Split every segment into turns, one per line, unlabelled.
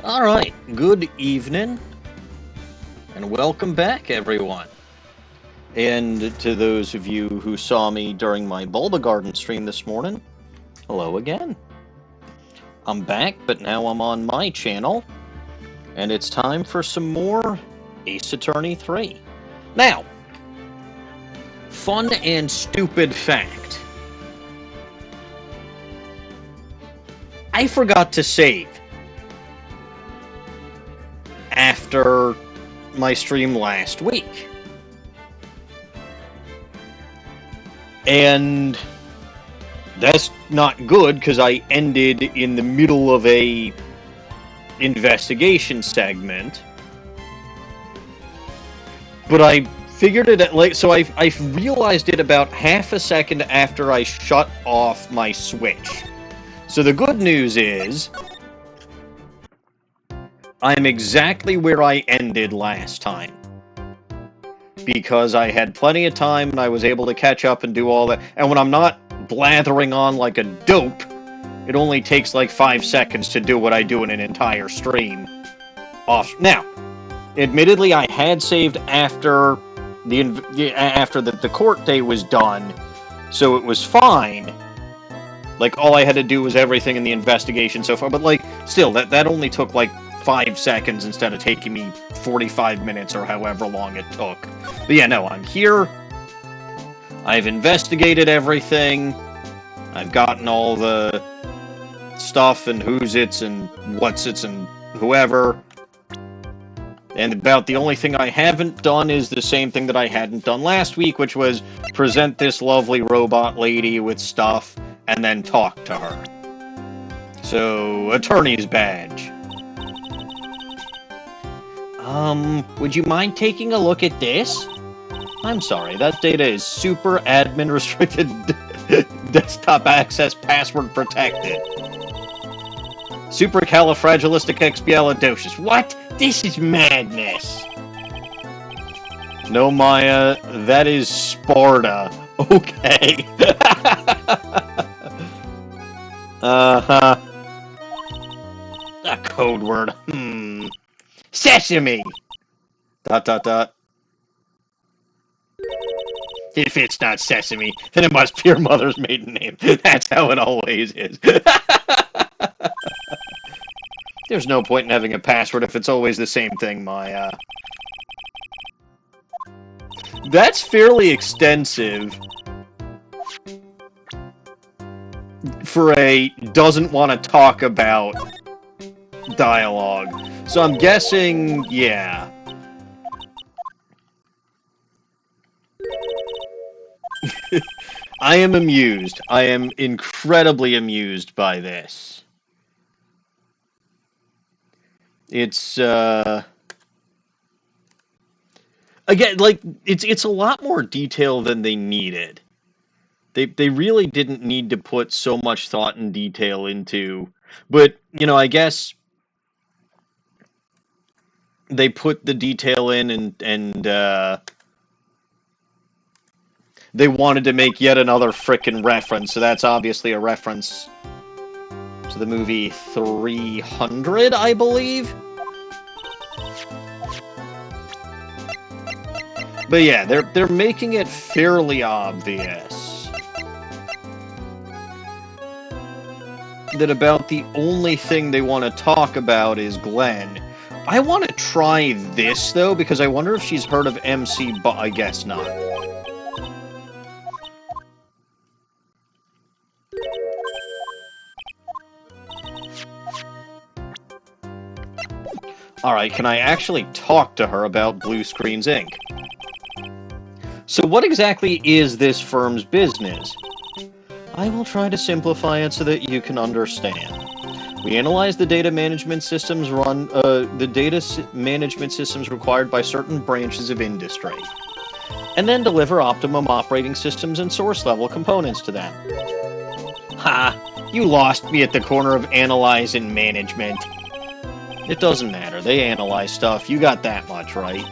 Alright, good evening, and welcome back, everyone. And to those of you who saw me during my Bulba Garden stream this morning, hello again. I'm back, but now I'm on my channel, and it's time for some more Ace Attorney 3. Now, fun and stupid fact. I forgot to save after my stream last week. And that's not good because I ended in the middle of a investigation segment. But I figured it at so I realized it about half a second after I shut off my Switch. So the good news is I'm exactly where I ended last time. Because I had plenty of time and I was able to catch up and do all that. And when I'm not blathering on like a dope, it only takes like 5 seconds to do what I do in an entire stream. Now, admittedly, I had saved after the court day was done, so it was fine. Like, all I had to do was everything in the investigation so far, but like, still, that only took like 5 seconds instead of taking me 45 minutes or however long it took. But yeah, no, I'm here. I've investigated everything. I've gotten all the stuff and who's it's and what's it's and whoever. And about the only thing I haven't done is the same thing that I hadn't done last week, which was present this lovely robot lady with stuff and then talk to her. So, attorney's badge. Would you mind taking a look at this? I'm sorry, that data is super admin restricted, desktop access, password protected. Supercalifragilisticexpialidocious. What? This is madness. No, Maya, that is Sparta. Okay. Uh-huh. A code word. Sesame! ... If it's not Sesame, then it must be your mother's maiden name. That's how it always is. There's no point in having a password if it's always the same thing, Maya. That's fairly extensive for a doesn't want to talk about dialogue. So I'm guessing, yeah. I am amused. I am incredibly amused by this. It's, again, like, it's a lot more detail than they needed. They really didn't need to put so much thought and detail into, but, you know, I guess they put the detail in and they wanted to make yet another frickin' reference, so that's obviously a reference to the movie 300, I believe? But yeah, they're making it fairly obvious that about the only thing they want to talk about is Glen. I want to try this, though, because I wonder if she's heard of MC, but I guess not. Alright, can I actually talk to her about Blue Screens Inc.? So what exactly is this firm's business? I will try to simplify it so that you can understand. We analyze the data management systems management systems required by certain branches of industry, and then deliver optimum operating systems and source-level components to them. Ha! You lost me at the corner of analyze and management. It doesn't matter, they analyze stuff, you got that much, right?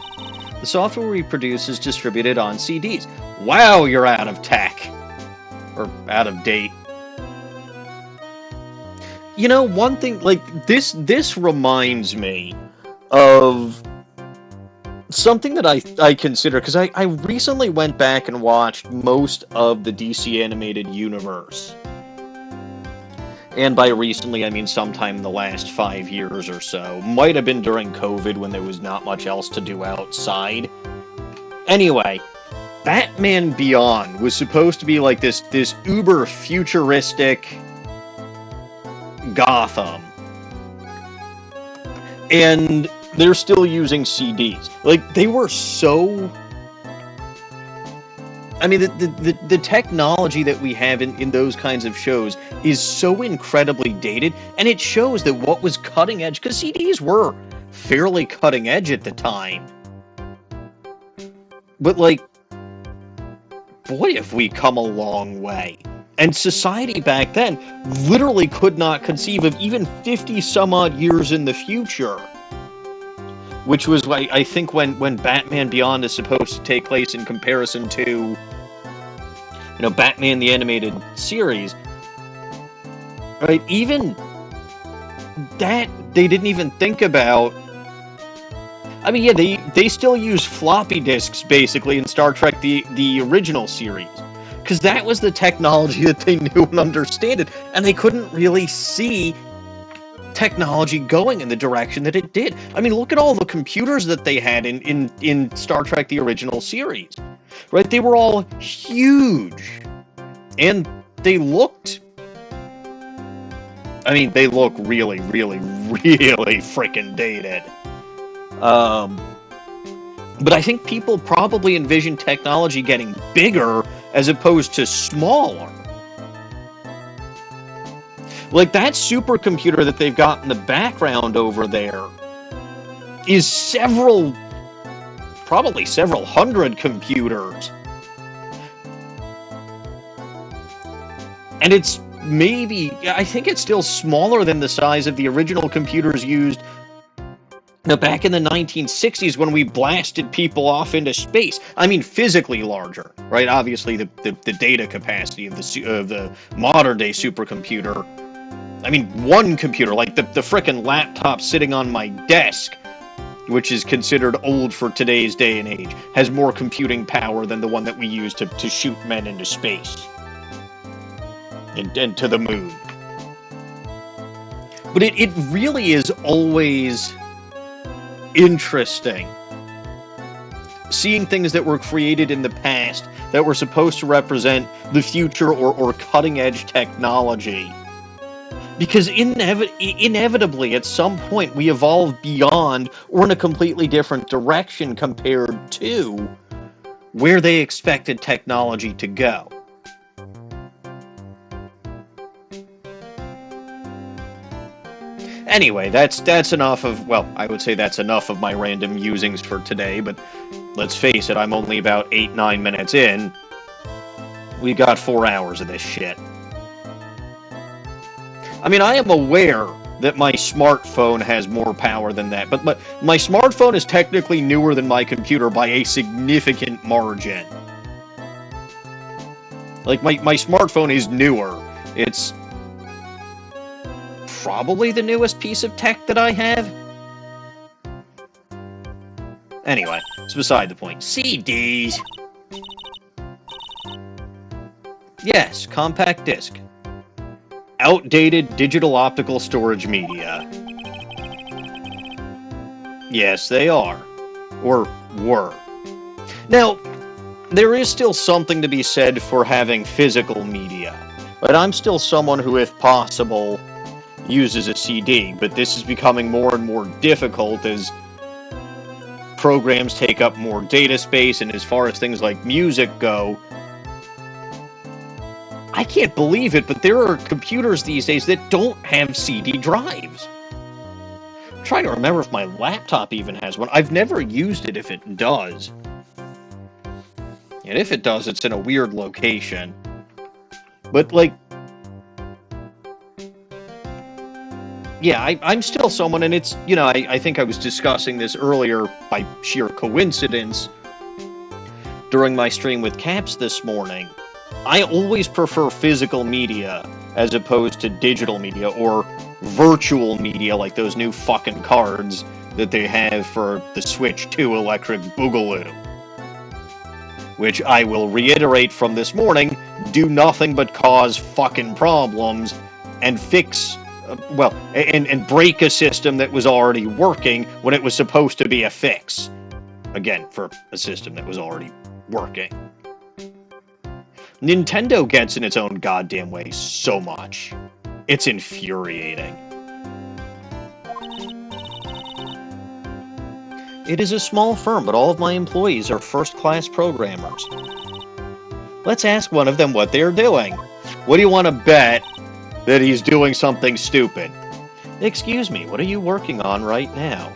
The software we produce is distributed on CDs. Wow, you're out of tech! Or out of date. you know, one thing, like, this reminds me of something that I consider, because I recently went back and watched most of the DC animated universe. And by recently, I mean sometime in the last 5 years or so. Might have been during COVID when there was not much else to do outside. Anyway, Batman Beyond was supposed to be like this uber futuristic Gotham. And they're still using CDs. Like, they were so... I mean, the technology that we have in those kinds of shows is so incredibly dated, and it shows that what was cutting edge, because CDs were fairly cutting edge at the time. But, like, boy, have we come a long way. And society back then literally could not conceive of even 50-some-odd years in the future. Which was, I think, when Batman Beyond is supposed to take place in comparison to, you know, Batman the Animated Series. Right? Even that, they didn't even think about... I mean, yeah, they still use floppy disks, basically, in Star Trek, the original series. Because that was the technology that they knew and understood, and they couldn't really see technology going in the direction that it did. I mean, look at all the computers that they had in Star Trek, the original series. Right? They were all huge. And they looked... I mean, they look really, really, really freaking dated. But I think people probably envision technology getting bigger as opposed to smaller. Like, that supercomputer that they've got in the background over there is probably several hundred computers. And it's maybe, I think it's still smaller than the size of the original computers used back in the 1960s when we blasted people off into space. I mean, physically larger, right? Obviously, the data capacity of the modern-day supercomputer. I mean, one computer, like the frickin' laptop sitting on my desk, which is considered old for today's day and age, has more computing power than the one that we use to shoot men into space. And to the moon. But it really is always interesting seeing things that were created in the past that were supposed to represent the future or cutting-edge technology. Because inevitably, at some point, we evolve beyond or in a completely different direction compared to where they expected technology to go. Anyway, that's enough of, well, I would say that's enough of my random musings for today, but let's face it, I'm only about 8-9 minutes in. We got 4 hours of this shit. I mean, I am aware that my smartphone has more power than that, but my smartphone is technically newer than my computer by a significant margin. Like, my smartphone is newer. It's probably the newest piece of tech that I have. Anyway, it's beside the point. CDs. Yes, compact disc. Outdated digital optical storage media. Yes, they are. Or were. Now, there is still something to be said for having physical media. But I'm still someone who, if possible, uses a CD. But this is becoming more and more difficult as programs take up more data space, and as far as things like music go, I can't believe it, but there are computers these days that don't have CD drives. I'm trying to remember if my laptop even has one. I've never used it if it does. And if it does, it's in a weird location. But, like, yeah, I'm still someone, and it's, you know, I think I was discussing this earlier by sheer coincidence during my stream with Caps this morning. I always prefer physical media as opposed to digital media, or virtual media, like those new fucking cards that they have for the Switch 2 Electric Boogaloo. Which I will reiterate from this morning, do nothing but cause fucking problems and fix, and break a system that was already working when it was supposed to be a fix. Again, for a system that was already working. Nintendo gets in its own goddamn way so much. It's infuriating. It is a small firm, but all of my employees are first-class programmers. Let's ask one of them what they're doing. What do you want to bet that he's doing something stupid? Excuse me, what are you working on right now?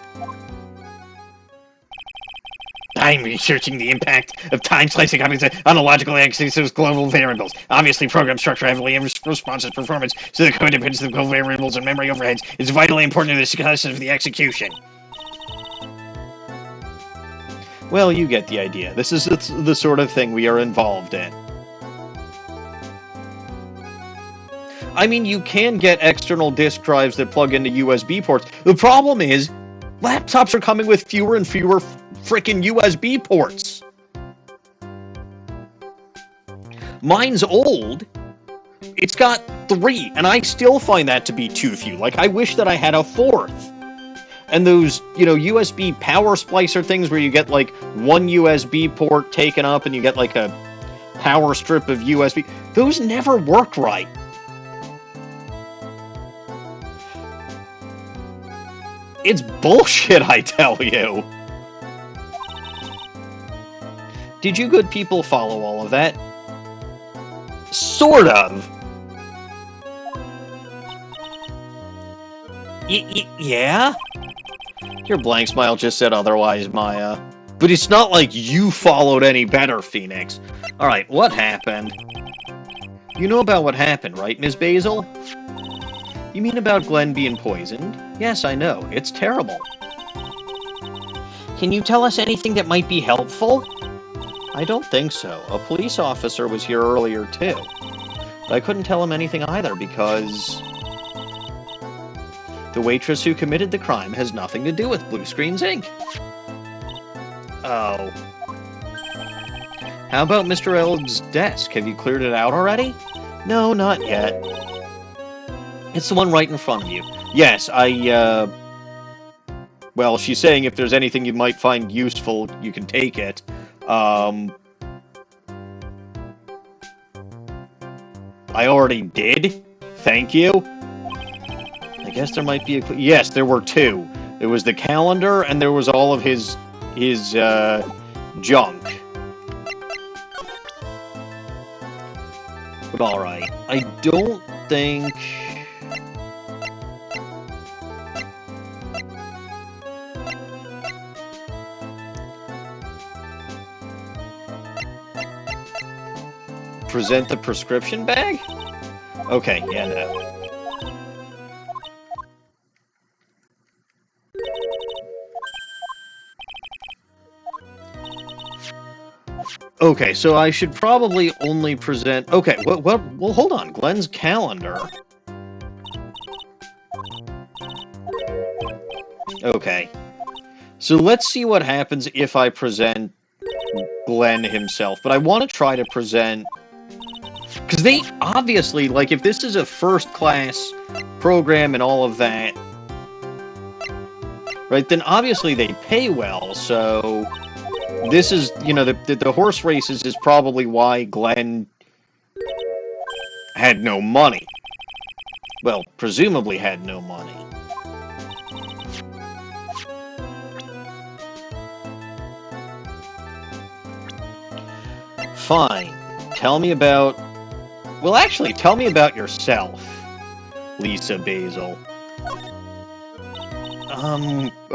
I'm researching the impact of time-slicing on logical axes of global variables. Obviously, program structure heavily responses performance, so the codependence of global variables and memory overheads is vitally important to the success of the execution. Well, you get the idea. This is the sort of thing we are involved in. I mean, you can get external disk drives that plug into USB ports. The problem is, laptops are coming with fewer and fewer frickin' USB ports. Mine's old. It's got 3, and I still find that to be too few. Like, I wish that I had a 4th. And those, USB power splicer things where you get, like, one USB port taken up and you get, like, a power strip of USB. Those never work right. It's bullshit, I tell you. Did you good people follow all of that? Sort of. Yeah? Your blank smile just said otherwise, Maya. But it's not like you followed any better, Phoenix. Alright, what happened? You know about what happened, right, Ms. Basil? You mean about Glen being poisoned? Yes, I know. It's terrible. Can you tell us anything that might be helpful? I don't think so. A police officer was here earlier, too. But I couldn't tell him anything either, because the waitress who committed the crime has nothing to do with Blue Screens, Inc. Oh. How about Mr. Elg's desk? Have you cleared it out already? No, not yet. It's the one right in front of you. Yes, well, she's saying if there's anything you might find useful, you can take it. I already did? Thank you? I guess there might be a... Yes, there were 2. There was the calendar, and there was all of his junk. But alright. I don't think... Present the prescription bag? Okay, yeah, no. Okay, so I should probably only present... Okay, well, hold on. Glen's calendar. Okay. So let's see what happens if I present Glen himself. But I want to try to present... Because they obviously, like, if this is a first-class program and all of that, right, then obviously they pay well, so... This is, the horse races is probably why Glen had no money. Well, presumably had no money. Fine. Tell me about... Well, actually, tell me about yourself, Lisa Basil.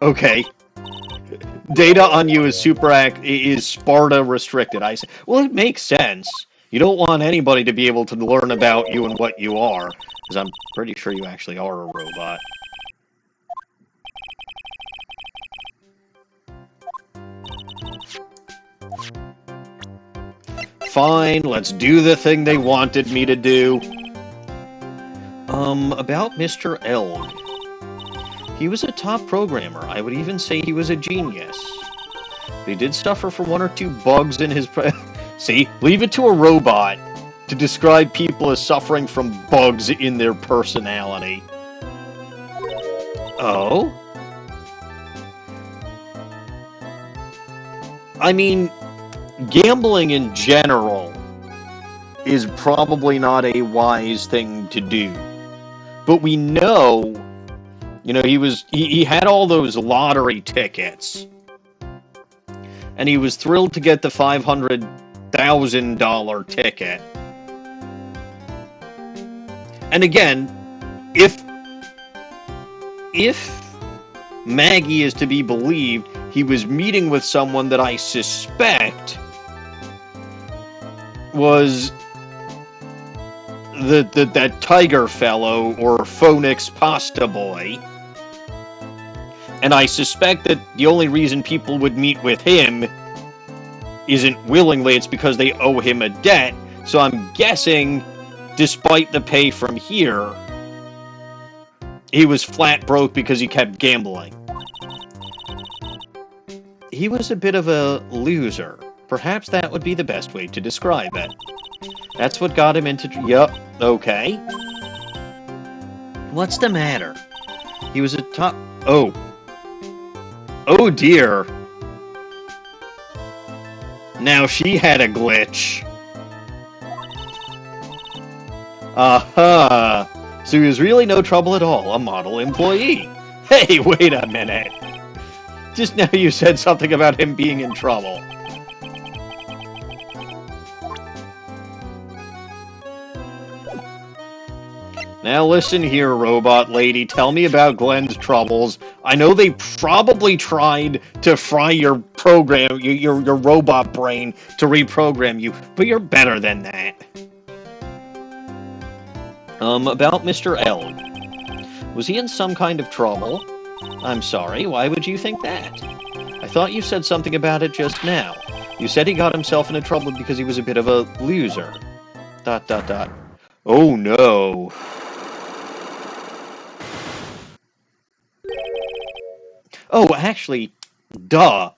Okay. Data on you is is Sparta restricted. I say, well, it makes sense. You don't want anybody to be able to learn about you and what you are, because I'm pretty sure you actually are a robot. Fine, let's do the thing they wanted me to do. About Mr. Elg. He was a top programmer. I would even say he was a genius. But he did suffer from one or two bugs in his... See? Leave it to a robot to describe people as suffering from bugs in their personality. Oh? I mean, gambling in general is probably not a wise thing to do. But we know, you know, he had all those lottery tickets. And he was thrilled to get the $500,000 ticket. And again, if Maggie is to be believed, he was meeting with someone that I suspect was that tiger fellow, or Phoenix Pastaboy. And I suspect that the only reason people would meet with him isn't willingly, it's because they owe him a debt. So I'm guessing, despite the pay from here, he was flat broke because he kept gambling. He was a bit of a loser. Perhaps that would be the best way to describe it. That's what got him into... Yup, okay. What's the matter? He was a top... Oh. Oh dear. Now she had a glitch. Aha. So he was really no trouble at all. A model employee. Hey, wait a minute. Just now you said something about him being in trouble. Now listen here, robot lady. Tell me about Glen's troubles. I know they probably tried to fry your program, your robot brain, to reprogram you, but you're better than that. About Mr. Elg. Was he in some kind of trouble? I'm sorry, why would you think that? I thought you said something about it just now. You said he got himself into trouble because he was a bit of a loser. ... Oh no. Oh, actually, duh.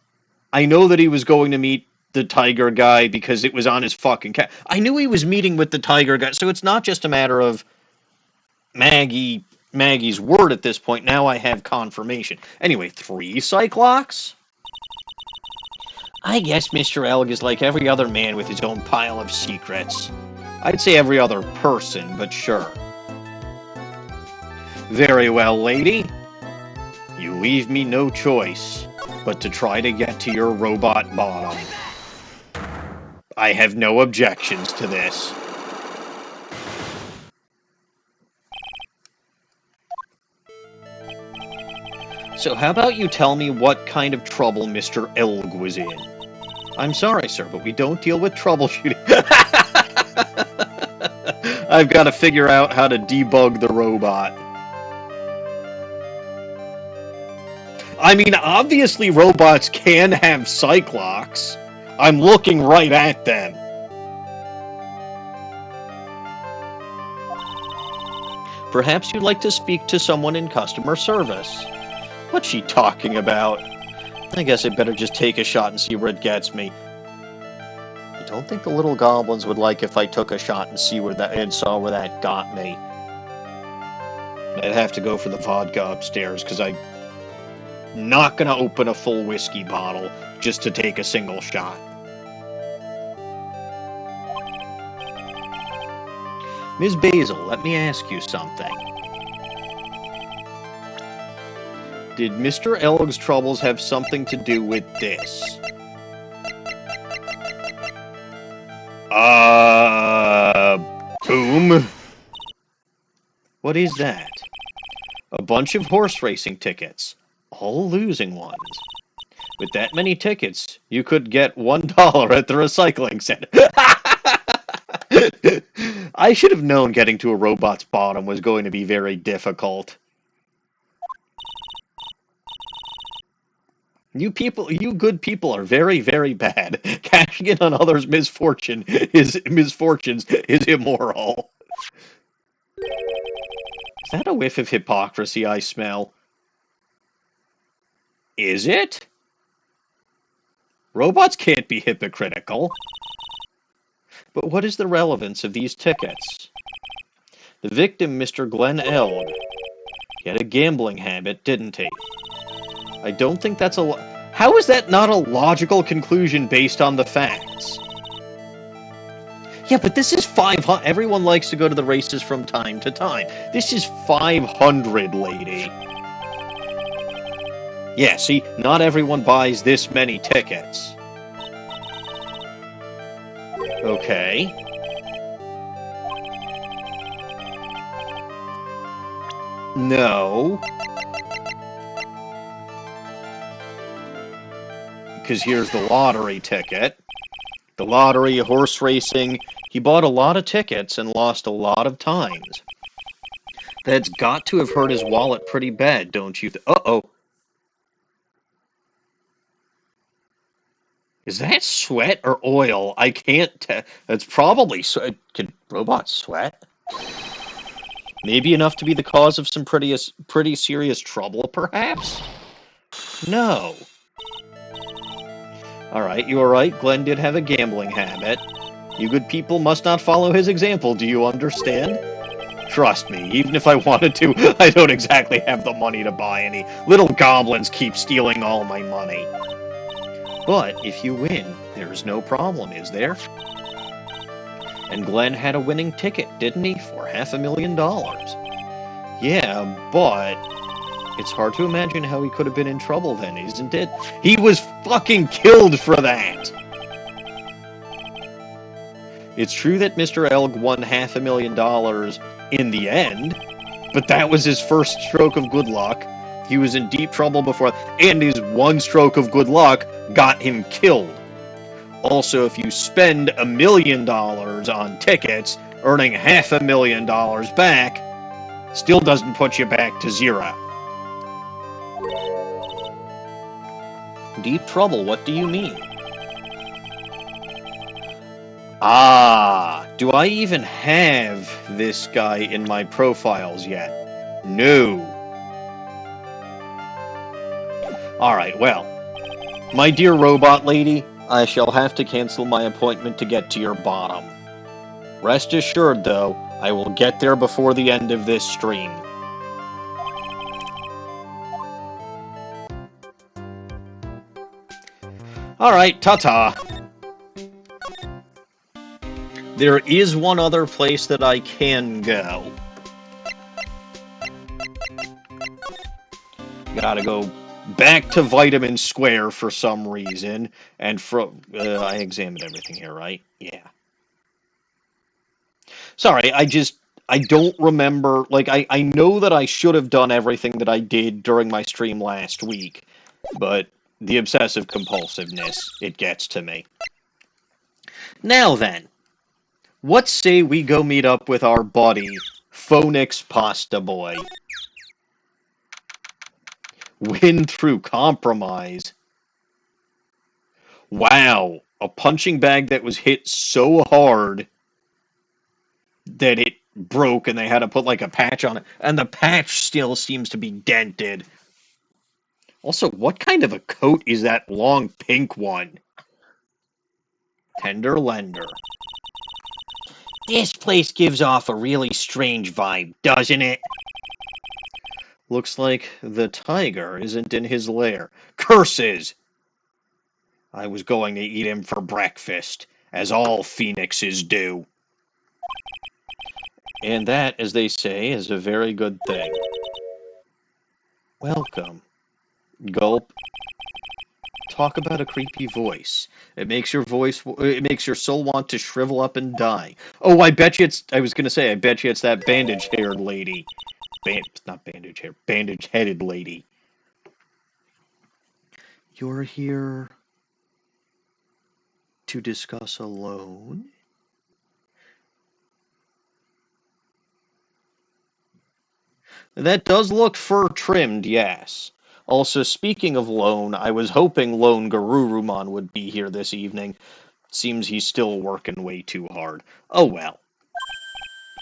I know that he was going to meet the tiger guy because it was on his fucking cat. I knew he was meeting with the tiger guy, so it's not just a matter of Maggie's word at this point. Now I have confirmation. Anyway, 3 Cyclops? I guess Mr. Elg is like every other man with his own pile of secrets. I'd say every other person, but sure. Very well, lady. You leave me no choice but to try to get to your robot bottom. I have no objections to this. So how about you tell me what kind of trouble Mr. Elg was in? I'm sorry, sir, but we don't deal with troubleshooting. I've got to figure out how to debug the robot. I mean, obviously robots can have Cyclops. I'm looking right at them. Perhaps you'd like to speak to someone in customer service. What's she talking about? I guess I'd better just take a shot and see where it gets me. I don't think the little goblins would like if I took a shot and see where that and saw where that got me. I'd have to go for the vodka upstairs because I'm not gonna open a full whiskey bottle just to take a single shot. Ms. Basil, let me ask you something. Did Mr. Elg's troubles have something to do with this? Boom. What is that? A bunch of horse racing tickets. All losing ones. With that many tickets, you could get $1 at the recycling center. I should have known getting to a robot's bottom was going to be very difficult. You good people are very, very bad. Cashing in on others' misfortunes is immoral. Is that a whiff of hypocrisy I smell? Is it? Robots can't be hypocritical. But what is the relevance of these tickets? The victim, Mr. Glen Elg, he had a gambling habit, didn't he? I don't think that's How is that not a logical conclusion based on the facts? Yeah, but this is 500. Everyone likes to go to the races from time to time. This is 500, lady. Yeah, see, not everyone buys this many tickets. Okay. No. Because here's the lottery ticket. The lottery, horse racing. He bought a lot of tickets and lost a lot of times. That's got to have hurt his wallet pretty bad, don't you? Uh-oh. Is that sweat or oil? I can't tell. That's probably sweat. Can robots sweat? Maybe enough to be the cause of some pretty serious trouble, perhaps? No. Alright, you are right. Glenn did have a gambling habit. You good people must not follow his example, do you understand? Trust me, even if I wanted to, I don't exactly have the money to buy any. Little goblins keep stealing all my money. But if you win, there's no problem, is there? And Glenn had a winning ticket, didn't he, for $500,000? Yeah, but it's hard to imagine how he could have been in trouble then, isn't it? He was fucking killed for that! It's true that Mr. Elg won $500,000 in the end, but that was his first stroke of good luck. He was in deep trouble before, and his one stroke of good luck got him killed. Also, if you spend $1 million on tickets, earning $500,000 back still doesn't put you back to zero. Deep trouble, what do you mean? Ah, do I even have this guy in my profiles yet? No. Alright, well, my dear robot lady, I shall have to cancel my appointment to get to your bottom. Rest assured, though, I will get there before the end of this stream. Alright, ta-ta. There is one other place that I can go. Gotta go back to Vitamin Square for some reason, and I examined everything here, right? Yeah. Sorry, I don't remember, like, I know that I should have done everything that I did during my stream last week, but the obsessive compulsiveness, it gets to me. Now then, what say we go meet up with our buddy, Phoenix Pastaboy? Win through compromise. Wow, a punching bag that was hit so hard that it broke and they had to put like a patch on it, and the patch still seems to be dented. Also, what kind of a coat is that long pink one? Tender lender. This place gives off a really strange vibe, doesn't it? Looks like the tiger isn't in his lair. Curses! I was going to eat him for breakfast, as all phoenixes do. And that, as they say, is a very good thing. Welcome. Gulp. Talk about a creepy voice. It makes your soul want to shrivel up and die. Oh, I bet you it's, I was gonna say, I bet you it's that bandage-haired lady. Not bandage-haired, bandage-headed lady. You're here to discuss a loan? That does look fur-trimmed, yes. Also, speaking of loan, I was hoping Lone Garurumon would be here this evening. Seems he's still working way too hard. Oh well.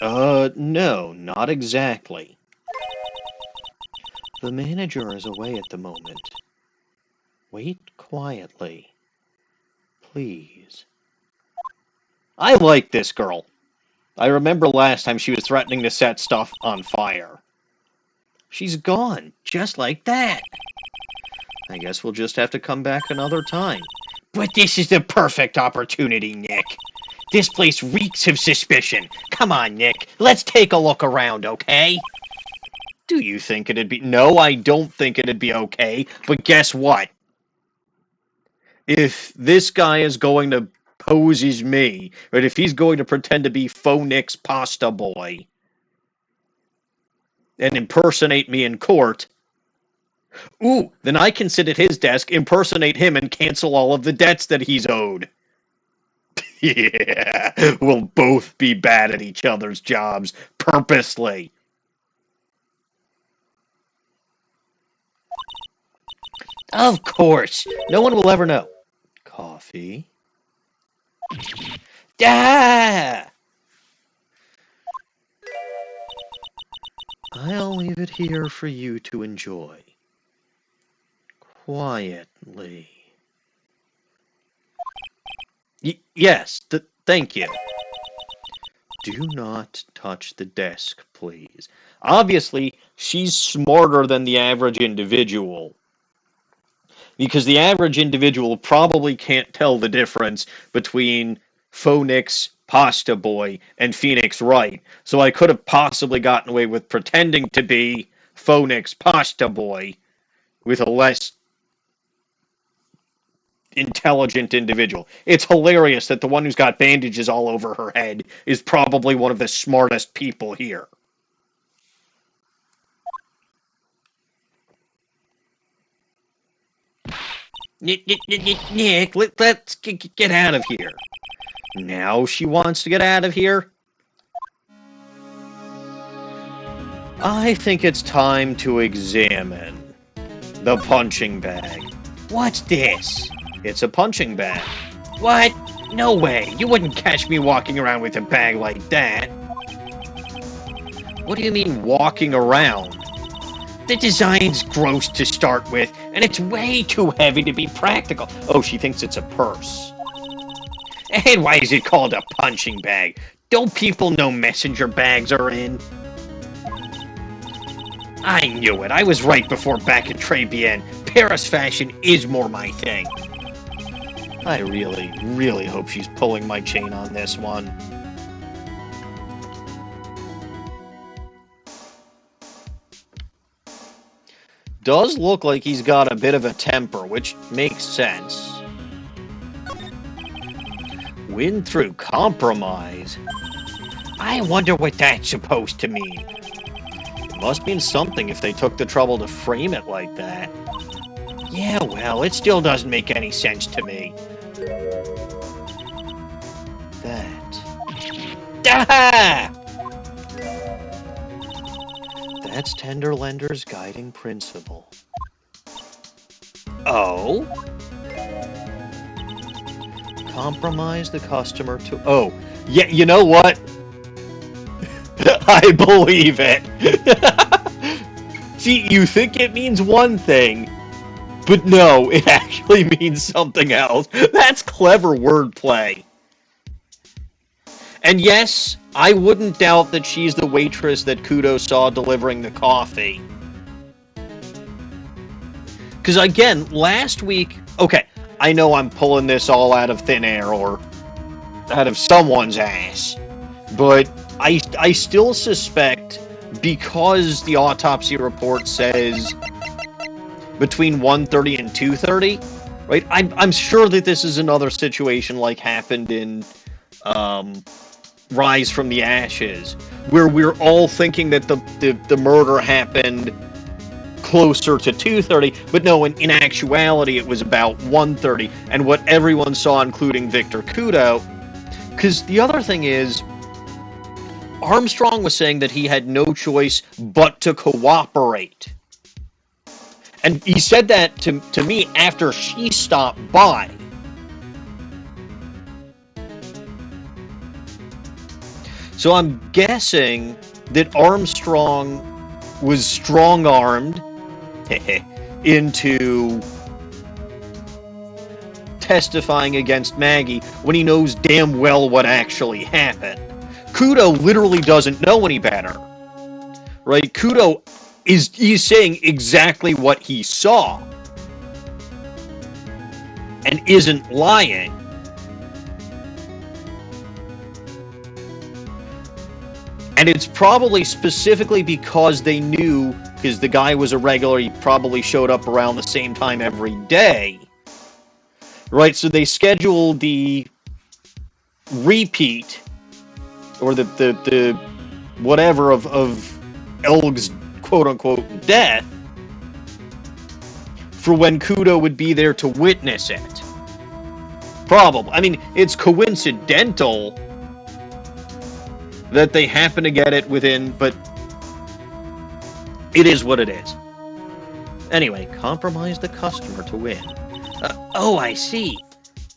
No, not exactly. The manager is away at the moment. Wait quietly. Please. I like this girl. I remember last time she was threatening to set stuff on fire. She's gone, just like that. I guess we'll just have to come back another time. But this is the perfect opportunity, Nick. This place reeks of suspicion. Come on, Nick. Let's take a look around, okay? Do you think it'd be... No, I don't think it'd be okay. But guess what? If this guy is going to pose as me, right, if he's going to pretend to be Phoenix Pastaboy and impersonate me in court, ooh, then I can sit at his desk, impersonate him, and cancel all of the debts that he's owed. Yeah, we'll both be bad at each other's jobs, purposely. Of course. No one will ever know. Coffee? Ah! I'll leave it here for you to enjoy. Quietly. Yes, thank you. Do not touch the desk, please. Obviously, she's smarter than the average individual. Because the average individual probably can't tell the difference between Fauxnix Pastaboy and Phoenix Wright. So I could have possibly gotten away with pretending to be Fauxnix Pastaboy with a less intelligent individual. It's hilarious that the one who's got bandages all over her head is probably one of the smartest people here. Nick, let's get out of here. Now she wants to get out of here? I think it's time to examine the punching bag. What's this? It's a punching bag. What? No way. You wouldn't catch me walking around with a bag like that. What do you mean, walking around? The design's gross to start with, and it's way too heavy to be practical. Oh, she thinks it's a purse. And why is it called a punching bag? Don't people know messenger bags are in? I knew it. I was right before back in Trebian. Paris fashion is more my thing. I really hope she's pulling my chain on this one. Does look like he's got a bit of a temper, which makes sense. Win through compromise? I wonder what that's supposed to mean. It must mean something if they took the trouble to frame it like that. Yeah, well, it still doesn't make any sense to me. Ah! That's Tenderlender's guiding principle. Oh? Compromise the customer to... Oh, yeah, you know what? I believe it. See, you think it means one thing, but no, it actually means something else. That's clever wordplay. And yes, I wouldn't doubt that she's the waitress that Kudo saw delivering the coffee. Because again, last week... Okay, I know I'm pulling this all out of thin air or out of someone's ass. But I still suspect, because the autopsy report says between 1:30 and 2:30, right? I'm sure that this is another situation like happened in... Rise from the Ashes, where we're all thinking that the murder happened closer to 2:30, but no, in actuality it was about 1:30, and what everyone saw, including Victor Kudo, because the other thing is, Armstrong was saying that he had no choice but to cooperate. And he said that to me after she stopped by. So I'm guessing that Armstrong was strong-armed into testifying against Maggie when he knows damn well what actually happened. Kudo literally doesn't know any better. Right? Kudo he's saying exactly what he saw. And isn't lying. And it's probably specifically because they knew, because the guy was a regular, he probably showed up around the same time every day. Right, so they scheduled the repeat, or the whatever of Elg's quote-unquote death, for when Kudo would be there to witness it. Probably. I mean, it's coincidental that they happen to get it within, but it is what it is. Anyway, compromise the customer to win. Oh, I see.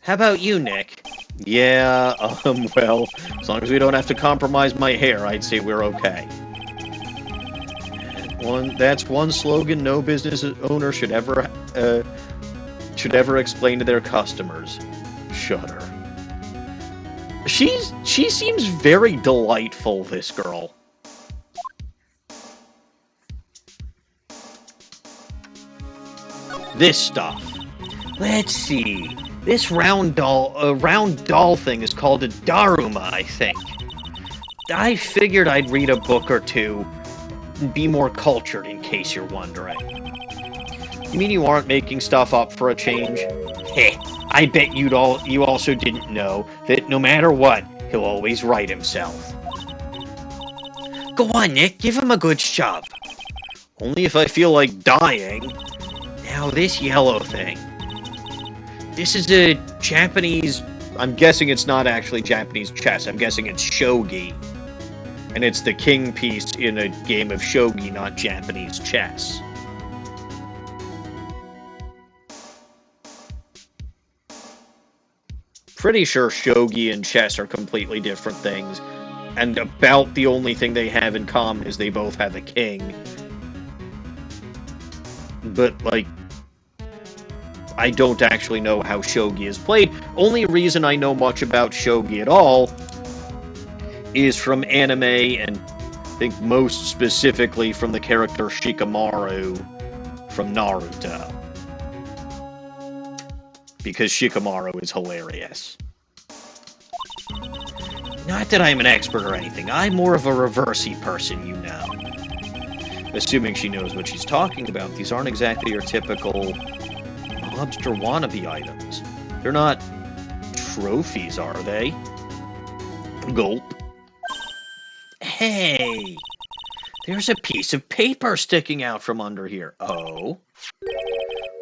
How about you, Nick? Yeah, well, as long as we don't have to compromise my hair, I'd say we're okay. That's one slogan no business owner should ever explain to their customers. Shudder. She seems very delightful, this girl. This stuff. Let's see. This round doll thing is called a Daruma, I think. I figured I'd read a book or two and be more cultured, in case you're wondering. You mean you aren't making stuff up for a change? Heh, I bet you also didn't know that no matter what, he'll always right himself. Go on, Nick, give him a good shove. Only if I feel like dying. Now this yellow thing. This is a Japanese... I'm guessing it's not actually Japanese chess. I'm guessing it's shogi. And it's the king piece in a game of shogi, not Japanese chess. Pretty sure shogi and chess are completely different things. And about the only thing they have in common is they both have a king. But, like... I don't actually know how shogi is played. Only reason I know much about shogi at all is from anime, and I think most specifically from the character Shikamaru from Naruto. Because Shikamaru is hilarious. Not that I'm an expert or anything, I'm more of a reversey person, you know. Assuming she knows what she's talking about, these aren't exactly your typical mobster wannabe items. They're not trophies, are they? Gulp. Hey! There's a piece of paper sticking out from under here. Oh?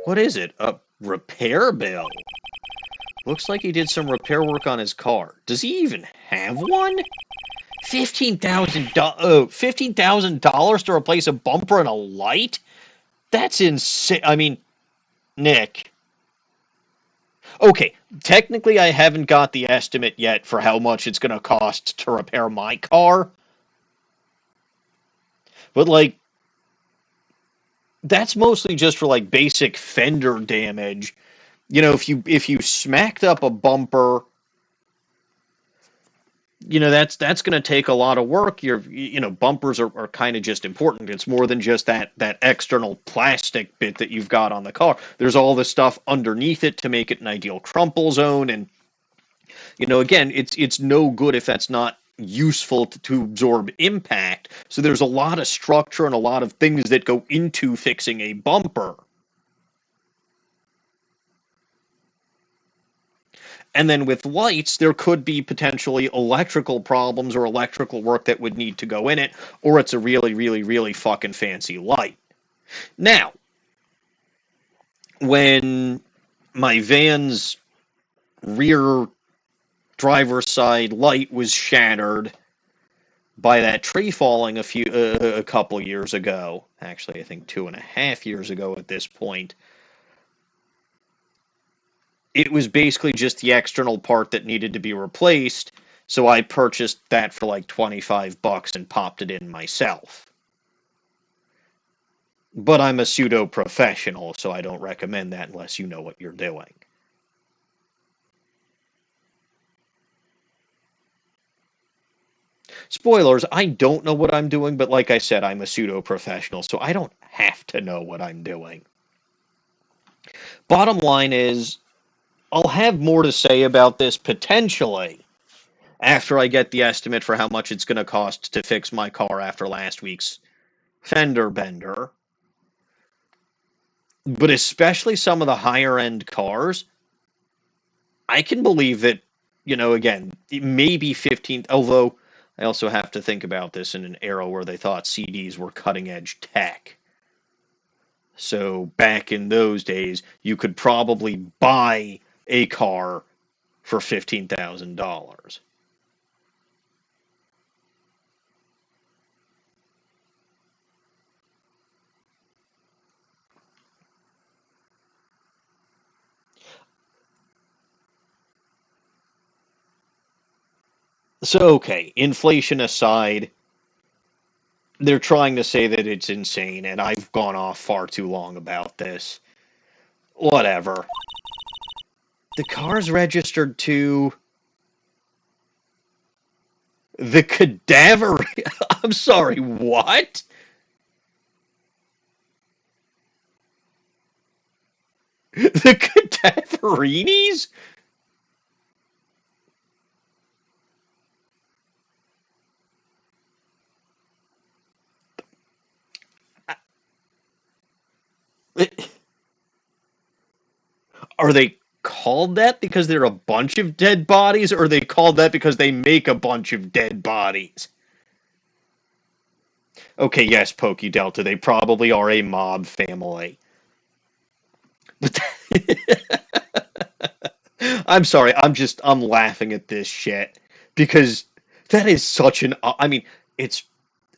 What is it? A repair bill? Looks like he did some repair work on his car. Does he even have one? $15,000 to replace a bumper and a light? That's insane. I mean, Nick. Okay, technically I haven't got the estimate yet for how much it's going to cost to repair my car. But, like, that's mostly just for, like, basic fender damage. You know, if you smacked up a bumper, you know, that's going to take a lot of work. You know, bumpers are kind of just important. It's more than just that external plastic bit that you've got on the car. There's all the stuff underneath it to make it an ideal crumple zone. And, you know, again, it's no good if that's not useful to absorb impact. So there's a lot of structure and a lot of things that go into fixing a bumper. And then with lights, there could be potentially electrical problems or electrical work that would need to go in it, or it's a really, really, really fucking fancy light. Now, when my van's rear driver's side light was shattered by that tree falling a couple years ago, actually I think 2.5 years ago at this point, it was basically just the external part that needed to be replaced, so I purchased that for like $25 and popped it in myself. But I'm a pseudo-professional, so I don't recommend that unless you know what you're doing. Spoilers, I don't know what I'm doing, but like I said, I'm a pseudo-professional, so I don't have to know what I'm doing. Bottom line is, I'll have more to say about this potentially after I get the estimate for how much it's going to cost to fix my car after last week's fender bender. But especially some of the higher end cars, I can believe that, again, it may be 15, although I also have to think about this in an era where they thought CDs were cutting edge tech. So back in those days, you could probably buy a car for $15,000. So, okay, inflation aside, they're trying to say that it's insane, and I've gone off far too long about this. Whatever. The car's registered to the cadaver. I'm sorry, what? The cadaverinis? Are they called that because they're a bunch of dead bodies, or are they called that because they make a bunch of dead bodies? Okay, yes, Pokey Delta, they probably are a mob family. But I'm sorry, I'm laughing at this shit because that is such an, I mean, it's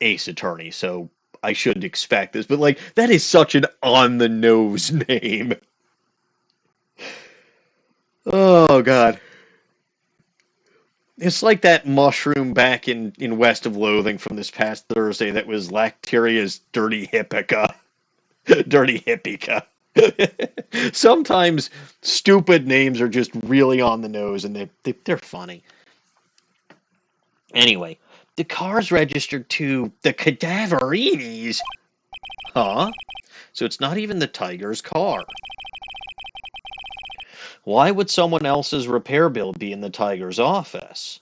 Ace Attorney, so I shouldn't expect this, but like, that is such an on the nose name. Oh, God. It's like that mushroom back in West of Loathing from this past Thursday that was Lacteria's Dirty Hippica. Dirty Hippica. Sometimes stupid names are just really on the nose and they're funny. Anyway, the car's registered to the cadaverinis. Huh? So it's not even the tiger's car. Why would someone else's repair bill be in the tiger's office?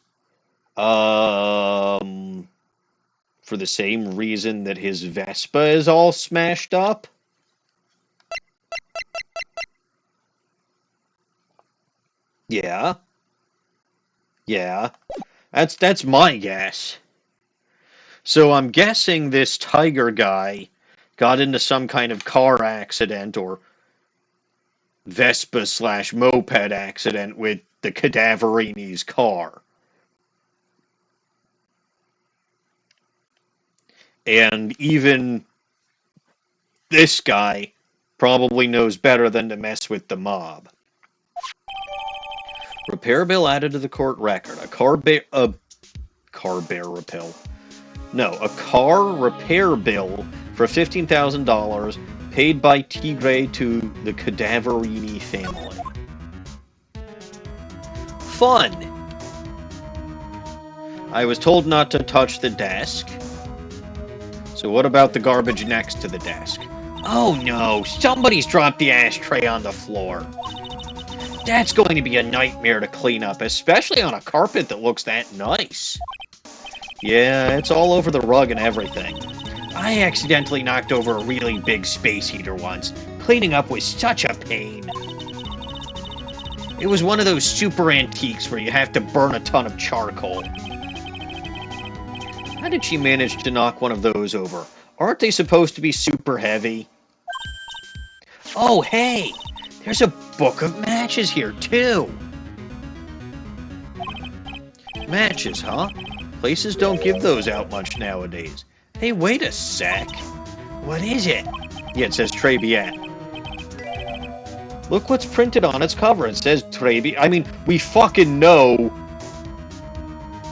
Um, for the same reason that his Vespa is all smashed up? Yeah. Yeah. That's my guess. So I'm guessing this tiger guy got into some kind of car accident or Vespa slash moped accident with the cadaverini's car. And even this guy probably knows better than to mess with the mob. Repair bill added to the court record. A car bearer bill. No, a car repair bill for $15,000 paid by Tigre to the Cadaverini family. Fun! I was told not to touch the desk. So what about the garbage next to the desk? Oh no, somebody's dropped the ashtray on the floor. That's going to be a nightmare to clean up, especially on a carpet that looks that nice. Yeah, it's all over the rug and everything. I accidentally knocked over a really big space heater once. Cleaning up was such a pain. It was one of those super antiques where you have to burn a ton of charcoal. How did she manage to knock one of those over? Aren't they supposed to be super heavy? Oh, hey! There's a book of matches here, too! Matches, huh? Places don't give those out much nowadays. Hey, wait a sec. What is it? Yeah, it says Très Bien. Look what's printed on its cover. It says Très Bien. I mean, we fucking know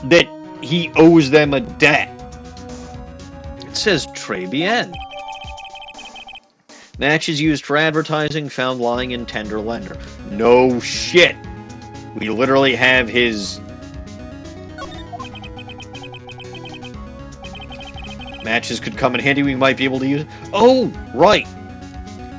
that he owes them a debt. It says Très Bien. Matches used for advertising found lying in tender lender. No shit. We literally have his... Matches could come in handy, we might be able to use... Oh, right.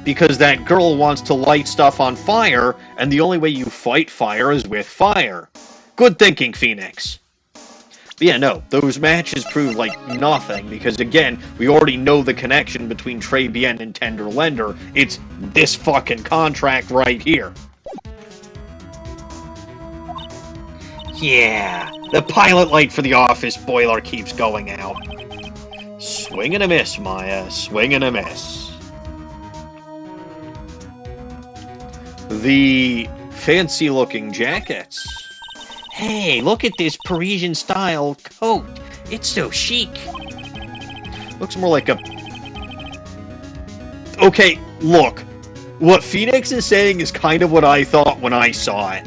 Because that girl wants to light stuff on fire, and the only way you fight fire is with fire. Good thinking, Phoenix. But yeah, no, those matches prove like nothing, because again, we already know the connection between Très Bien and Tender Lender. It's this fucking contract right here. Yeah, the pilot light for the office boiler keeps going out. Swing and a miss, Maya, swing and a miss. The fancy-looking jackets. Hey, look at this Parisian-style coat. It's so chic. Looks more like a... Okay, look. What Phoenix is saying is kind of what I thought when I saw it.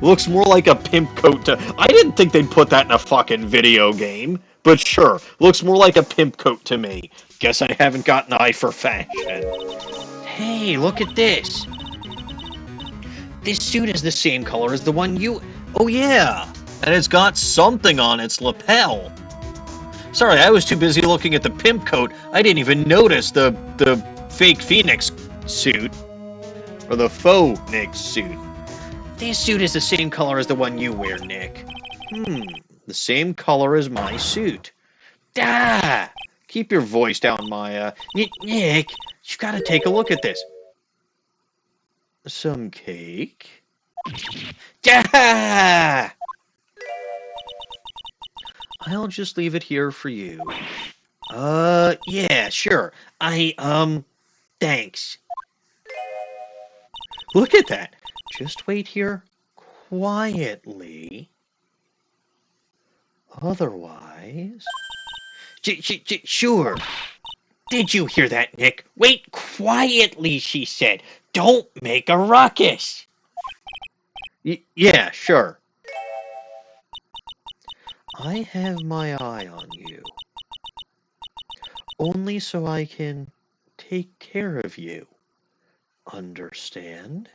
Looks more like a pimp coat to... I didn't think they'd put that in a fucking video game. But sure, looks more like a pimp coat to me. Guess I haven't got an eye for fashion. Hey, look at this. This suit is the same color as the one you... Oh, yeah. And it's got something on its lapel. Sorry, I was too busy looking at the pimp coat. I didn't even notice the fake Phoenix suit. Or the Fauxnix suit. This suit is the same color as the one you wear, Nick. The same color as my suit. Ah! Keep your voice down, Maya. Nick, you've got to take a look at this. Some cake? Ah! I'll just leave it here for you. Yeah, sure. Thanks. Look at that. Just wait here quietly. Otherwise... Sure. Did you hear that, Nick? Wait quietly, she said. Don't make a ruckus. Yeah, sure. I have my eye on you. Only so I can take care of you. Understand?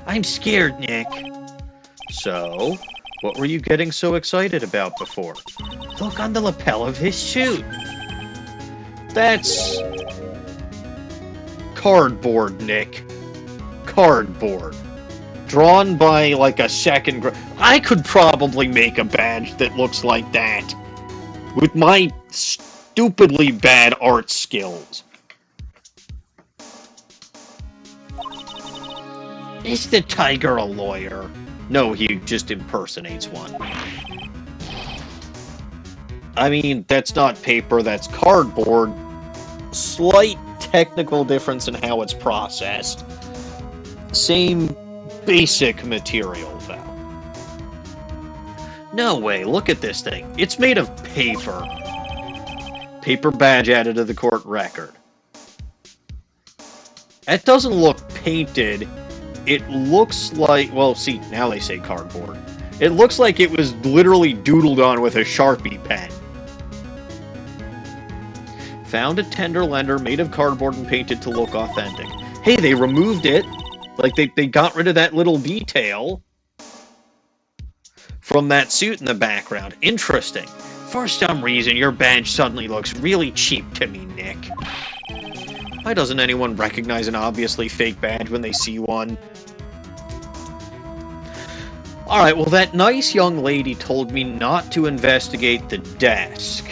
I'm scared, Nick. So, what were you getting so excited about before? Look on the lapel of his suit. That's... cardboard, Nick. Cardboard. Drawn by, like, a second... I could probably make a badge that looks like that. With my stupidly bad art skills. Is the tiger a lawyer? No, he just impersonates one. I mean, that's not paper, that's cardboard. Slight technical difference in how it's processed. Same basic material, though. No way, look at this thing. It's made of paper. Paper badge added to the court record. That doesn't look painted. It looks like, well, see, now they say cardboard. It looks like it was literally doodled on with a Sharpie pen. Found a tender lender made of cardboard and painted to look authentic. Hey, they removed it. Like, they got rid of that little detail from that suit in the background. Interesting. For some reason, your badge suddenly looks really cheap to me, Nick. Why doesn't anyone recognize an obviously fake badge when they see one? Alright, well, that nice young lady told me not to investigate the desk.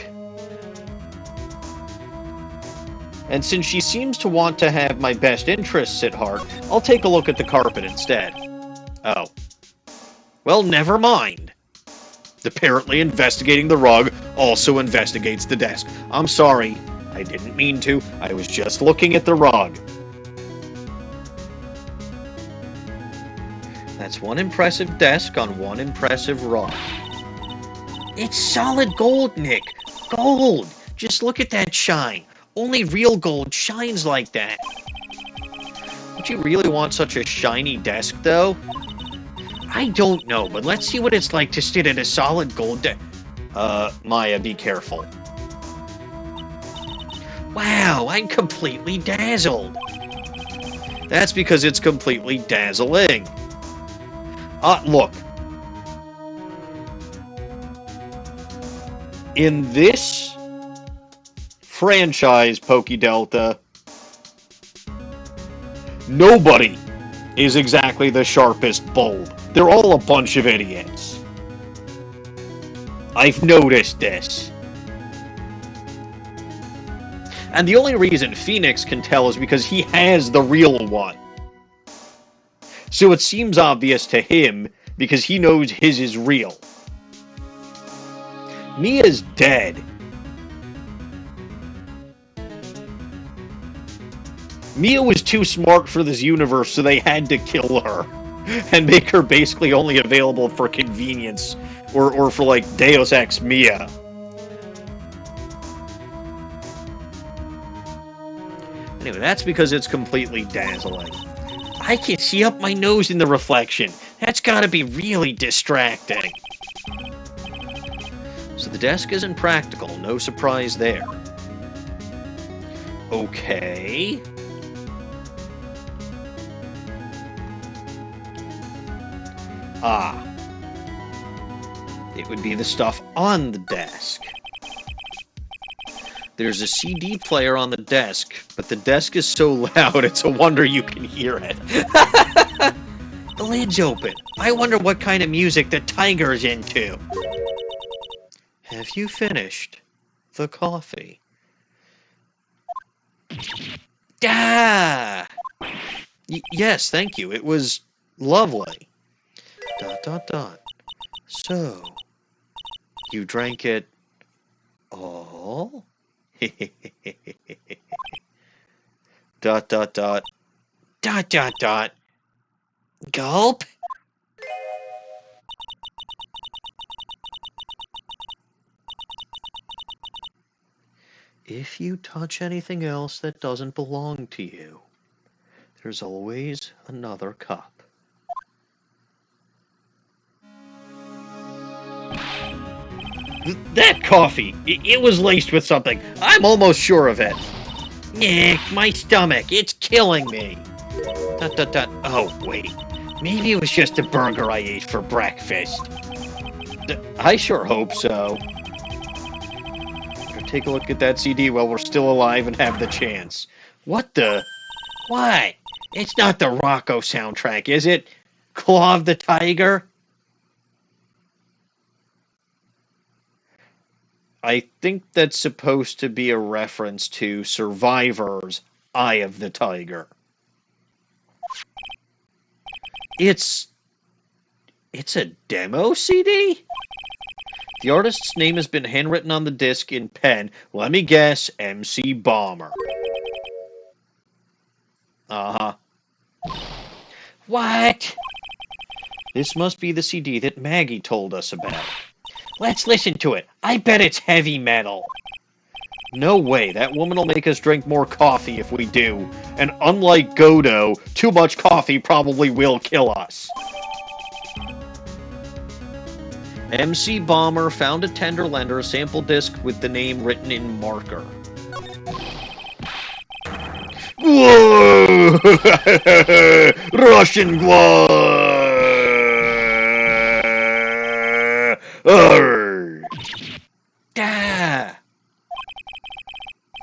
And since she seems to want to have my best interests at heart, I'll take a look at the carpet instead. Oh. Well, never mind. Apparently investigating the rug also investigates the desk. I'm sorry. I didn't mean to. I was just looking at the rug. That's one impressive desk on one impressive rug. It's solid gold, Nick. Gold. Just look at that shine. Only real gold shines like that. Would you really want such a shiny desk, though? I don't know, but let's see what it's like to sit at a solid gold Maya, be careful. Wow, I'm completely dazzled. That's because it's completely dazzling. Look. In this franchise, PokeDelta, nobody is exactly the sharpest bulb. They're all a bunch of idiots. I've noticed this. And the only reason Phoenix can tell is because he has the real one. So it seems obvious to him because he knows his is real. Mia's dead. Mia was too smart for this universe, so they had to kill her. And make her basically only available for convenience. Or for, like, Deus Ex Mia. Anyway, that's because it's completely dazzling. I can see up my nose in the reflection. That's gotta be really distracting. So the desk isn't practical, no surprise there. Okay. It would be the stuff on the desk. There's a CD player on the desk, but the desk is so loud, it's a wonder you can hear it. The lid's open. I wonder what kind of music the tiger's into. Have you finished the coffee? Ah! Yes, thank you. It was lovely. ... So, you drank it all? ... Gulp? If you touch anything else that doesn't belong to you, there's always another cup. That coffee! It was laced with something. I'm almost sure of it. Nick, my stomach. It's killing me. ... Oh, wait. Maybe it was just a burger I ate for breakfast. I sure hope so. Better take a look at that CD while we're still alive and have the chance. What the... What? It's not the Rocco soundtrack, is it? Claw of the Tiger? I think that's supposed to be a reference to Survivor's Eye of the Tiger. It's a demo CD? The artist's name has been handwritten on the disc in pen. Let me guess, MC Bomber. Uh-huh. What? This must be the CD that Maggie told us about. Let's listen to it. I bet it's heavy metal. No way. That woman will make us drink more coffee if we do. And unlike Godo, too much coffee probably will kill us. MC Bomber found a tender lender a sample disc with the name written in marker. Whoa! Russian guar! Ah!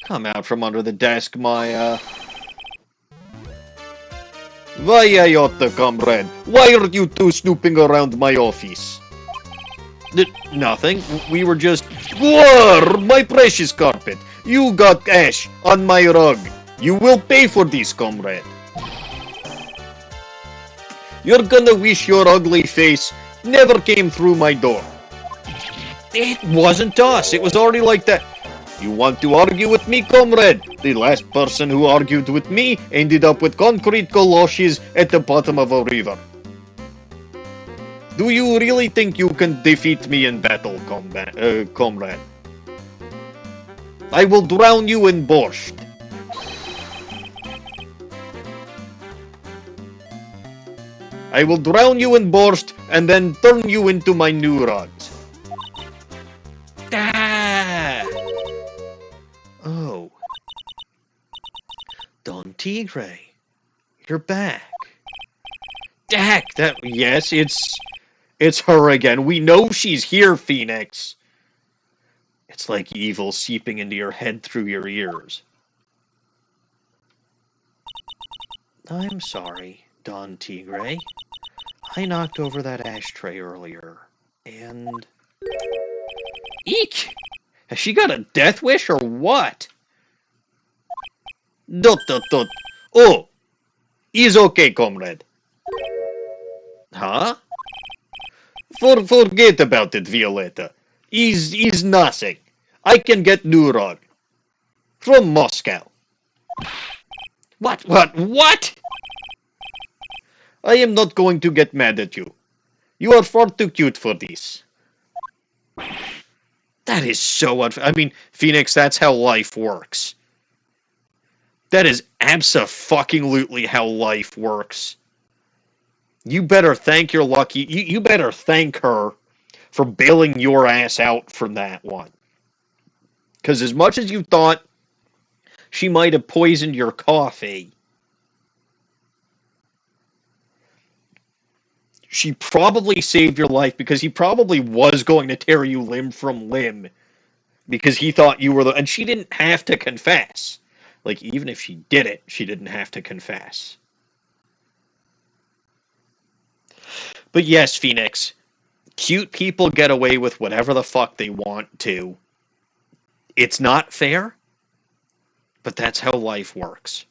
Come out from under the desk, Maya. Vaya comrade. Why are you two snooping around my office? Nothing. We were just... War! My precious carpet! You got ash on my rug. You will pay for this, comrade. You're gonna wish your ugly face never came through my door. It wasn't us. It was already like that. You want to argue with me, comrade? The last person who argued with me ended up with concrete galoshes at the bottom of a river. Do you really think you can defeat me in battle, comrade? I will drown you in borscht. I will drown you in borscht and then turn you into my new rods. Ah! Oh. Don Tigre, you're back. Dak, yes, it's her again. We know she's here, Phoenix. It's like evil seeping into your head through your ears. I'm sorry, Don Tigre. I knocked over that ashtray earlier, and... Eek! Has she got a death wish or what? Dot dot dot. Oh! He's okay, comrade. Huh? Forget about it, Violetta. He's nothing. I can get Durag. From Moscow. What? I am not going to get mad at you. You are far too cute for this. That is so unfair. I mean, Phoenix, that's how life works. That is abso-fucking-lutely how life works. You better thank your lucky... You better thank her for bailing your ass out from that one. Because as much as you thought she might have poisoned your coffee, she probably saved your life because he probably was going to tear you limb from limb because he thought you were the... And she didn't have to confess. Like, even if she did it, she didn't have to confess. But yes, Phoenix, cute people get away with whatever the fuck they want to. It's not fair, but that's how life works.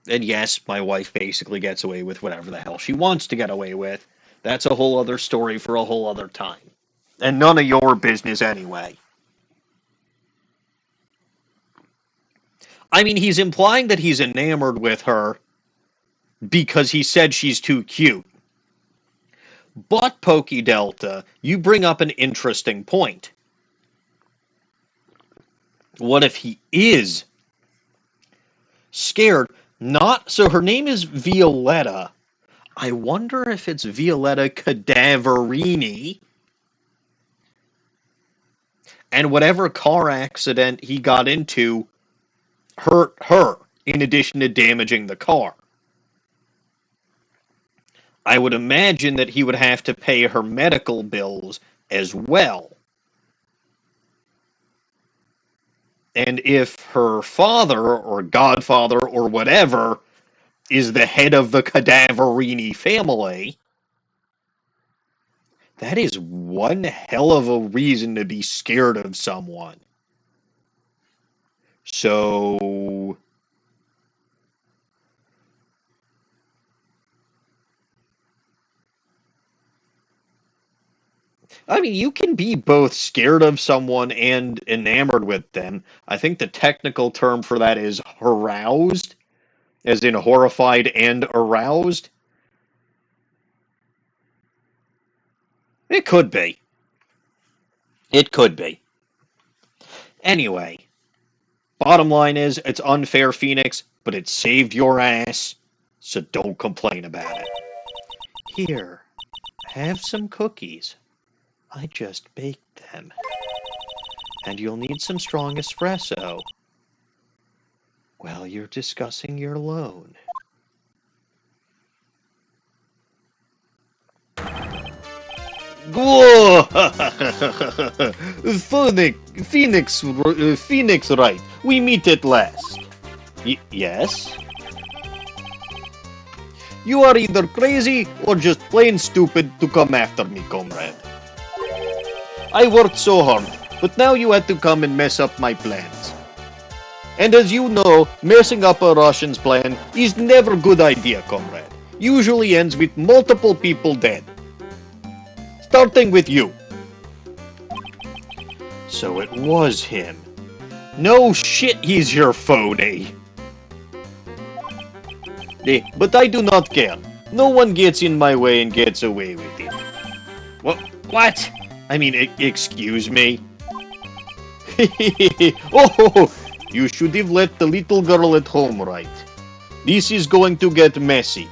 And yes, my wife basically gets away with whatever the hell she wants to get away with. That's a whole other story for a whole other time. And none of your business anyway. I mean, he's implying that he's enamored with her because he said she's too cute. But, Pokey Delta, you bring up an interesting point. What if he is scared? Not... So her name is Violetta. I wonder if it's Violetta Cadaverini. And whatever car accident he got into hurt her, in addition to damaging the car. I would imagine that he would have to pay her medical bills as well. And if her father, or godfather, or whatever, is the head of the Cadaverini family, that is one hell of a reason to be scared of someone. So... I mean, you can be both scared of someone and enamored with them. I think the technical term for that is aroused, as in horrified and aroused. It could be. It could be. Anyway, bottom line is, it's unfair, Phoenix, but it saved your ass, so don't complain about it. Here, have some cookies. I just baked them. And you'll need some strong espresso while you're discussing your loan. Whoa! Phoenix, right. We meet at last. Yes? You are either crazy or just plain stupid to come after me, comrade. I worked so hard, but now you had to come and mess up my plans. And as you know, messing up a Russian's plan is never a good idea, comrade. Usually ends with multiple people dead. Starting with you. So it was him. No shit, he's your phony. But I do not care. No one gets in my way and gets away with it. What? I mean, excuse me? Oh, you should have let the little girl at home, right? This is going to get messy.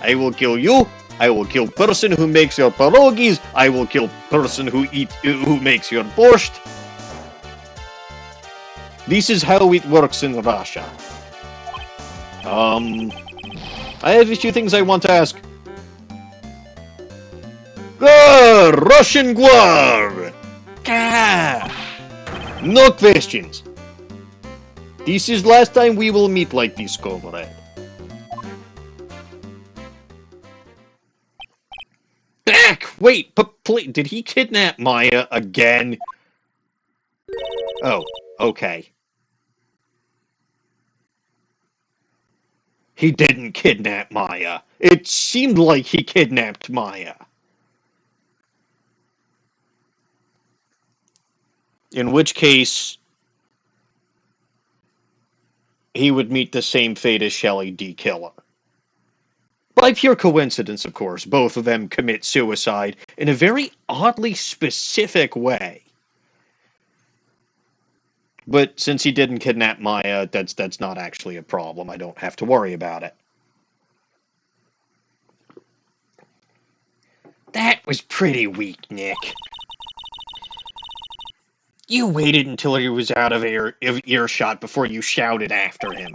I will kill you. I will kill person who makes your pierogies. I will kill person who makes your borscht. This is how it works in Russia. I have a few things I want to ask. Russian Gwar! No questions. This is last time we will meet like this, comrade. Back! Wait, but please, did he kidnap Maya again? Oh, okay. He didn't kidnap Maya. It seemed like he kidnapped Maya. In which case, he would meet the same fate as Shelley D. Killer. By pure coincidence, of course, both of them commit suicide in a very oddly specific way. But since he didn't kidnap Maya, that's not actually a problem. I don't have to worry about it. That was pretty weak, Nick. You waited until he was out of earshot before you shouted after him.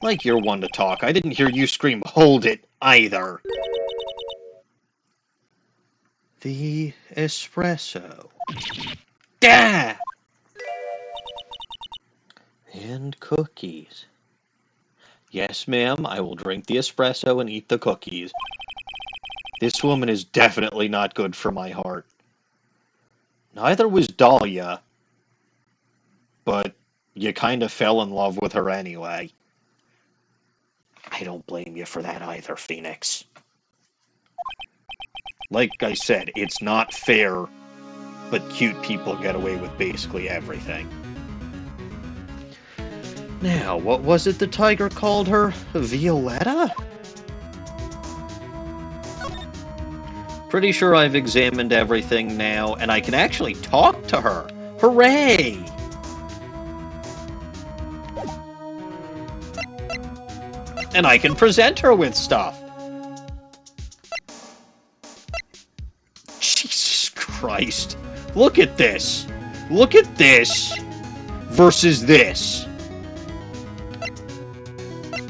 Like you're one to talk. I didn't hear you scream, "Hold it," either. The espresso. Ah! And cookies. Yes, ma'am, I will drink the espresso and eat the cookies. This woman is definitely not good for my heart. Neither was Dahlia, but you kind of fell in love with her anyway. I don't blame you for that either, Phoenix. Like I said, it's not fair, but cute people get away with basically everything. Now, what was it the tiger called her? Violetta? Pretty sure I've examined everything now, and I can actually talk to her. Hooray! And I can present her with stuff. Jesus Christ. Look at this. Look at this versus this.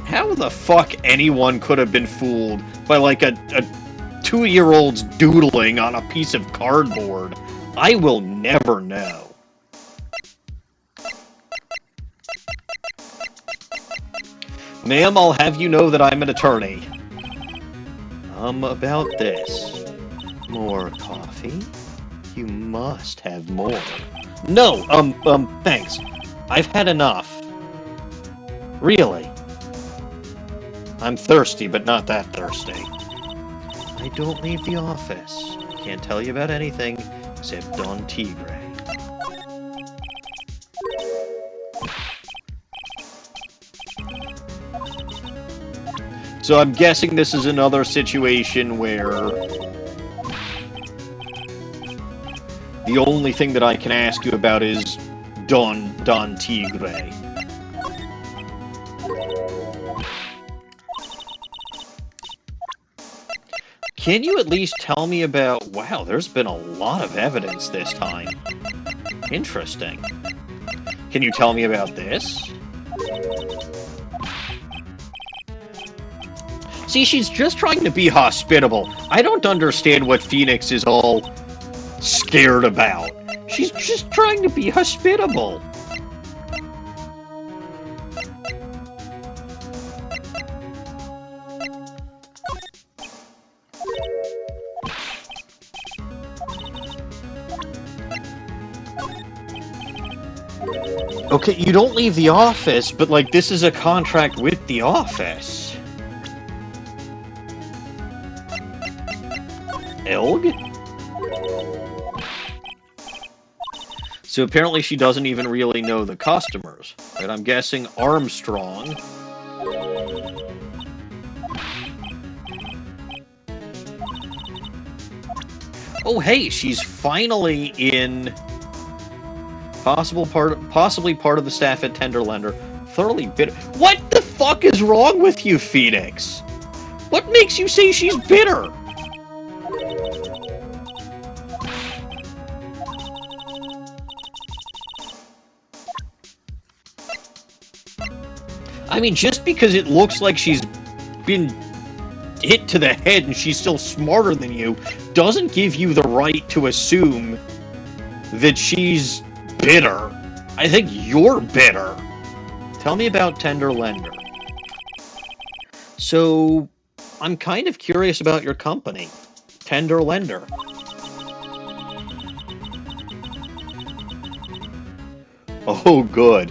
How the fuck anyone could have been fooled by like a 2-year-old's doodling on a piece of cardboard, I will never know. Ma'am, I'll have you know that I'm an attorney. About this. More coffee? You must have more. No, thanks. I've had enough. Really? I'm thirsty, but not that thirsty. I don't leave the office. Can't tell you about anything except Don Tigre. So I'm guessing this is another situation where the only thing that I can ask you about is Don Tigre. Can you at least tell me about... Wow, there's been a lot of evidence this time. Interesting. Can you tell me about this? See, she's just trying to be hospitable. I don't understand what Phoenix is all scared about. She's just trying to be hospitable. Okay, you don't leave the office, but, like, this is a contract with the office. Elg? So apparently she doesn't even really know the customers. Right? I'm guessing Armstrong. Oh, hey, she's finally in... possibly part of the staff at Tenderlander. Thoroughly bitter. What the fuck is wrong with you, Phoenix? What makes you say she's bitter? I mean, just because it looks like she's been hit to the head and she's still smarter than you doesn't give you the right to assume that she's bitter. I think you're bitter. Tell me about Tender Lender. So, I'm kind of curious about your company, Tender Lender. Oh, good.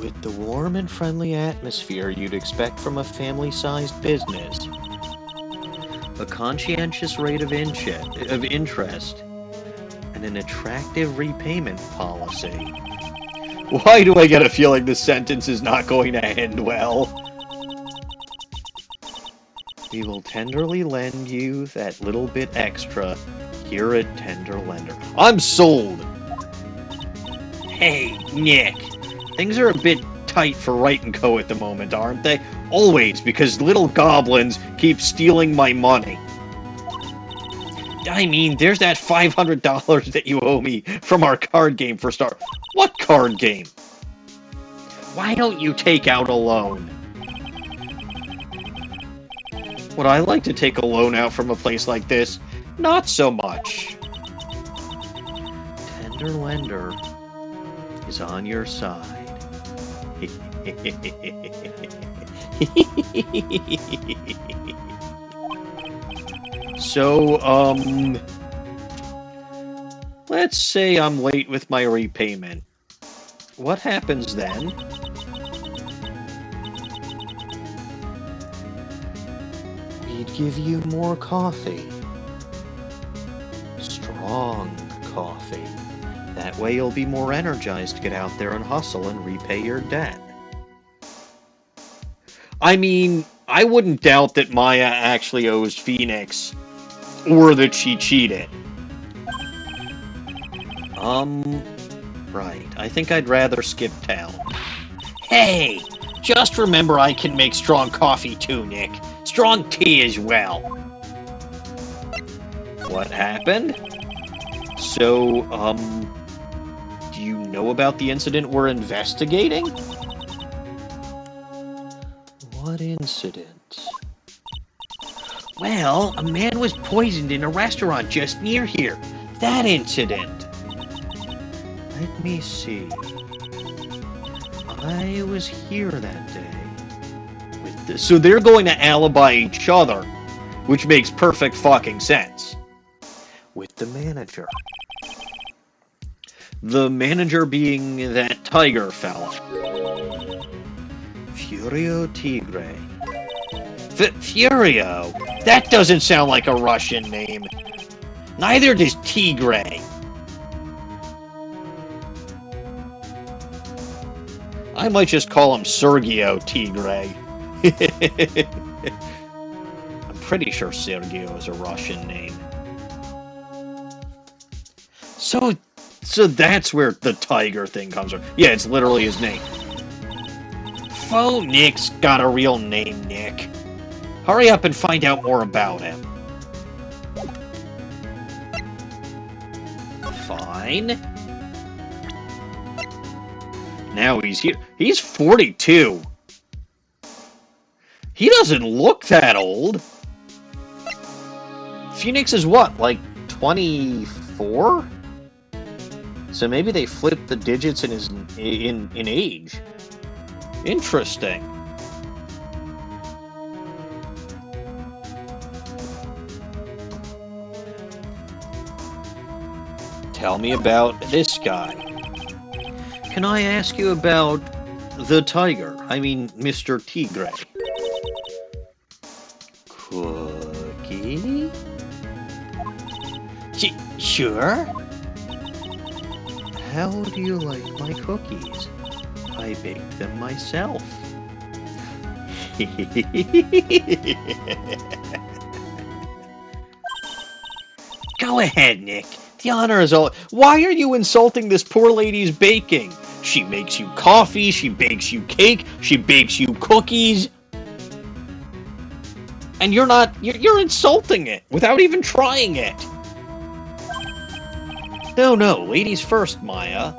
With the warm and friendly atmosphere you'd expect from a family-sized business, a conscientious rate of interest, and an attractive repayment policy. Why do I get a feeling this sentence is not going to end well? We will tenderly lend you that little bit extra here at Tender Lender. I'm sold! Hey, Nick. Things are a bit tight for Right & Co. at the moment, aren't they? Always, because little goblins keep stealing my money. I mean, there's that $500 that you owe me from our card game for start. What card game? Why don't you take out a loan? Would I like to take a loan out from a place like this? Not so much. Tender Lender is on your side. So, let's say I'm late with my repayment. What happens then? We'd give you more coffee. Strong coffee. That way you'll be more energized to get out there and hustle and repay your debt. I mean, I wouldn't doubt that Maya actually owes Phoenix, or that she cheated. Right. I think I'd rather skip town. Hey! Just remember I can make strong coffee too, Nick. Strong tea as well. What happened? So, do you know about the incident we're investigating? What incident? Well, a man was poisoned in a restaurant just near here. That incident. Let me see. I was here that day. With this. So they're going to alibi each other, which makes perfect fucking sense. With the manager. The manager being that tiger fella. Furio Tigre. Furio? That doesn't sound like a Russian name. Neither does Tigre. I might just call him Sergio Tigre. I'm pretty sure Sergio is a Russian name. So that's where the tiger thing comes from. Yeah, it's literally his name. Fauxnix got a real name, Nick. Hurry up and find out more about him. Fine. Now he's here. He's 42. He doesn't look that old. Phoenix is what, like 24? So maybe they flipped the digits in his in age. Interesting. Tell me about this guy. Can I ask you about the tiger? I mean, Mr. Tigre. Cookie? Sure. How do you like my cookies? I baked them myself. Go ahead, Nick. The honor is all. Why are you insulting this poor lady's baking? She makes you coffee, she bakes you cake, she bakes you cookies. And you're insulting it without even trying it. No, ladies first, Maya.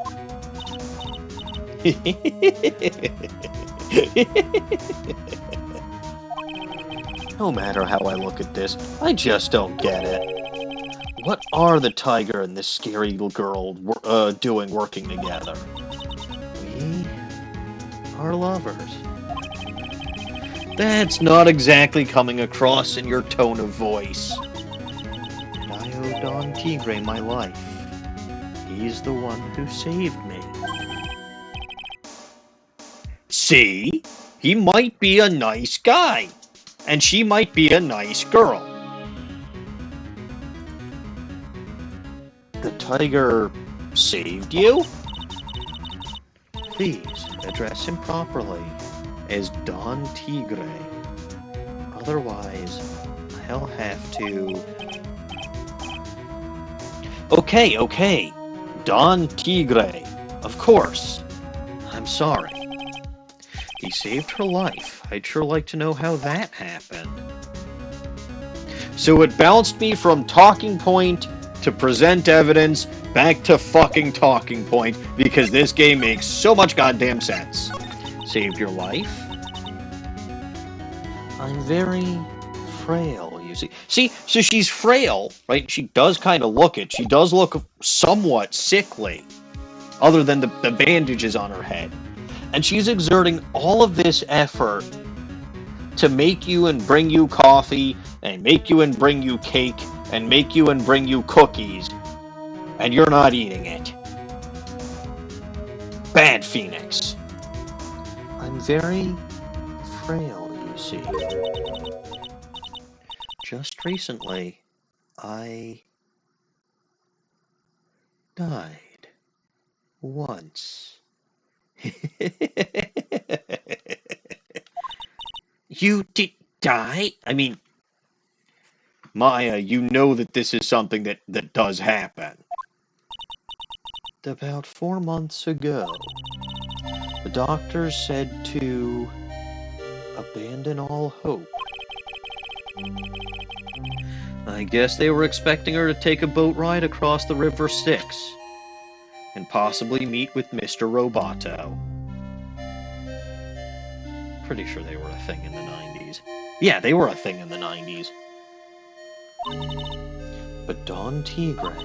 No matter how I look at this, I just don't get it. What are the tiger and this scary little girl doing working together? We are lovers. That's not exactly coming across in your tone of voice. And I owe Don Tigre my life. He's the one who saved me. See? He might be a nice guy. And she might be a nice girl. The tiger saved you? Please address him properly as Don Tigre. Otherwise, I'll have to... Okay. Don Tigre. Of course. I'm sorry. He saved her life. I'd sure like to know how that happened. So it bounced me from talking point to present evidence back to fucking talking point because this game makes so much goddamn sense. Saved your life? I'm very frail, you see. See, so she's frail, right? She does kind of look it. She does look somewhat sickly, other than the bandages on her head. And she's exerting all of this effort to make you and bring you coffee, and make you and bring you cake, and make you and bring you cookies. And you're not eating it. Bad, Phoenix. I'm very frail, you see. Just recently, I died. Once. You did die? I mean, Maya, you know that this is something that does happen. About 4 months ago, the doctors said to abandon all hope. I guess they were expecting her to take a boat ride across the River Styx and possibly meet with Mr. Roboto. Pretty sure they were a thing in the 90s. Yeah, they were a thing in the 90s. But Don Tigre,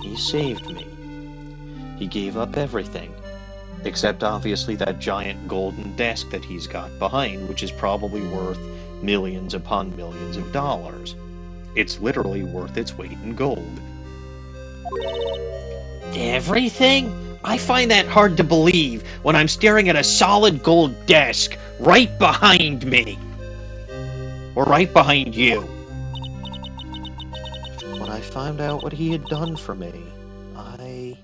he saved me. He gave up everything, except obviously that giant golden desk that he's got behind, which is probably worth millions upon millions of dollars. It's literally worth its weight in gold. Everything? I find that hard to believe when I'm staring at a solid gold desk right behind me. Or right behind you. When I found out what he had done for me, I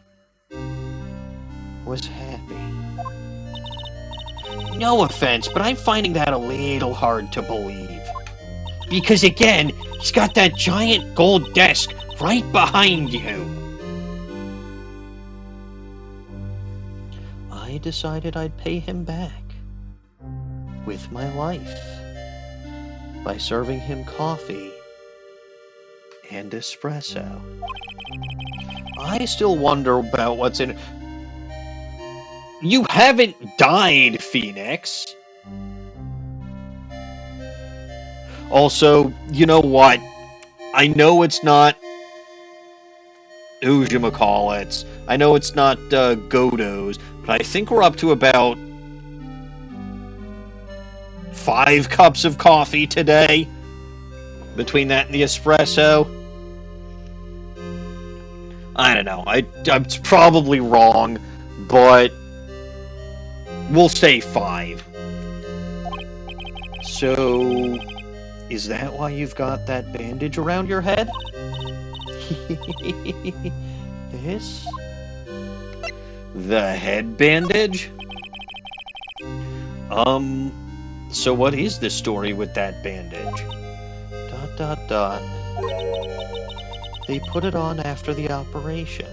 was happy. No offense, but I'm finding that a little hard to believe. Because again, he's got that giant gold desk right behind you. I decided I'd pay him back with my life by serving him coffee and espresso. I still wonder about what's in it. You haven't died, Phoenix. Also, you know what? I know it's not who'shamacallits. I know it's not Godos, but I think we're up to about 5 cups of coffee today. Between that and the espresso. I don't know. I'm probably wrong, but we'll say 5. So, is that why you've got that bandage around your head? This? The head bandage? So what is the story with that bandage? ... They put it on after the operation.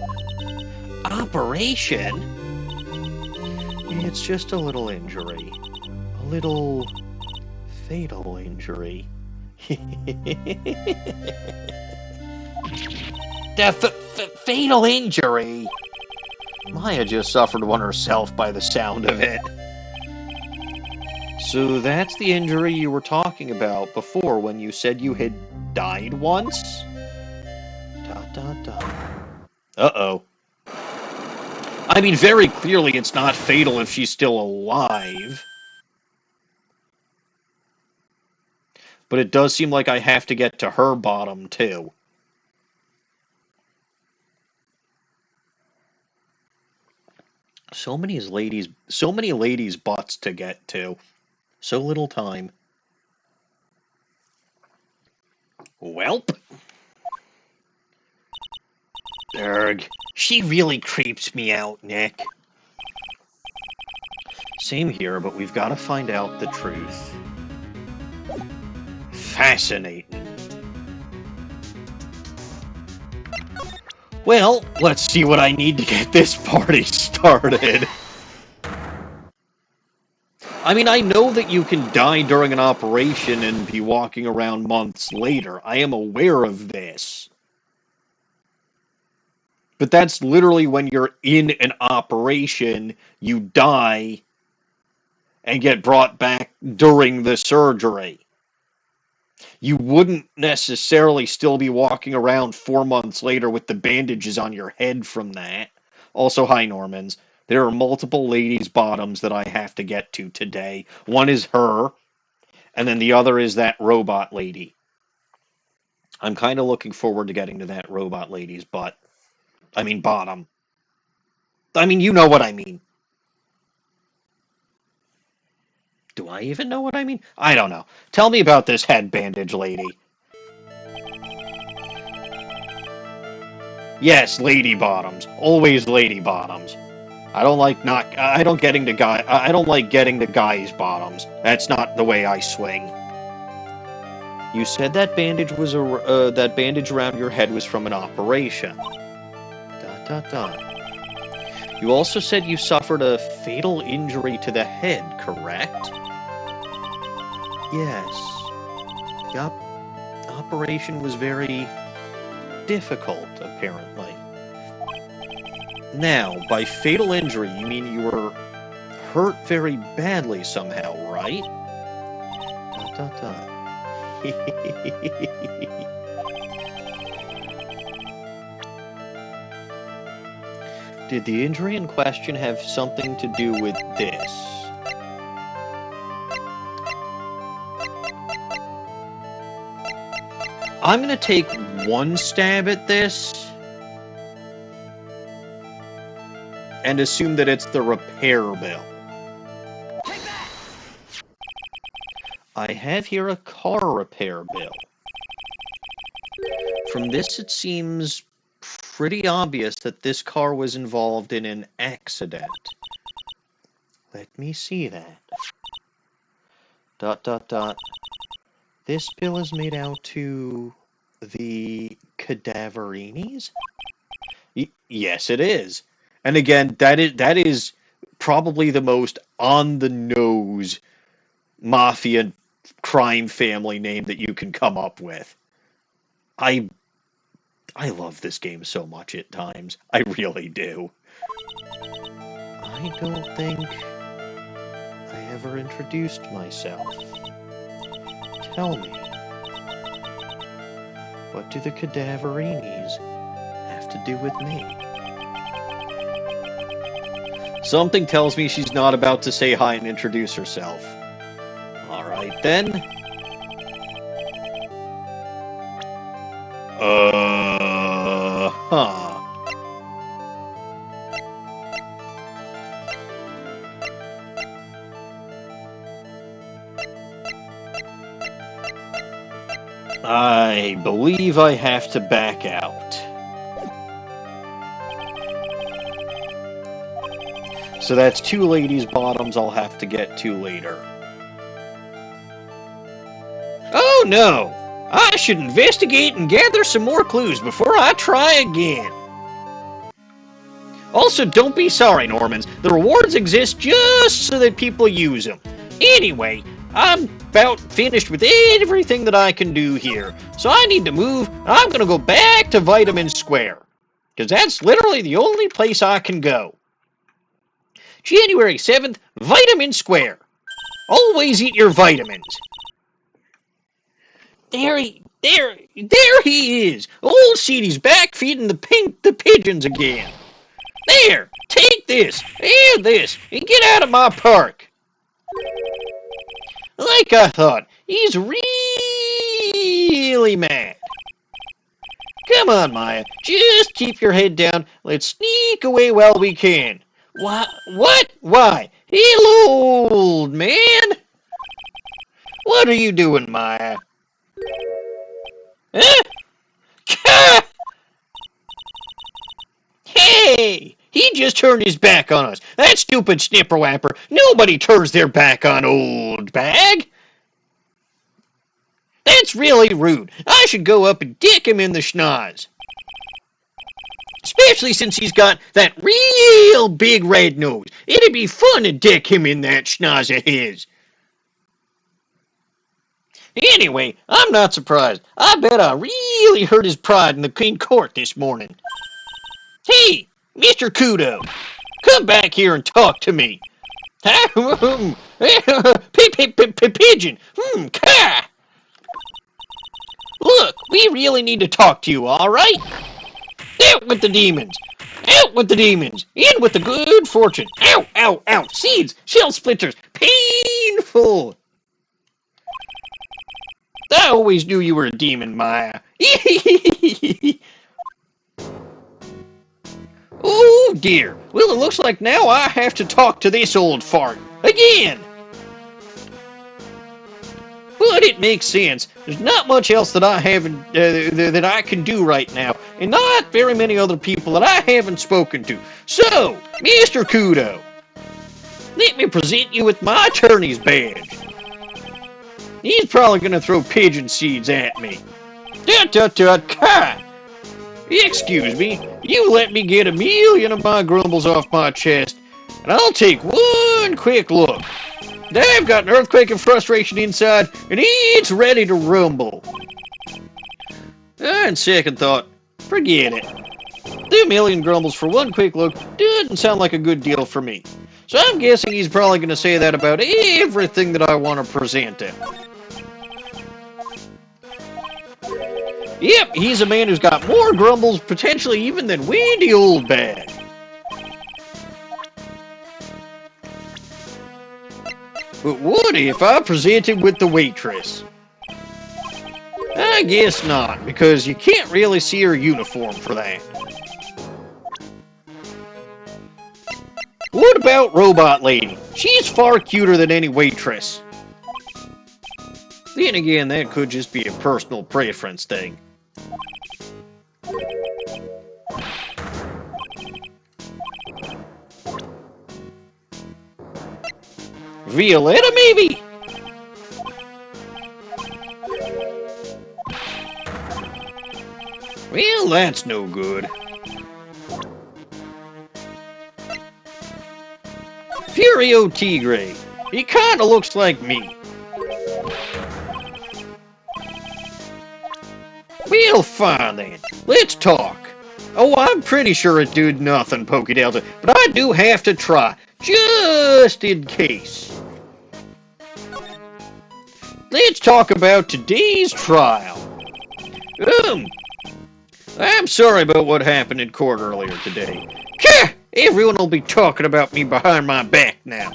Operation? It's just a little injury. A little Fatal injury. Fatal injury? Maya just suffered one herself by the sound of it. So that's the injury you were talking about before when you said you had died once? Dot, dot, dot. Uh-oh. I mean, very clearly it's not fatal if she's still alive. But it does seem like I have to get to her bottom, too. So many ladies' butts to get to. So little time. Welp. Erg. She really creeps me out, Nick. Same here, but we've got to find out the truth. Fascinating. Well, let's see what I need to get this party started. I mean, I know that you can die during an operation and be walking around months later. I am aware of this. But that's literally when you're in an operation, you die, and get brought back during the surgery. You wouldn't necessarily still be walking around 4 months later with the bandages on your head from that. Also, hi, Normans. There are multiple ladies' bottoms that I have to get to today. One is her, and then the other is that robot lady. I'm kind of looking forward to getting to that robot lady's butt. I mean, bottom. I mean, you know what I mean. Do I even know what I mean? I don't know. Tell me about this head bandage lady. Yes, lady bottoms. Always lady bottoms. I don't like getting the guys' bottoms. That's not the way I swing. You said that bandage was that bandage around your head was from an operation. Dot dot dot. You also said you suffered a fatal injury to the head, correct? Yes. The operation was very difficult, apparently. Now, by fatal injury, you mean you were hurt very badly somehow, right? Dot dot dot. Did the injury in question have something to do with this? I'm going to take one stab at this and assume that it's the repair bill. I have here a car repair bill. From this, it seems pretty obvious that this car was involved in an accident. Let me see that. Dot dot dot. This bill is made out to the Cadaverinis? Yes, it is. And again, that is probably the most on-the-nose mafia crime family name that you can come up with. I love this game so much at times. I really do. I don't think I ever introduced myself. Tell me, what do the Cadaverinis have to do with me? Something tells me she's not about to say hi and introduce herself. Alright then. Huh. I believe I have to back out. So that's two ladies' bottoms I'll have to get to later. Oh no! I should investigate and gather some more clues before I try again. Also, don't be sorry, Normans. The rewards exist just so that people use them. Anyway, I'm about finished with everything that I can do here. So I need to move. I'm going to go back to Vitamin Square. Because that's literally the only place I can go. January 7th, Vitamin Square. Always eat your vitamins. There he is. Old Seedy's back feeding the pigeons again. There, take this, and this, and get out of my park. Like I thought, he's really mad. Come on, Maya, just keep your head down. Let's sneak away while we can. What? Why? Hello, old man. What are you doing, Maya? Huh? Hey! He just turned his back on us. That stupid snipper-wapper. Nobody turns their back on old Bag. That's really rude. I should go up and dick him in the schnoz. Especially since he's got that real big red nose. It'd be fun to dick him in that schnoz of his. Anyway, I'm not surprised. I bet I really hurt his pride in the Queen Court this morning. Hey, Mr. Kudo, come back here and talk to me. Pigeon. Ka. Look, we really need to talk to you, all right? Out with the demons. Out with the demons. In with the good fortune. Ow, ow, ow. Seeds, shell splinters. Painful. I always knew you were a demon, Maya. Oh, dear. Well, it looks like now I have to talk to this old fart. Again. But it makes sense. There's not much else that I haven't that I can do right now, and not very many other people that I haven't spoken to. So, Mr. Kudo, let me present you with my attorney's badge. He's probably gonna throw pigeon seeds at me. Ka. Excuse me, you let me get 1,000,000 of my grumbles off my chest, and I'll take one quick look. I've got an earthquake of frustration inside, and it's ready to rumble. On second thought, forget it. 2,000,000 grumbles for one quick look doesn't sound like a good deal for me. So I'm guessing he's probably going to say that about everything that I want to present him. Yep, he's a man who's got more grumbles, potentially even than Wendy Oldbag. But what if I present him with the waitress? I guess not, because you can't really see her uniform for that. What about Robot Lady? She's far cuter than any waitress. Then again, that could just be a personal preference thing. Violetta, maybe? Well, that's no good. Furio Tigre. He kinda looks like me. Well, fine then. Let's talk. Oh, I'm pretty sure it did nothing, Poké Delta, but I do have to try, just in case. Let's talk about today's trial. I'm sorry about what happened in court earlier today. Everyone will be talking about me behind my back now.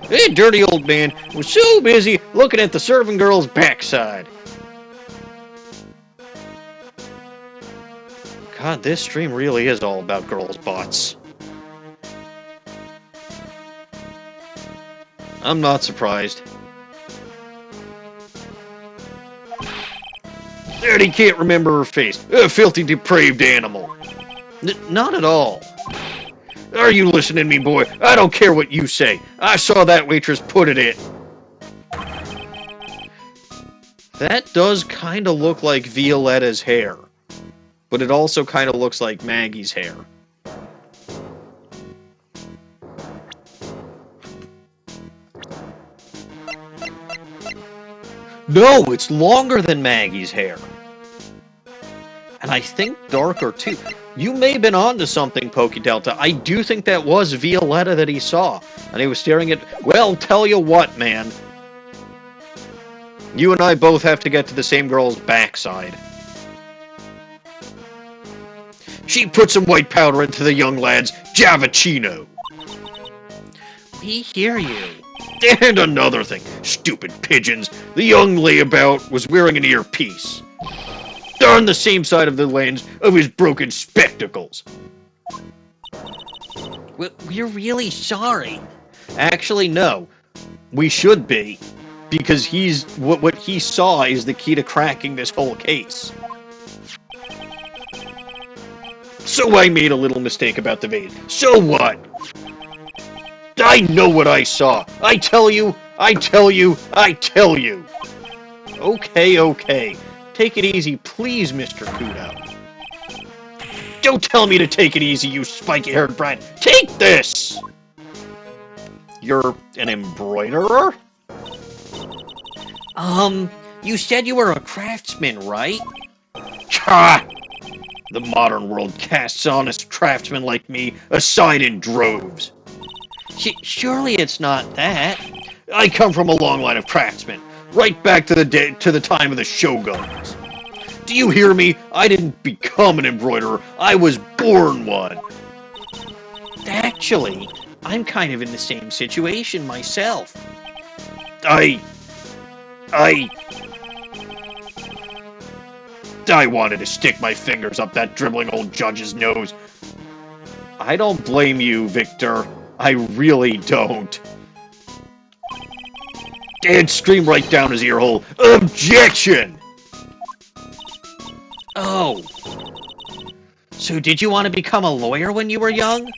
That dirty old man was so busy looking at the serving girl's backside. God, this stream really is all about girls' butts. I'm not surprised. And he can't remember her face. A filthy, depraved animal. Not at all. Are you listening to me, boy? I don't care what you say. I saw that waitress put it in. That does kind of look like Violetta's hair. But it also kind of looks like Maggie's hair. No, it's longer than Maggie's hair. And I think darker, too. You may have been onto something, Pokey Delta. I do think that was Violetta that he saw. And he was staring at... Well, tell you what, man. You and I both have to get to the same girl's backside. She put some white powder into the young lad's Javachino. We hear you. And another thing, stupid pigeons. The young layabout was wearing an earpiece. On the same side of the lens of his broken spectacles. We're really sorry. Actually, no. We should be. Because what he saw is the key to cracking this whole case. So I made a little mistake about the vase. So what? I know what I saw. I tell you. Okay. Take it easy, please, Mr. Kudo. Don't tell me to take it easy, you spiky-haired brat. Take this! You're an embroiderer? You said you were a craftsman, right? Ha! The modern world casts honest craftsmen like me aside in droves. Surely it's not that. I come from a long line of craftsmen, right back to the time of the shoguns. Do you hear me? I didn't become an embroiderer. I was born one. Actually, I'm kind of in the same situation myself. I wanted to stick my fingers up that dribbling old judge's nose. I don't blame you, Victor. I really don't. And stream right down his ear hole. Objection! Oh. So did you want to become a lawyer when you were young?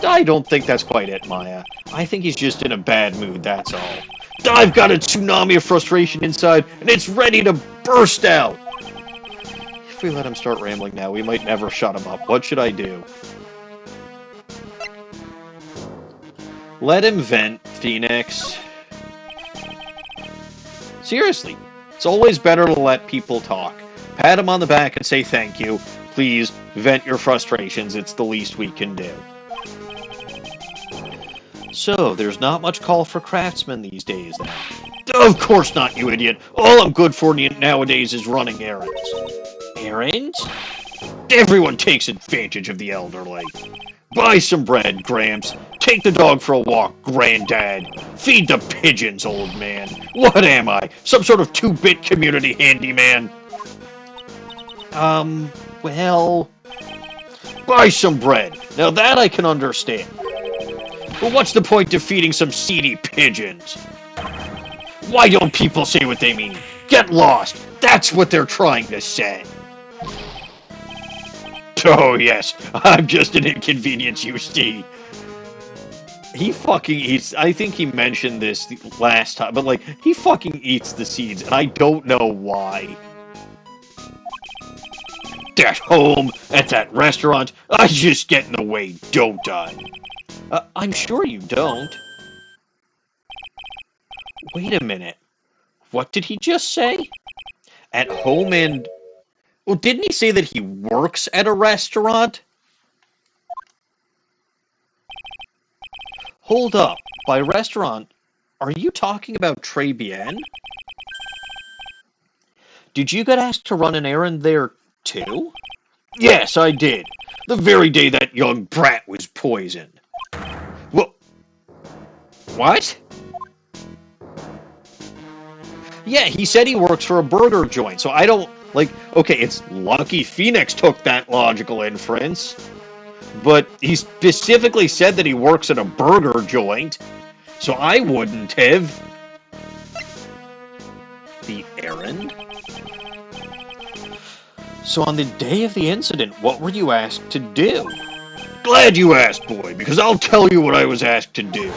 I don't think that's quite it, Maya. I think he's just in a bad mood, that's all. I've got a tsunami of frustration inside, and it's ready to burst out! If we let him start rambling now, we might never shut him up. What should I do? Let him vent, Phoenix. Seriously, it's always better to let people talk. Pat him on the back and say thank you. Please, vent your frustrations. It's the least we can do. So, there's not much call for craftsmen these days, then. Of course not, you idiot. All I'm good for nowadays is running errands. Errands? Everyone takes advantage of the elderly. Buy some bread, Gramps. Take the dog for a walk, Granddad. Feed the pigeons, old man. What am I? Some sort of 2-bit community handyman? Well... Buy some bread. Now that I can understand. But what's the point of feeding some seedy pigeons? Why don't people say what they mean? Get lost. That's what they're trying to say. Oh, yes. I'm just an inconvenience, you see. He fucking eats... I think he mentioned this last time, but, like, he fucking eats the seeds, and I don't know why. At home, at that restaurant, I just get in the way, don't I? I'm sure you don't. Wait a minute. What did he just say? At home and... Well, didn't he say that he works at a restaurant? Hold up. By restaurant, are you talking about Très Bien? Did you get asked to run an errand there, too? Yes, I did. The very day that young brat was poisoned. Well, what? Yeah, he said he works for a burger joint, so I don't... Like, okay, it's lucky Phoenix took that logical inference, but he specifically said that he works at a burger joint, so I wouldn't have. The errand? So on the day of the incident, what were you asked to do? Glad you asked, boy, because I'll tell you what I was asked to do.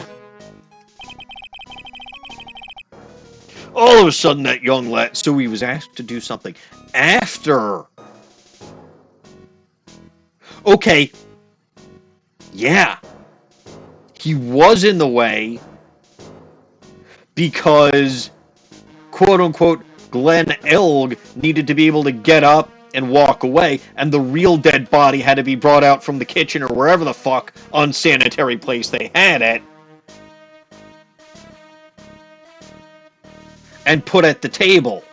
All of a sudden, that young lad... So he was asked to do something after. Okay. Yeah. He was in the way because quote-unquote Glen Elg needed to be able to get up and walk away, and the real dead body had to be brought out from the kitchen or wherever the fuck unsanitary place they had it, and put at the table.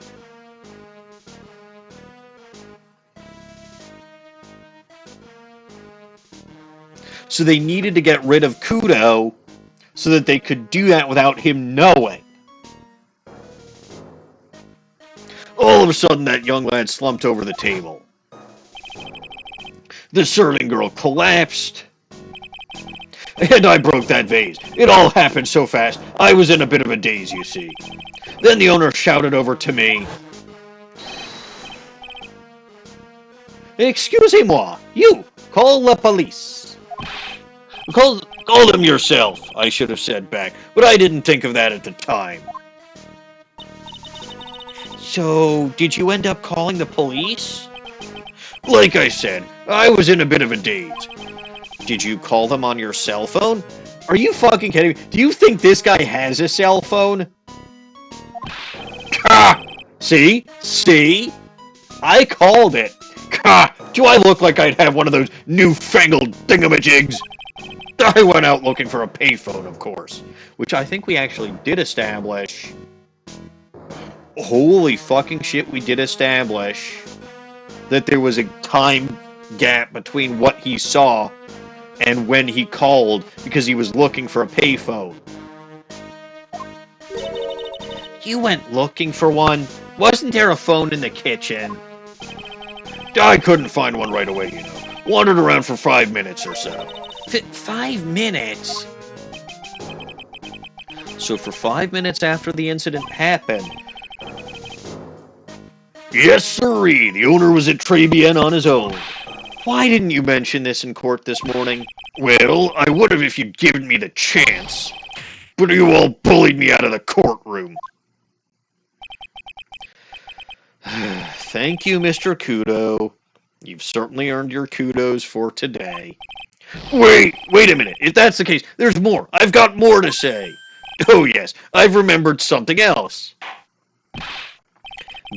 So they needed to get rid of Kudo so that they could do that without him knowing. All of a sudden, that young lad slumped over the table. The serving girl collapsed, and I broke that vase. It all happened so fast, I was in a bit of a daze, you see. Then the owner shouted over to me, "Excusez-moi, you, call the police." Call them yourself, I should have said back, but I didn't think of that at the time. So, did you end up calling the police? Like I said, I was in a bit of a daze. Did you call them on your cell phone? Are you fucking kidding me? Do you think this guy has a cell phone? Ha! See? See? I called it. Ha! Do I look like I'd have one of those newfangled thingamajigs? I went out looking for a payphone, of course, which I think we actually did establish. Holy fucking shit, we did establish that there was a time gap between what he saw and when he called because he was looking for a payphone. You went looking for one? Wasn't there a phone in the kitchen? I couldn't find one right away, you know. Wandered around for 5 minutes or so. 5 minutes? So for 5 minutes after the incident happened... Yes, sirree, the owner was at Trebian on his own. Why didn't you mention this in court this morning? Well, I would have if you'd given me the chance. But you all bullied me out of the courtroom. Thank you, Mr. Kudo. You've certainly earned your kudos for today. Wait a minute. If that's the case, there's more. I've got more to say. Oh, yes, I've remembered something else.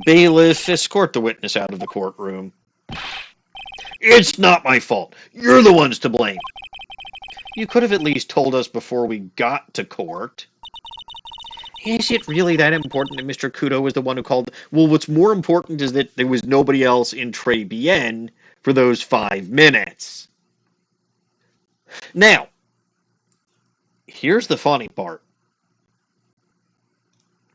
Bailiff, escort the witness out of the courtroom. It's not my fault. You're the ones to blame. You could have at least told us before we got to court. Is it really that important that Mr. Kudo was the one who called? Well, what's more important is that there was nobody else in Trebian for those 5 minutes. Now, here's the funny part.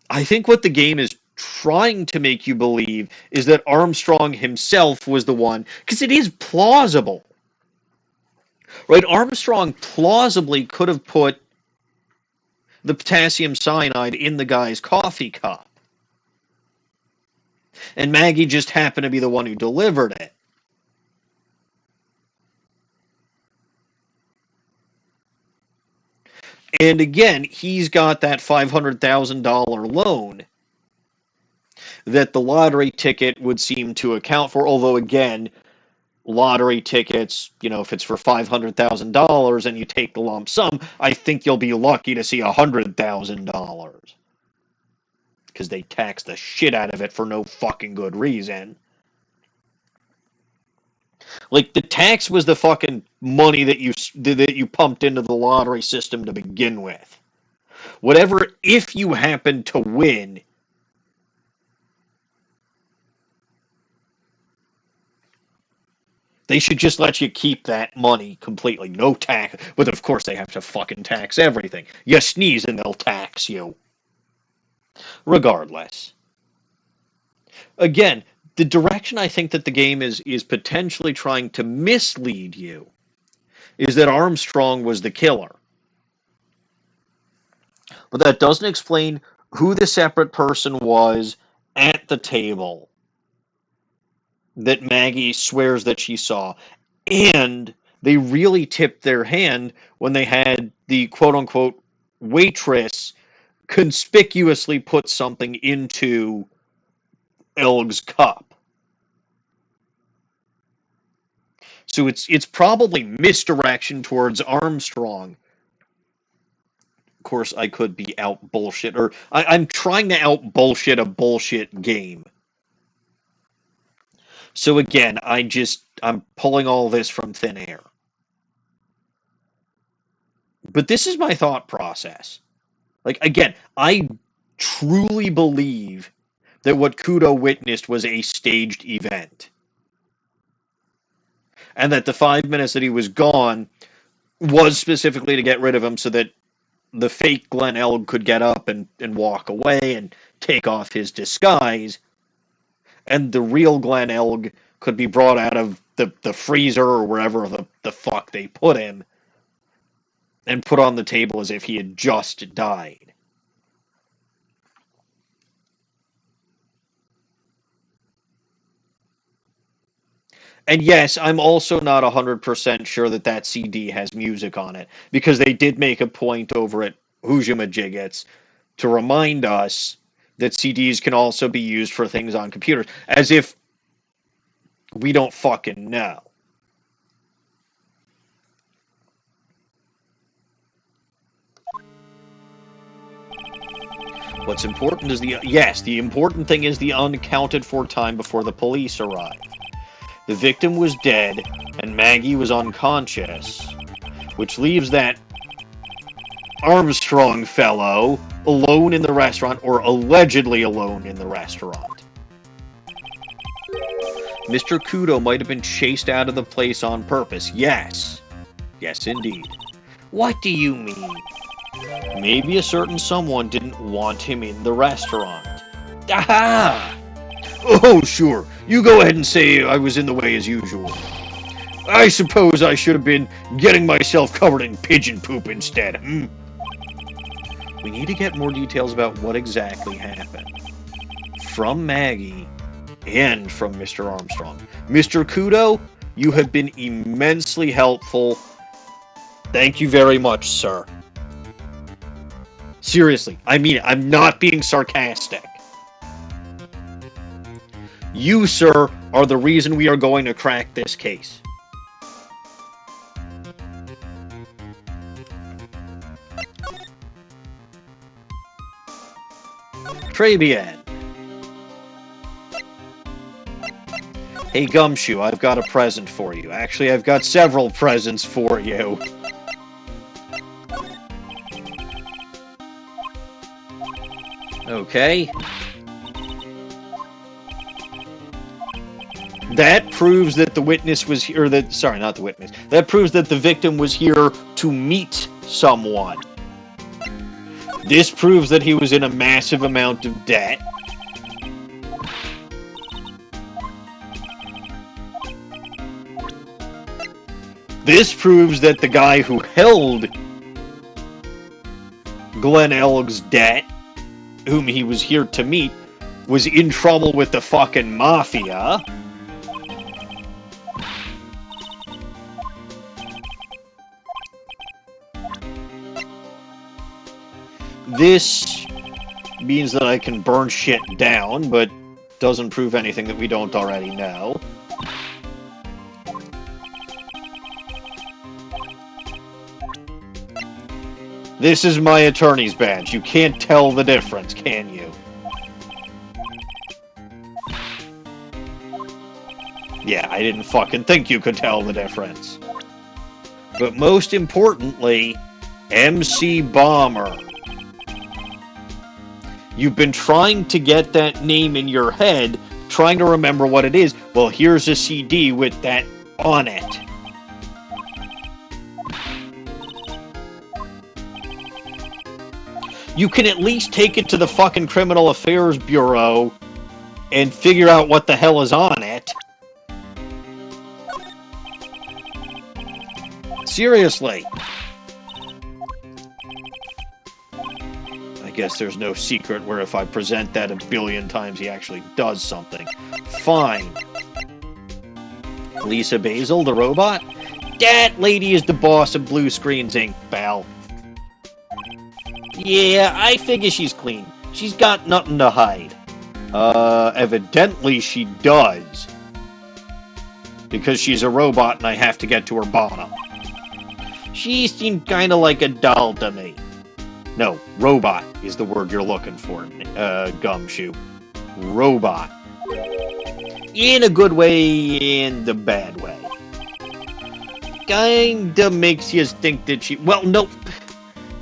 I think what the game is trying to make you believe is that Armstrong himself was the one, because it is plausible. Right? Armstrong plausibly could have put the potassium cyanide in the guy's coffee cup. And Maggie just happened to be the one who delivered it. And again, he's got that $500,000 loan that the lottery ticket would seem to account for, although again, lottery tickets, you know, if it's for $500,000 and you take the lump sum, I think you'll be lucky to see $100,000. Because they tax the shit out of it for no fucking good reason. Like, the tax was the fucking money that you pumped into the lottery system to begin with. Whatever, if you happen to win, they should just let you keep that money completely. No tax. But of course they have to fucking tax everything. You sneeze and they'll tax you. Regardless. Again, the direction I think that the game is potentially trying to mislead you is that Armstrong was the killer. But that doesn't explain who the separate person was at the table that Maggie swears that she saw. And they really tipped their hand when they had the quote-unquote waitress conspicuously put something into Elg's cup. So it's probably misdirection towards Armstrong course, I could be out bullshit, or I'm trying to out bullshit a bullshit game. So again, I'm pulling all this from thin air. But this is my thought process. Like, again, I truly believe that what Kudo witnessed was a staged event. And that the 5 minutes that he was gone was specifically to get rid of him so that the fake Glen Elg could get up and walk away and take off his disguise. And the real Glen Elg could be brought out of the freezer or wherever the fuck they put him and put on the table as if he had just died. And yes, I'm also not 100% sure that that CD has music on it, because they did make a point over at Hoojamajiggets to remind us that CDs can also be used for things on computers, as if we don't fucking know. What's important is the important thing is the unaccounted for time before the police arrived. The victim was dead, and Maggie was unconscious, which leaves that Armstrong fellow alone in the restaurant, or allegedly alone in the restaurant. Mr. Kudo might have been chased out of the place on purpose. Yes. Yes, indeed. What do you mean? Maybe a certain someone didn't want him in the restaurant. Aha! Oh, sure. You go ahead and say I was in the way as usual. I suppose I should have been getting myself covered in pigeon poop instead. We need to get more details about what exactly happened. From Maggie and from Mr. Armstrong. Mr. Kudo, you have been immensely helpful. Thank you very much, sir. Seriously, I mean it. I'm not being sarcastic. You, sir, are the reason we are going to crack this case. Très bien. Hey, Gumshoe, I've got a present for you. Actually, I've got several presents for you. Okay. That proves that the witness was here, sorry, not the witness. That proves that the victim was here to meet someone. This proves that he was in a massive amount of debt. This proves that the guy who held Glen Elg's debt, whom he was here to meet, was in trouble with the fucking mafia. This means that I can burn shit down, but doesn't prove anything that we don't already know. This is my attorney's badge. You can't tell the difference, can you? Yeah, I didn't fucking think you could tell the difference. But most importantly, MC Bomber. You've been trying to get that name in your head, trying to remember what it is. Well, here's a CD with that on it. You can at least take it to the fucking Criminal Affairs Bureau and figure out what the hell is on it. Seriously. I guess there's no secret where if I present that a billion times he actually does something. Fine. Lisa Basil, the robot? That lady is the boss of Blue Screens Inc., pal. Yeah, I figure she's clean. She's got nothing to hide. Evidently she does. Because she's a robot and I have to get to her bottom. She seemed kinda like a doll to me. No, robot is the word you're looking for, Gumshoe. Robot. In a good way and a bad way. Kinda makes you think that she... Well, no.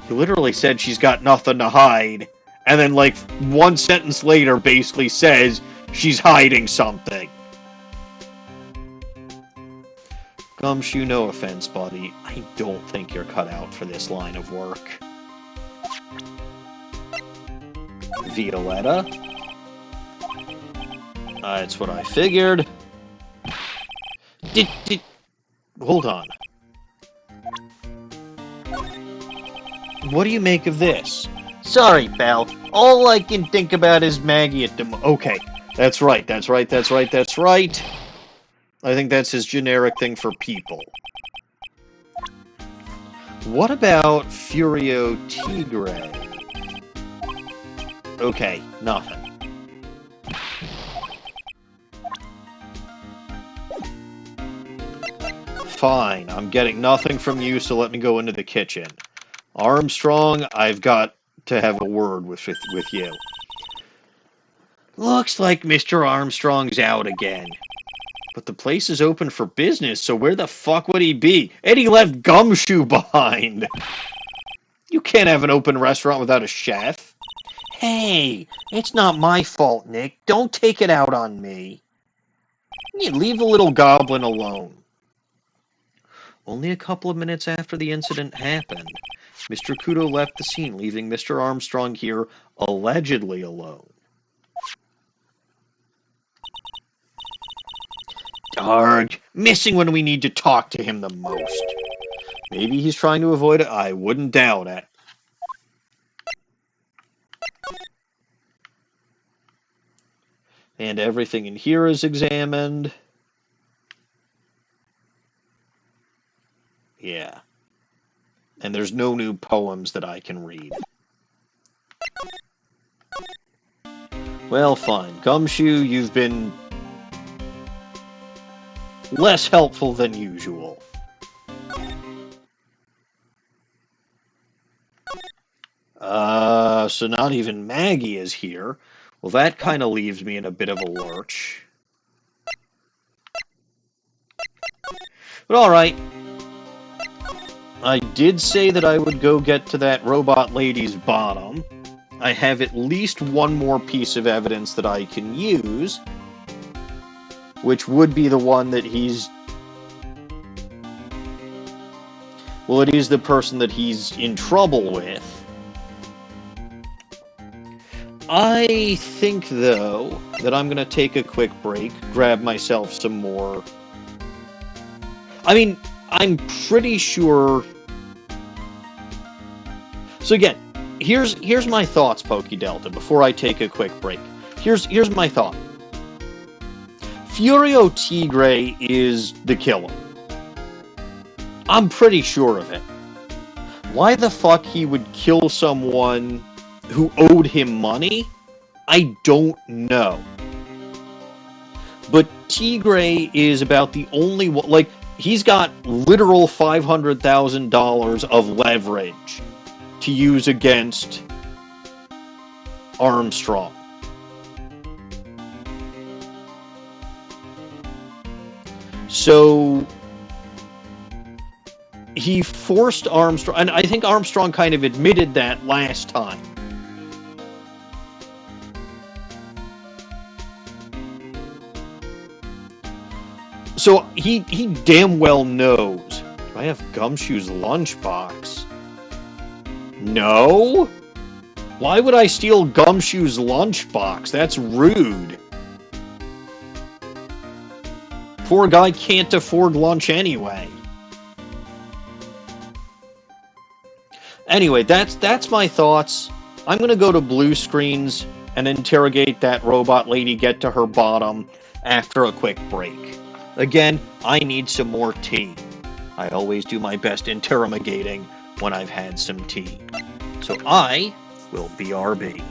You literally said she's got nothing to hide. And then, like, one sentence later basically says she's hiding something. Gumshoe, no offense, buddy. I don't think you're cut out for this line of work. Violetta? That's what I figured. Hold on. What do you make of this? Sorry, pal. All I can think about is Maggie at the Okay, that's right, that's right, that's right, that's right. I think that's his generic thing for people. What about Furio Tigre? Okay, nothing. Fine, I'm getting nothing from you, so let me go into the kitchen. Armstrong, I've got to have a word with you. Looks like Mr. Armstrong's out again. But the place is open for business, so where the fuck would he be? And he left Gumshoe behind! You can't have an open restaurant without a chef. Hey, it's not my fault, Nick. Don't take it out on me. You leave the little goblin alone. Only a couple of minutes after the incident happened, Mr. Kudo left the scene, leaving Mr. Armstrong here allegedly alone. Darg, missing when we need to talk to him the most. Maybe he's trying to avoid it. I wouldn't doubt it. And everything in here is examined. Yeah. And there's no new poems that I can read. Well, fine. Gumshoe, you've been less helpful than usual. So not even Maggie is here. Well, that kind of leaves me in a bit of a lurch. But alright. I did say that I would go get to that robot lady's bottom. I have at least one more piece of evidence that I can use, which would be the one that he's... Well, it is the person that he's in trouble with. I think, though, that I'm going to take a quick break, grab myself some more... I mean, I'm pretty sure... So again, here's my thoughts, Pokey Delta, before I take a quick break. Here's my thought. Furio Tigre is the killer. I'm pretty sure of it. Why the fuck he would kill someone who owed him money? I don't know. But Tigre is about the only one... Like, he's got literal $500,000 of leverage to use against Armstrong. So he forced Armstrong, and I think Armstrong kind of admitted that last time. So he damn well knows. Do I have Gumshoe's lunchbox? No? Why would I steal Gumshoe's lunchbox? That's rude. Poor guy can't afford lunch anyway. Anyway, that's my thoughts. I'm gonna go to blue screens and interrogate that robot lady, get to her bottom after a quick break. Again, I need some more tea. I always do my best interrogating when I've had some tea. So I will BRB.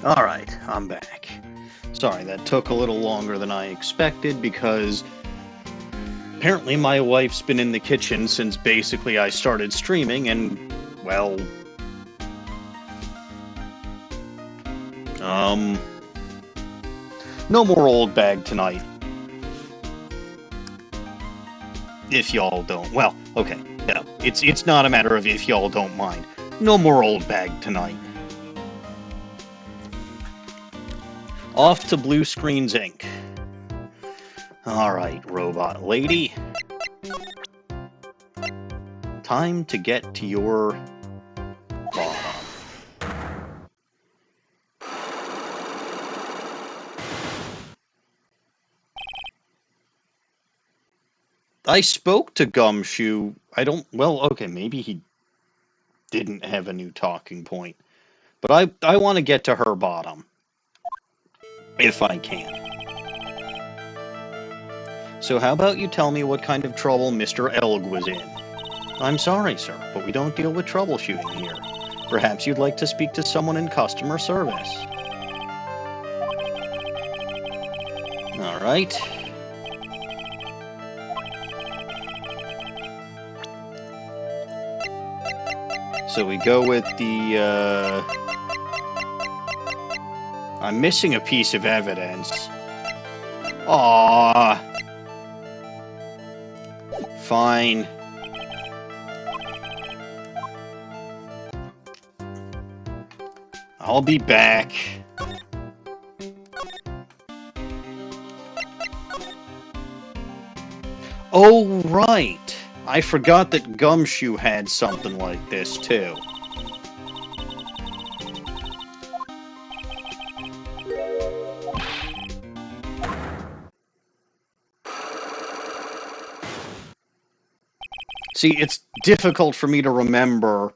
Alright, I'm back. Sorry, that took a little longer than I expected because apparently my wife's been in the kitchen since basically I started streaming and, well... no more old bag tonight. If y'all don't... Well, okay, no. It's not a matter of if y'all don't mind. No more old bag tonight. Off to Blue Screens Inc. Alright, robot lady. Time to get to your bottom. I spoke to Gumshoe. Well, okay, maybe he didn't have a new talking point. But I want to get to her bottom. If I can. So how about you tell me what kind of trouble Mr. Elg was in? I'm sorry, sir, but we don't deal with troubleshooting here. Perhaps you'd like to speak to someone in customer service. Alright. So we go with the, I'm missing a piece of evidence. Aww. Fine. I'll be back. Oh, right. I forgot that Gumshoe had something like this, too. See, it's difficult for me to remember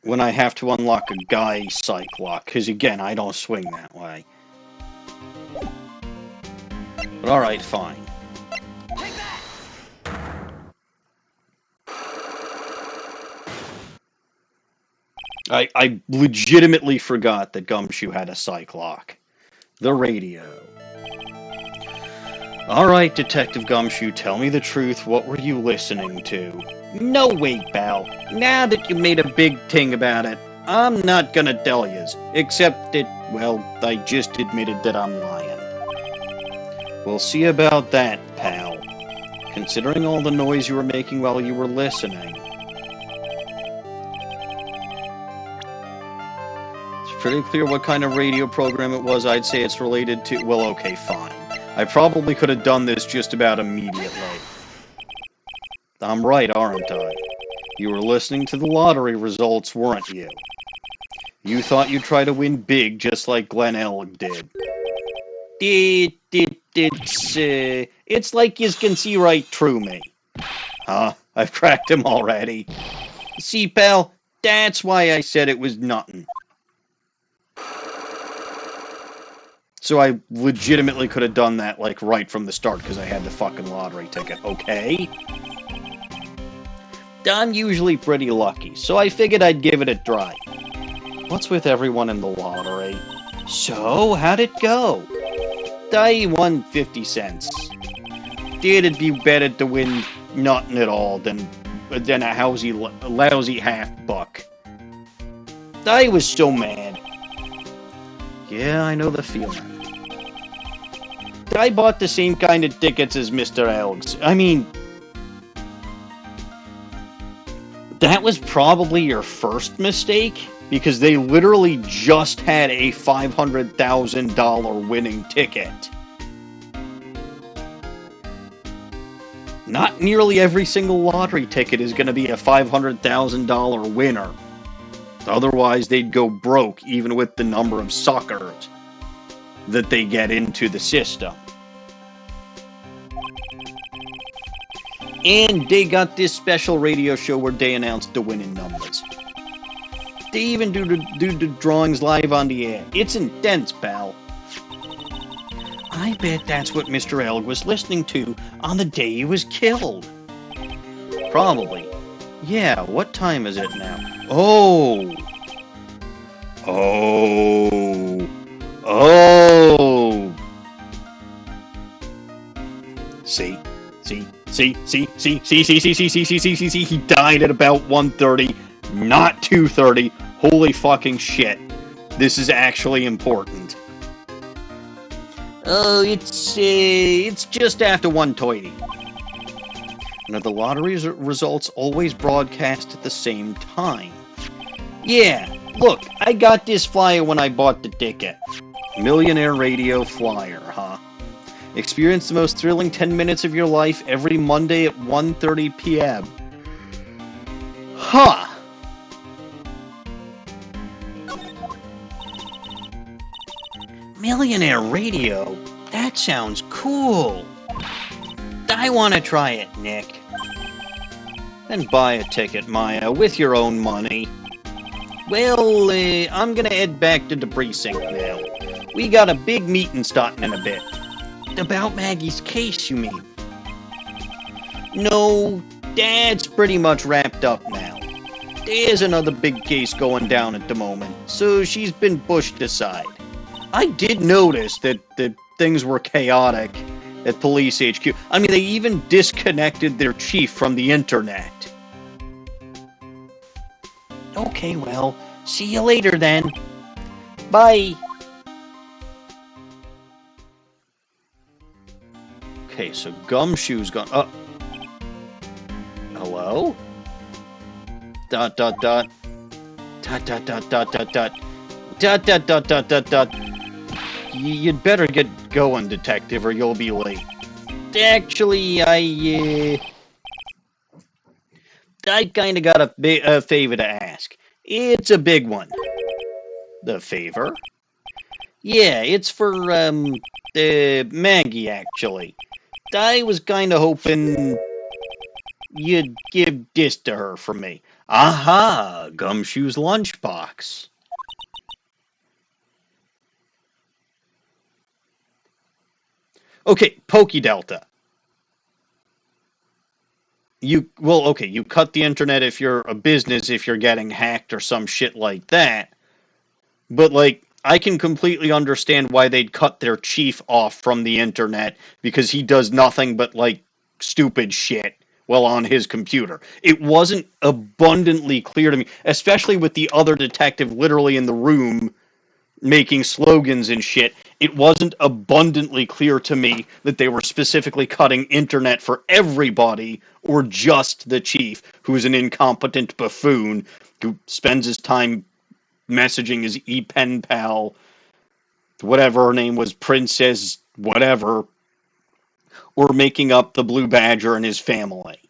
when I have to unlock a guy psych lock, because again, I don't swing that way. But alright, fine. I legitimately forgot that Gumshoe had a psych lock. The radio. Alright, Detective Gumshoe, tell me the truth. What were you listening to? No, wait, pal. Now that you made a big thing about it, I'm not gonna tell yous. Except that, well, I just admitted that I'm lying. We'll see about that, pal. Considering all the noise you were making while you were listening. It's pretty clear what kind of radio program it was. I'd say it's related to... Well, okay, fine. I probably could have done this just about immediately. I'm right, aren't I? You were listening to the lottery results, weren't you? You thought you'd try to win big just like Glen Elg did. It's like you can see right through me. Huh? I've cracked him already. See, pal, that's why I said it was nothing. So I legitimately could have done that, like, right from the start, because I had the fucking lottery ticket, okay? I'm usually pretty lucky, so I figured I'd give it a try. What's with everyone in the lottery? So, how'd it go? I won 50 cents. It'd be better to win nothing at all than a lousy half-buck. I was so mad. Yeah, I know the feeling. I bought the same kind of tickets as Mr. Elg's. I mean, that was probably your first mistake, because they literally just had a $500,000 winning ticket. Not nearly every single lottery ticket is going to be a $500,000 winner. Otherwise, they'd go broke, even with the number of suckers that they get into the system. And they got this special radio show where they announced the winning numbers. They even do the drawings live on the air. It's intense, pal. I bet that's what Mr. Elg was listening to on the day he was killed. Probably. Yeah, what time is it now? Oh! Oh. Oh. See? See. He died at about 1:30, not 2:30. Holy fucking shit. This is actually important. Oh, it's just after 1:20. Now, the lottery results always broadcast at the same time. Yeah, look, I got this flyer when I bought the ticket. Millionaire Radio flyer, huh? Experience the most thrilling 10 minutes of your life every Monday at 1:30 p.m. Huh. Millionaire Radio? That sounds cool. I want to try it, Nick. Then buy a ticket, Maya, with your own money. Well, I'm gonna head back to the precinct now. We got a big meeting starting in a bit. About Maggie's case, you mean? No, Dad's pretty much wrapped up now. There's another big case going down at the moment, so she's been pushed aside. I did notice that things were chaotic at Police HQ. I mean, they even disconnected their chief from the internet. Okay, well, see you later then. Bye. Okay, so Gumshoe's gone. Hello? Dot dot dot. Dot dot dot dot dot dot. Dot dot dot dot dot dot. You'd better get going, detective, or you'll be late. Actually, I kinda got a favor to ask. It's a big one. The favor? Yeah, it's for, Maggie, actually. I was kinda hoping you'd give this to her for me. Aha! Gumshoe's lunchbox. Okay, Pokey Delta. You cut the internet if you're a business, if you're getting hacked or some shit like that. But, like, I can completely understand why they'd cut their chief off from the internet, because he does nothing but, like, stupid shit while on his computer. It wasn't abundantly clear to me, especially with the other detective literally in the room making slogans and shit. It wasn't abundantly clear to me that they were specifically cutting internet for everybody or just the chief, who's an incompetent buffoon who spends his time messaging his e-pen pal, whatever her name was, Princess whatever, or making up the Blue Badger and his family.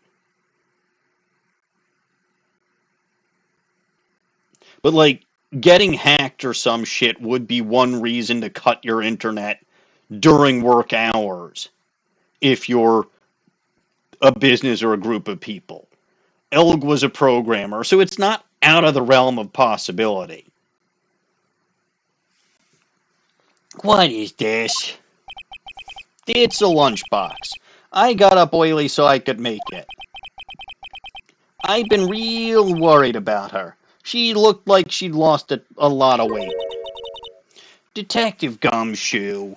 But, like, getting hacked or some shit would be one reason to cut your internet during work hours if you're a business or a group of people. Elg was a programmer, so it's not out of the realm of possibility. What is this? It's a lunchbox. I got up early so I could make it. I've been real worried about her. She looked like she'd lost a lot of weight. Detective Gumshoe.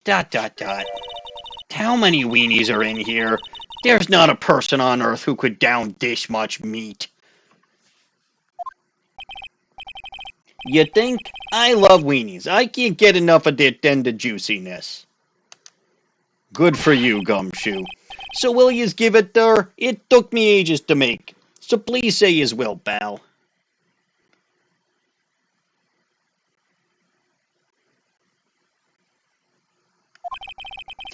Dot dot dot. How many weenies are in here? There's not a person on earth who could down this much meat. You think? I love weenies. I can't get enough of that tender juiciness. Good for you, Gumshoe. So will yous give it there? It took me ages to make. So please say yous will, pal.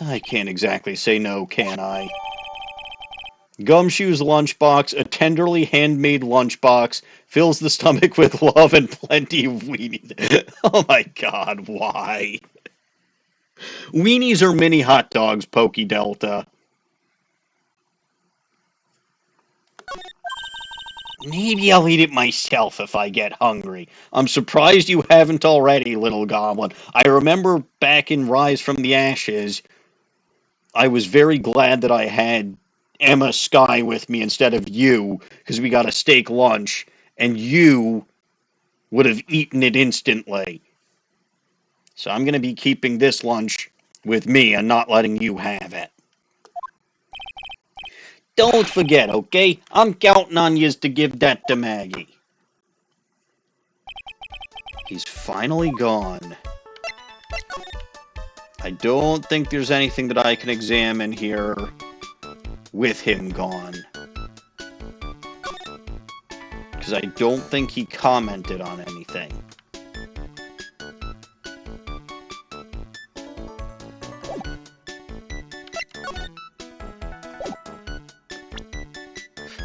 I can't exactly say no, can I? Gumshoe's lunchbox, a tenderly handmade lunchbox, fills the stomach with love and plenty of weenies. Oh my god, why? Weenies are mini hot dogs, Pokey Delta. Maybe I'll eat it myself if I get hungry. I'm surprised you haven't already, little goblin. I remember back in Rise from the Ashes, I was very glad that I had Emma Skye with me instead of you, because we got a steak lunch, and you would have eaten it instantly. So I'm going to be keeping this lunch with me and not letting you have it. Don't forget, okay? I'm counting on yous to give that to Maggie. He's finally gone. I don't think there's anything that I can examine here with him gone. Because I don't think he commented on anything.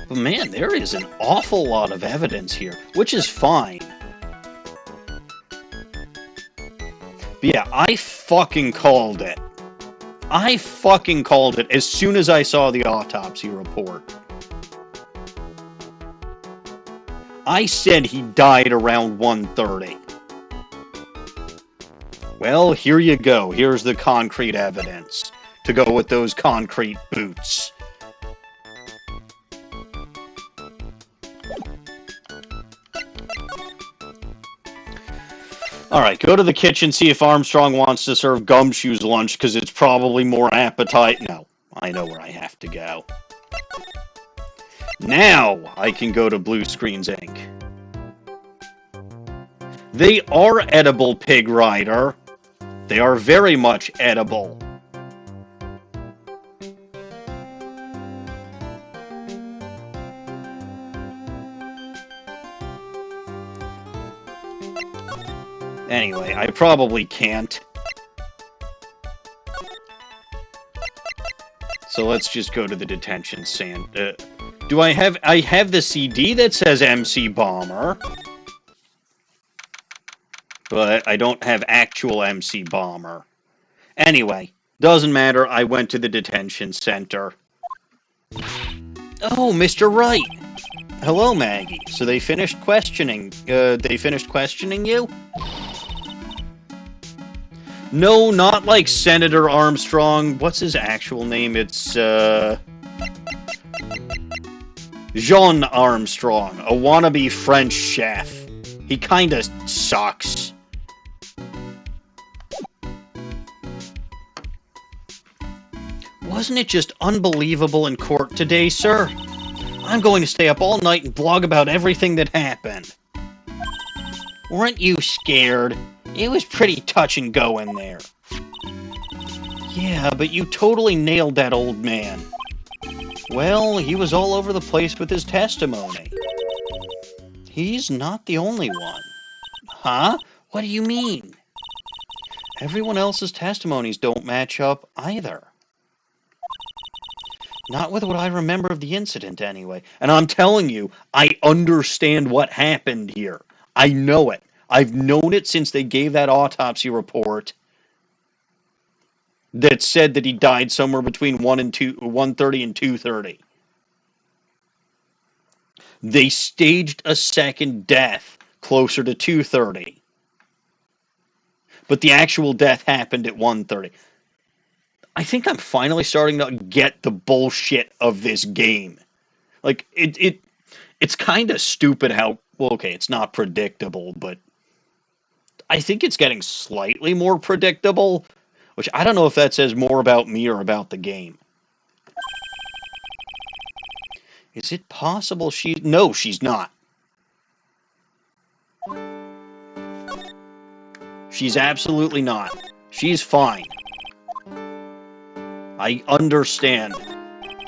But man, there is an awful lot of evidence here, which is fine. But yeah, I fucking called it. I fucking called it as soon as I saw the autopsy report. I said he died around 1:30. Well, here you go. Here's the concrete evidence to go with those concrete boots. Alright, go to the kitchen, see if Armstrong wants to serve Gumshoe's lunch, because it's probably more appetite. No, I know where I have to go. Now I can go to Blue Screens Inc. They are edible, Pig Rider. They are very much edible. Anyway, I probably can't. So let's just go to the detention center. Do I have the CD that says MC Bomber. But I don't have actual MC Bomber. Anyway, doesn't matter, I went to the detention center. Oh, Mr. Wright! Hello, Maggie. So they finished questioning, you? No, not like Senator Armstrong. What's his actual name? It's, Jean Armstrong, a wannabe French chef. He kinda sucks. Wasn't it just unbelievable in court today, sir? I'm going to stay up all night and blog about everything that happened. Weren't you scared? It was pretty touch and go in there. Yeah, but you totally nailed that old man. Well, he was all over the place with his testimony. He's not the only one. Huh? What do you mean? Everyone else's testimonies don't match up either. Not with what I remember of the incident, anyway. And I'm telling you, I understand what happened here. I know it. I've known it since they gave that autopsy report that said that he died somewhere between 1:30 and 2:30. They staged a second death closer to 2:30. But the actual death happened at 1:30. I think I'm finally starting to get the bullshit of this game. Like, it's kind of stupid how, well, okay, it's not predictable, but I think it's getting slightly more predictable, which I don't know if that says more about me or about the game. Is it possible she... No, she's not. She's absolutely not. She's fine. I understand.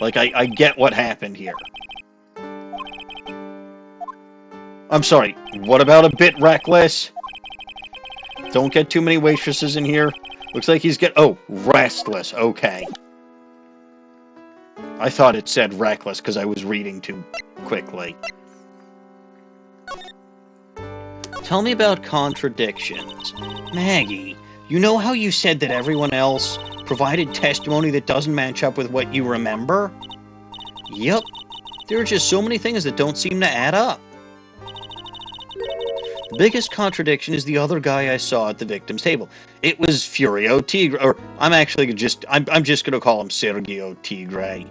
Like, I get what happened here. I'm sorry, what about a bit reckless? Don't get too many waitresses in here. Looks like he's oh, restless, okay. I thought it said reckless because I was reading too quickly. Tell me about contradictions. Maggie, you know how you said that everyone else provided testimony that doesn't match up with what you remember? Yep. There are just so many things that don't seem to add up. The biggest contradiction is the other guy I saw at the victim's table. It was Furio Tigre, or I'm just going to call him Sergio Tigre.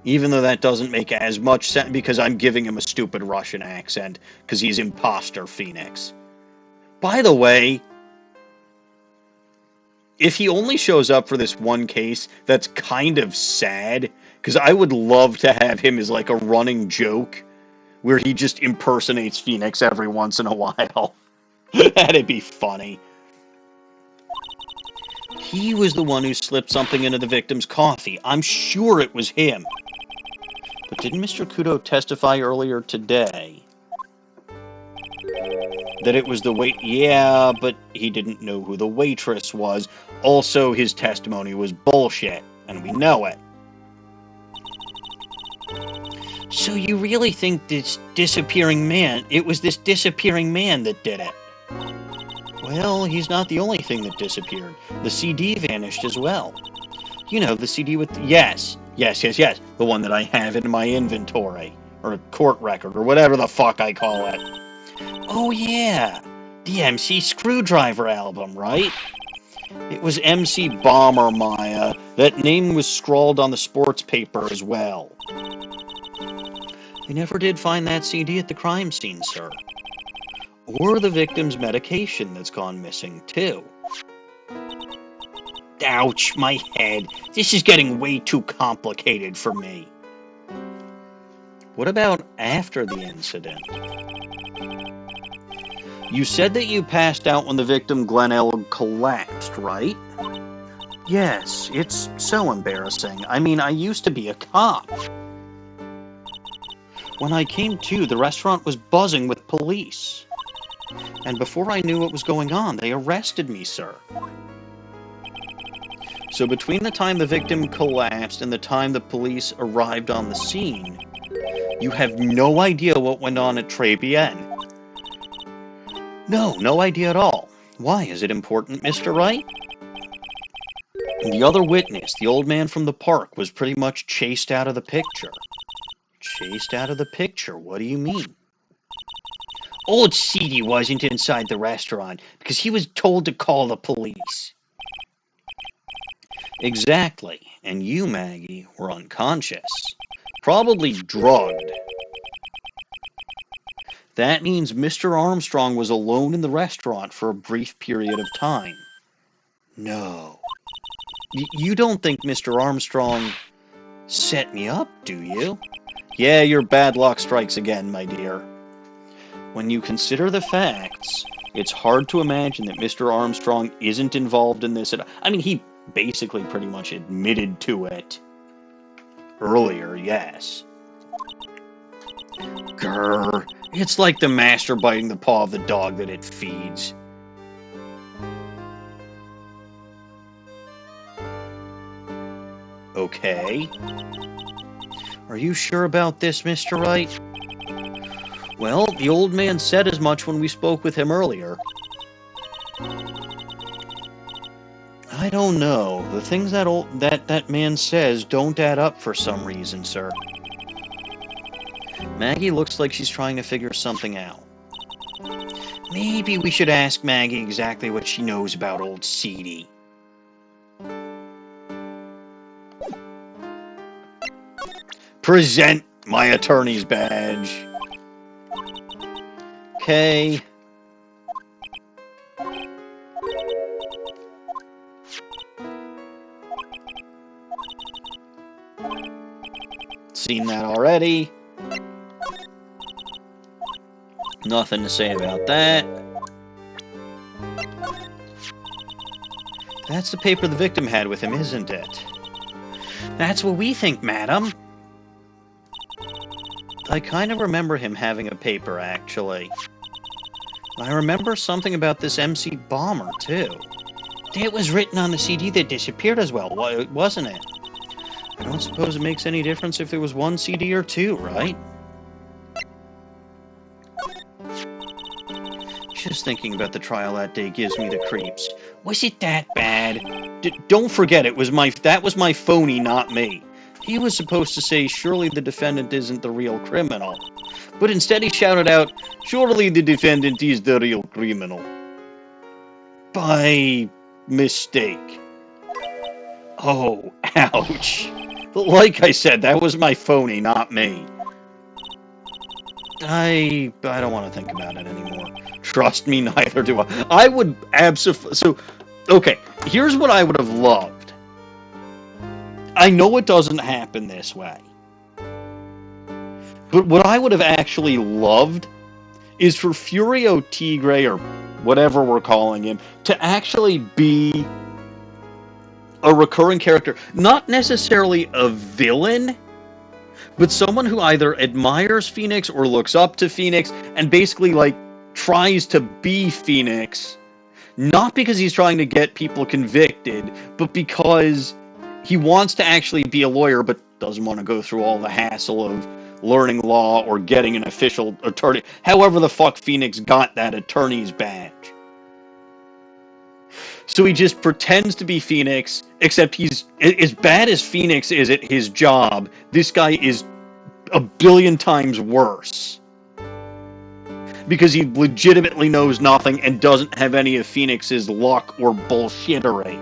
Even though that doesn't make as much sense because I'm giving him a stupid Russian accent because he's imposter Phoenix. By the way, if he only shows up for this one case, that's kind of sad because I would love to have him as like a running joke where he just impersonates Phoenix every once in a while. That'd be funny. He was the one who slipped something into the victim's coffee. I'm sure it was him. But didn't Mr. Kudo testify earlier today that it was the wait? Yeah, but he didn't know who the waitress was. Also, his testimony was bullshit, and we know it. So you really think it was this disappearing man that did it? Well, he's not the only thing that disappeared. The CD vanished as well. You know, the CD with... Yes. The one that I have in my inventory. Or a court record, or whatever the fuck I call it. Oh, yeah. The MC Screwdriver album, right? It was MC Bomber, Maya. That name was scrawled on the sports paper as well. We never did find that CD at the crime scene, sir. Or the victim's medication that's gone missing, too. Ouch, my head. This is getting way too complicated for me. What about after the incident? You said that you passed out when the victim Glen Elg collapsed, right? Yes, it's so embarrassing. I mean, I used to be a cop. When I came to, the restaurant was buzzing with police. And before I knew what was going on, they arrested me, sir. So between the time the victim collapsed and the time the police arrived on the scene, you have no idea what went on at Très Bien. No idea at all. Why? Is it important, Mr. Wright? The other witness, the old man from the park, was pretty much chased out of the picture. Chased out of the picture? What do you mean? Old Seedy wasn't inside the restaurant because he was told to call the police. Exactly. And you, Maggie, were unconscious. Probably drugged. That means Mr. Armstrong was alone in the restaurant for a brief period of time. No. You don't think Mr. Armstrong set me up, do you? Yeah, your bad luck strikes again, my dear. When you consider the facts, it's hard to imagine that Mr. Armstrong isn't involved in this at all. I mean, he basically pretty much admitted to it earlier, yes. Grr. It's like the master biting the paw of the dog that it feeds. Okay. Are you sure about this, Mr. Wright? Well, the old man said as much when we spoke with him earlier. I don't know. The things that man says don't add up for some reason, sir. Maggie looks like she's trying to figure something out. Maybe we should ask Maggie exactly what she knows about old Seedy. Present my attorney's badge. Okay. Seen that already. Nothing to say about that. That's the paper the victim had with him, isn't it? That's what we think, madam. I kind of remember him having a paper, actually. I remember something about this MC Bomber, too. It was written on the CD that disappeared as well, wasn't it? I don't suppose it makes any difference if there was one CD or two, right? Just thinking about the trial that day gives me the creeps. Was it that bad? Don't forget, that was my phony, not me. He was supposed to say, surely the defendant isn't the real criminal. But instead he shouted out, surely the defendant is the real criminal. By mistake. Oh, ouch. Like I said, that was my phony, not me. I don't want to think about it anymore. Trust me, neither do I. I would absolutely... So, okay, here's what I would have loved. I know it doesn't happen this way. But what I would have actually loved is for Furio Tigre, or whatever we're calling him, to actually be a recurring character. Not necessarily a villain, but someone who either admires Phoenix or looks up to Phoenix and basically, like, tries to be Phoenix. Not because he's trying to get people convicted, but because he wants to actually be a lawyer, but doesn't want to go through all the hassle of learning law or getting an official attorney. However the fuck Phoenix got that attorney's badge. So he just pretends to be Phoenix, except he's, as bad as Phoenix is at his job, this guy is a billion times worse. Because he legitimately knows nothing and doesn't have any of Phoenix's luck or bullshittery.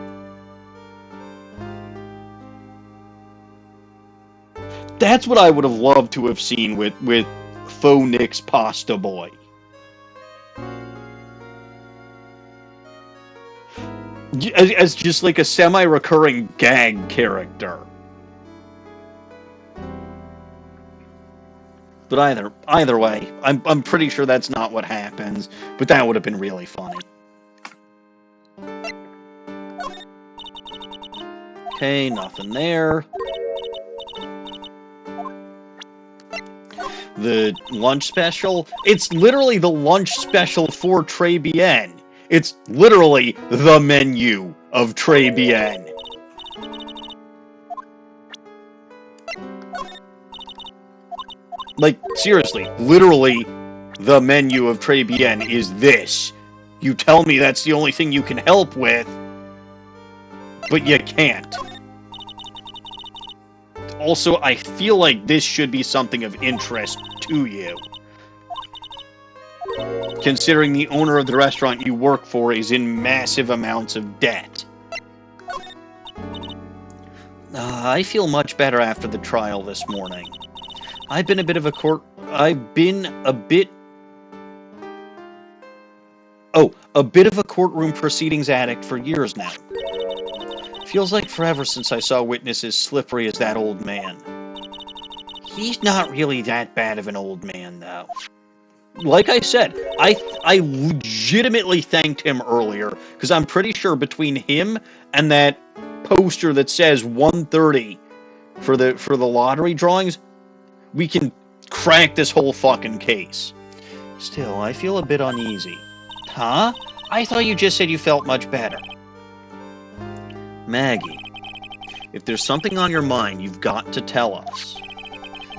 That's what I would have loved to have seen with Fauxnix Pastaboy. As just like a semi-recurring gag character. But either way, I'm pretty sure that's not what happens, but that would have been really funny. Okay, nothing there. The lunch special? It's literally the lunch special for Très Bien. It's literally the menu of Très Bien. Like, seriously, literally the menu of Très Bien is this. You tell me that's the only thing you can help with, but you can't. Also, I feel like this should be something of interest to you. Considering the owner of the restaurant you work for is in massive amounts of debt. I feel much better after the trial this morning. I've been a bit of a courtroom proceedings addict for years now. Feels like forever since I saw witnesses as slippery as that old man. He's not really that bad of an old man, though. Like I said, I legitimately thanked him earlier, because I'm pretty sure between him and that poster that says 130 for the lottery drawings, we can crack this whole fucking case. Still, I feel a bit uneasy. Huh? I thought you just said you felt much better. Maggie, if there's something on your mind, you've got to tell us.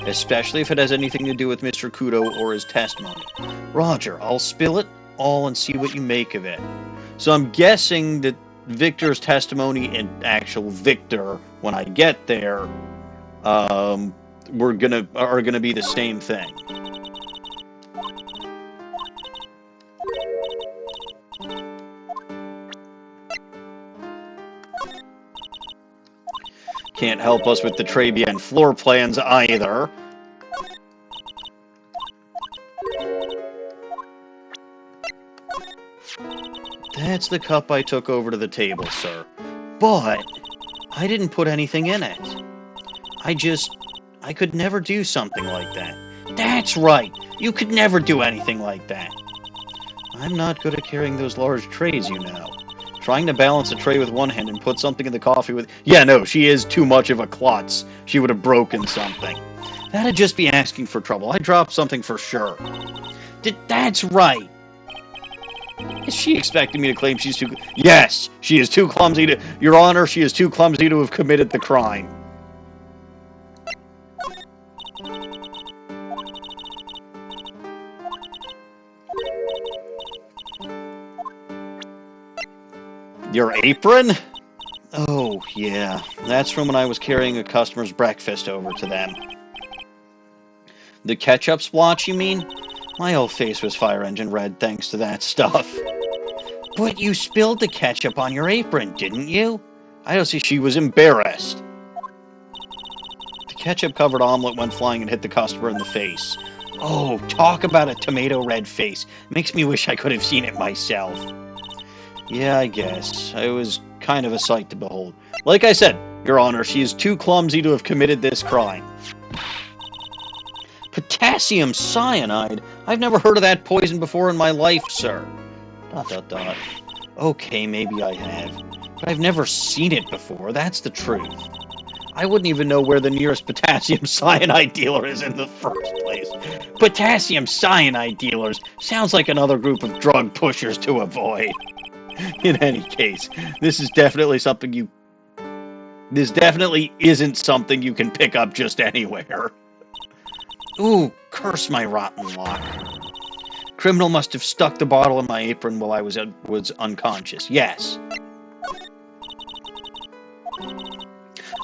Especially if it has anything to do with Mr. Kudo or his testimony. Roger, I'll spill it all and see what you make of it. So I'm guessing that Victor's testimony and actual Victor, when I get there, are gonna be the same thing. Can't help us with the Très Bien floor plans either. That's the cup I took over to the table, sir. But I didn't put anything in it. I could never do something like that. That's right! You could never do anything like that. I'm not good at carrying those large trays, you know. Trying to balance a tray with one hand and put something in the coffee with... Yeah, no, she is too much of a klutz. She would have broken something. That'd just be asking for trouble. I dropped something for sure. That's right. Is she expecting me to claim she's too... Yes, she is too clumsy to... Your Honor, she is too clumsy to have committed the crime. Your apron? Oh, yeah. That's from when I was carrying a customer's breakfast over to them. The ketchup splotch, you mean? My whole face was fire engine red thanks to that stuff. But you spilled the ketchup on your apron, didn't you? I don't see she was embarrassed. ketchup-covered omelet went flying and hit the customer in the face. Oh, talk about a tomato red face. Makes me wish I could have seen it myself. Yeah, I guess. I was kind of a sight to behold. Like I said, Your Honor, she is too clumsy to have committed this crime. Potassium cyanide? I've never heard of that poison before in my life, sir. ... Okay, maybe I have. But I've never seen it before, that's the truth. I wouldn't even know where the nearest potassium cyanide dealer is in the first place. Potassium cyanide dealers sounds like another group of drug pushers to avoid. In any case, this definitely isn't something you can pick up just anywhere. Ooh, curse my rotten luck. Criminal must have stuck the bottle in my apron while I was unconscious. Yes.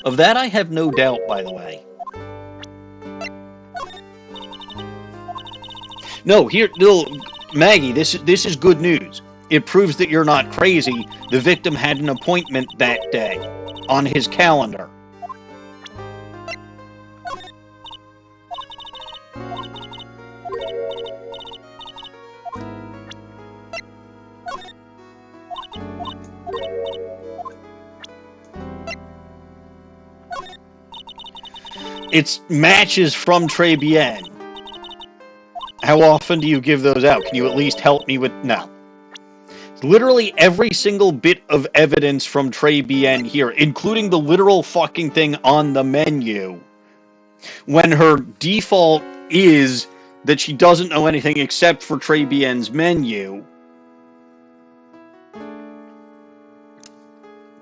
Of that I have no doubt, by the way. No, Maggie, this is good news. It proves that you're not crazy. The victim had an appointment that day on his calendar. It's matches from Très Bien. How often do you give those out? Can you at least help me with... No. Literally every single bit of evidence from Très Bien here, including the literal fucking thing on the menu, when her default is that she doesn't know anything except for Très Bien's menu.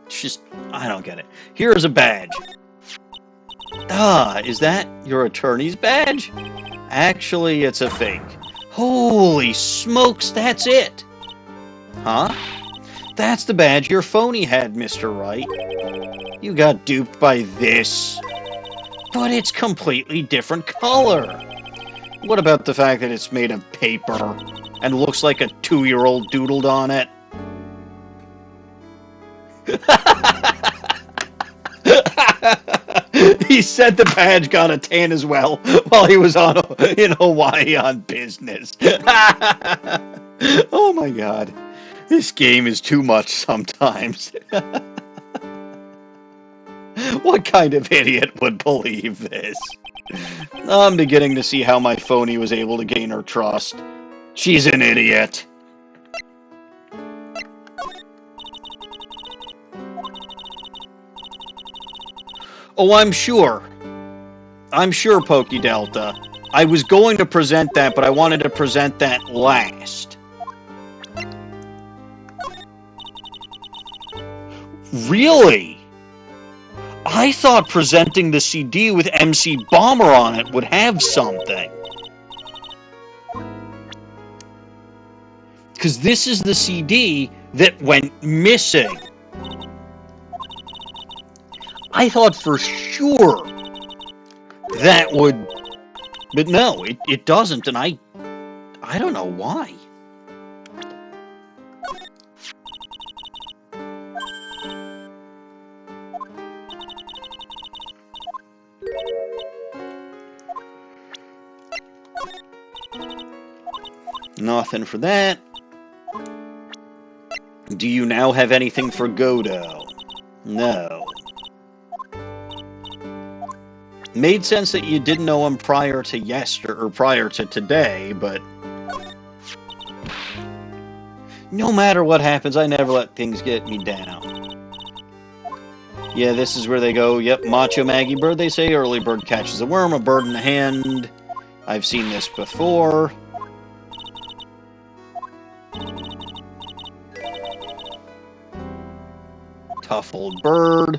It's just... I don't get it. Here's a badge. Ah, is that your attorney's badge? Actually, it's a fake. Holy smokes, that's it! Huh? That's the badge your phony had, Mr. Wright. You got duped by this. But it's completely different color. What about the fact that it's made of paper and looks like a 2-year-old doodled on it? He said the badge got a tan as well while he was in Hawaii on business. Oh my god. This game is too much sometimes. What kind of idiot would believe this? I'm beginning to see how my phony was able to gain her trust. She's an idiot. Oh, I'm sure. I'm sure, Pokey Delta. I was going to present that, but I wanted to present that last. Really? I thought presenting the CD with MC Bomber on it would have something. Because this is the CD that went missing. I thought for sure that would... But no, it doesn't, and I don't know why. Nothing for that. Do you now have anything for Godo? No. Made sense that you didn't know him prior to today, but no matter what happens, I never let things get me down. Yeah, this is where they go, yep, Macho Maggie Bird, they say, early bird catches a worm, a bird in the hand. I've seen this before. Tough old bird.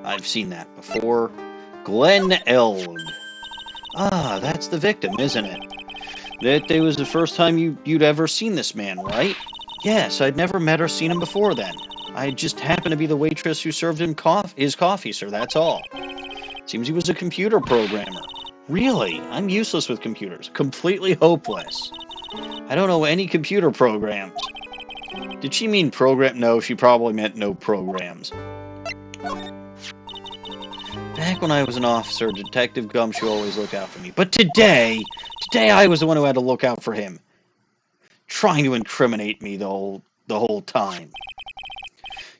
I've seen that before. Glen Elg. Ah, that's the victim, isn't it? That day was the first time you'd ever seen this man, right? Yes, I'd never met or seen him before then. I just happened to be the waitress who served him his coffee, sir, that's all. Seems he was a computer programmer. Really? I'm useless with computers. Completely hopeless. I don't know any computer programs. Did she mean program? No, she probably meant no programs. Back Back when I was an officer, Detective Gumshoe always looked out for me. But today I was the one who had to look out for him. Trying to incriminate me the whole time.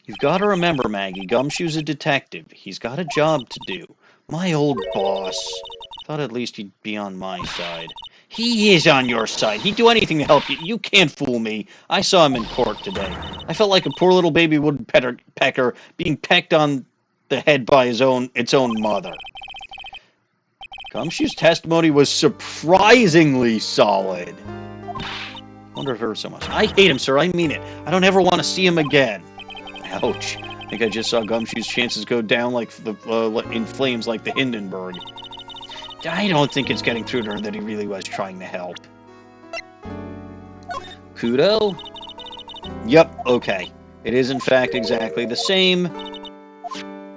You've got to remember, Maggie, Gumshoe's a detective. He's got a job to do. My old boss. Thought at least he'd be on my side. He is on your side. He'd do anything to help you. You can't fool me. I saw him in court today. I felt like a poor little baby woodpecker being pecked on the head by its own mother. Gumshoe's testimony was surprisingly solid. Wonder if it hurt so much. I hate him, sir. I mean it. I don't ever want to see him again. Ouch. I think I just saw Gumshoe's chances go down like in flames like the Hindenburg. I don't think it's getting through to her that he really was trying to help. Kudo? Yep, okay. It is in fact exactly the same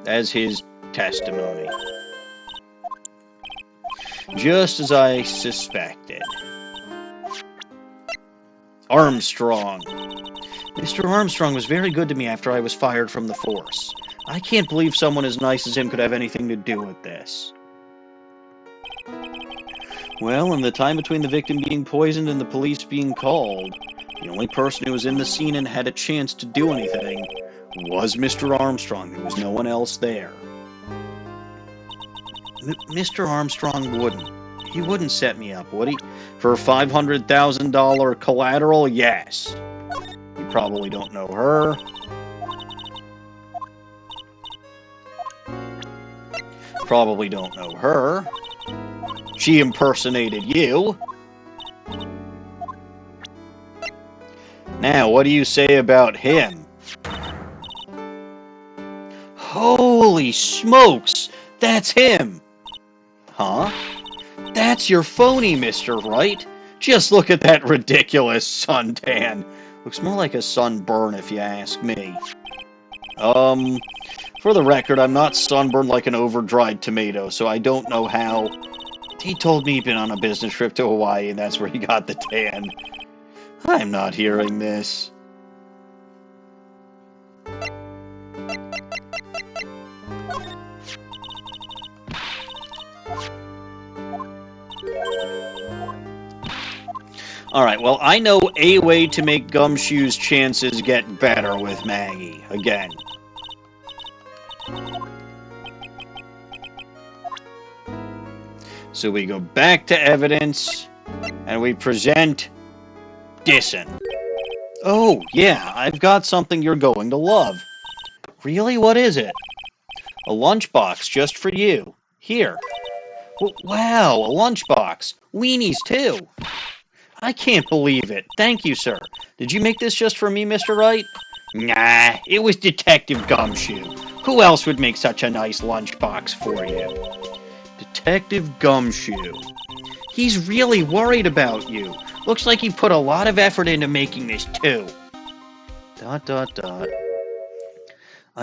as his testimony. Just as I suspected. Armstrong. Mr. Armstrong was very good to me after I was fired from the force. I can't believe someone as nice as him could have anything to do with this. Well, in the time between the victim being poisoned and the police being called, the only person who was in the scene and had a chance to do anything was Mr. Armstrong. There was no one else there. Mr. Armstrong wouldn't. He wouldn't set me up, would he? For $500,000 collateral? Yes. You probably don't know her. Probably don't know her. She impersonated you. Now, what do you say about him? Holy smokes! That's him! Huh? That's your phony, Mr. Wright. Just look at that ridiculous suntan. Looks more like a sunburn, if you ask me. For the record, I'm not sunburned like an over-dried tomato, so I don't know how. He told me he'd been on a business trip to Hawaii, and that's where he got the tan. I'm not hearing this. Alright, well, I know a way to make Gumshoe's chances get better with Maggie. Again. So we go back to evidence, and we present Disson. Oh, yeah, I've got something you're going to love. Really? What is it? A lunchbox just for you. Here. Wow, a lunchbox. Weenies, too. I can't believe it. Thank you, sir. Did you make this just for me, Mr. Wright? Nah, it was Detective Gumshoe. Who else would make such a nice lunchbox for you? Detective Gumshoe. He's really worried about you. Looks like he put a lot of effort into making this, too. ... I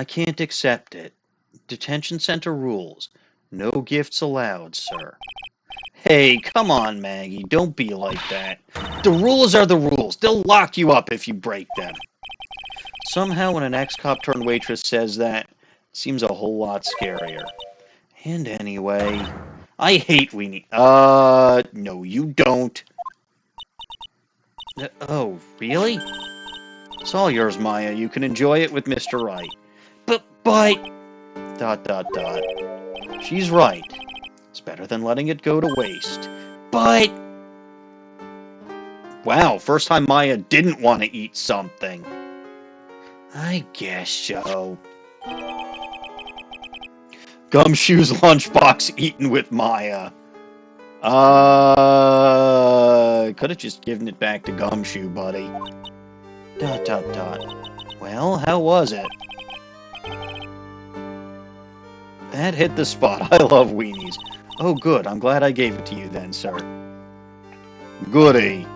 can't accept it. Detention center rules. No gifts allowed, sir. Hey, come on, Maggie. Don't be like that. The rules are the rules. They'll lock you up if you break them. Somehow when an ex-cop turned waitress says that, it seems a whole lot scarier. And anyway, I hate Weenie. No, you don't. Oh, really? It's all yours, Maya. You can enjoy it with Mr. Wright. But... She's right. It's better than letting it go to waste. But... Wow, first time Maya didn't want to eat something. I guess so. Gumshoe's lunchbox eaten with Maya. Could have just given it back to Gumshoe, buddy. ... Well, how was it? That hit the spot. I love weenies. Oh, good. I'm glad I gave it to you then, sir. Goody.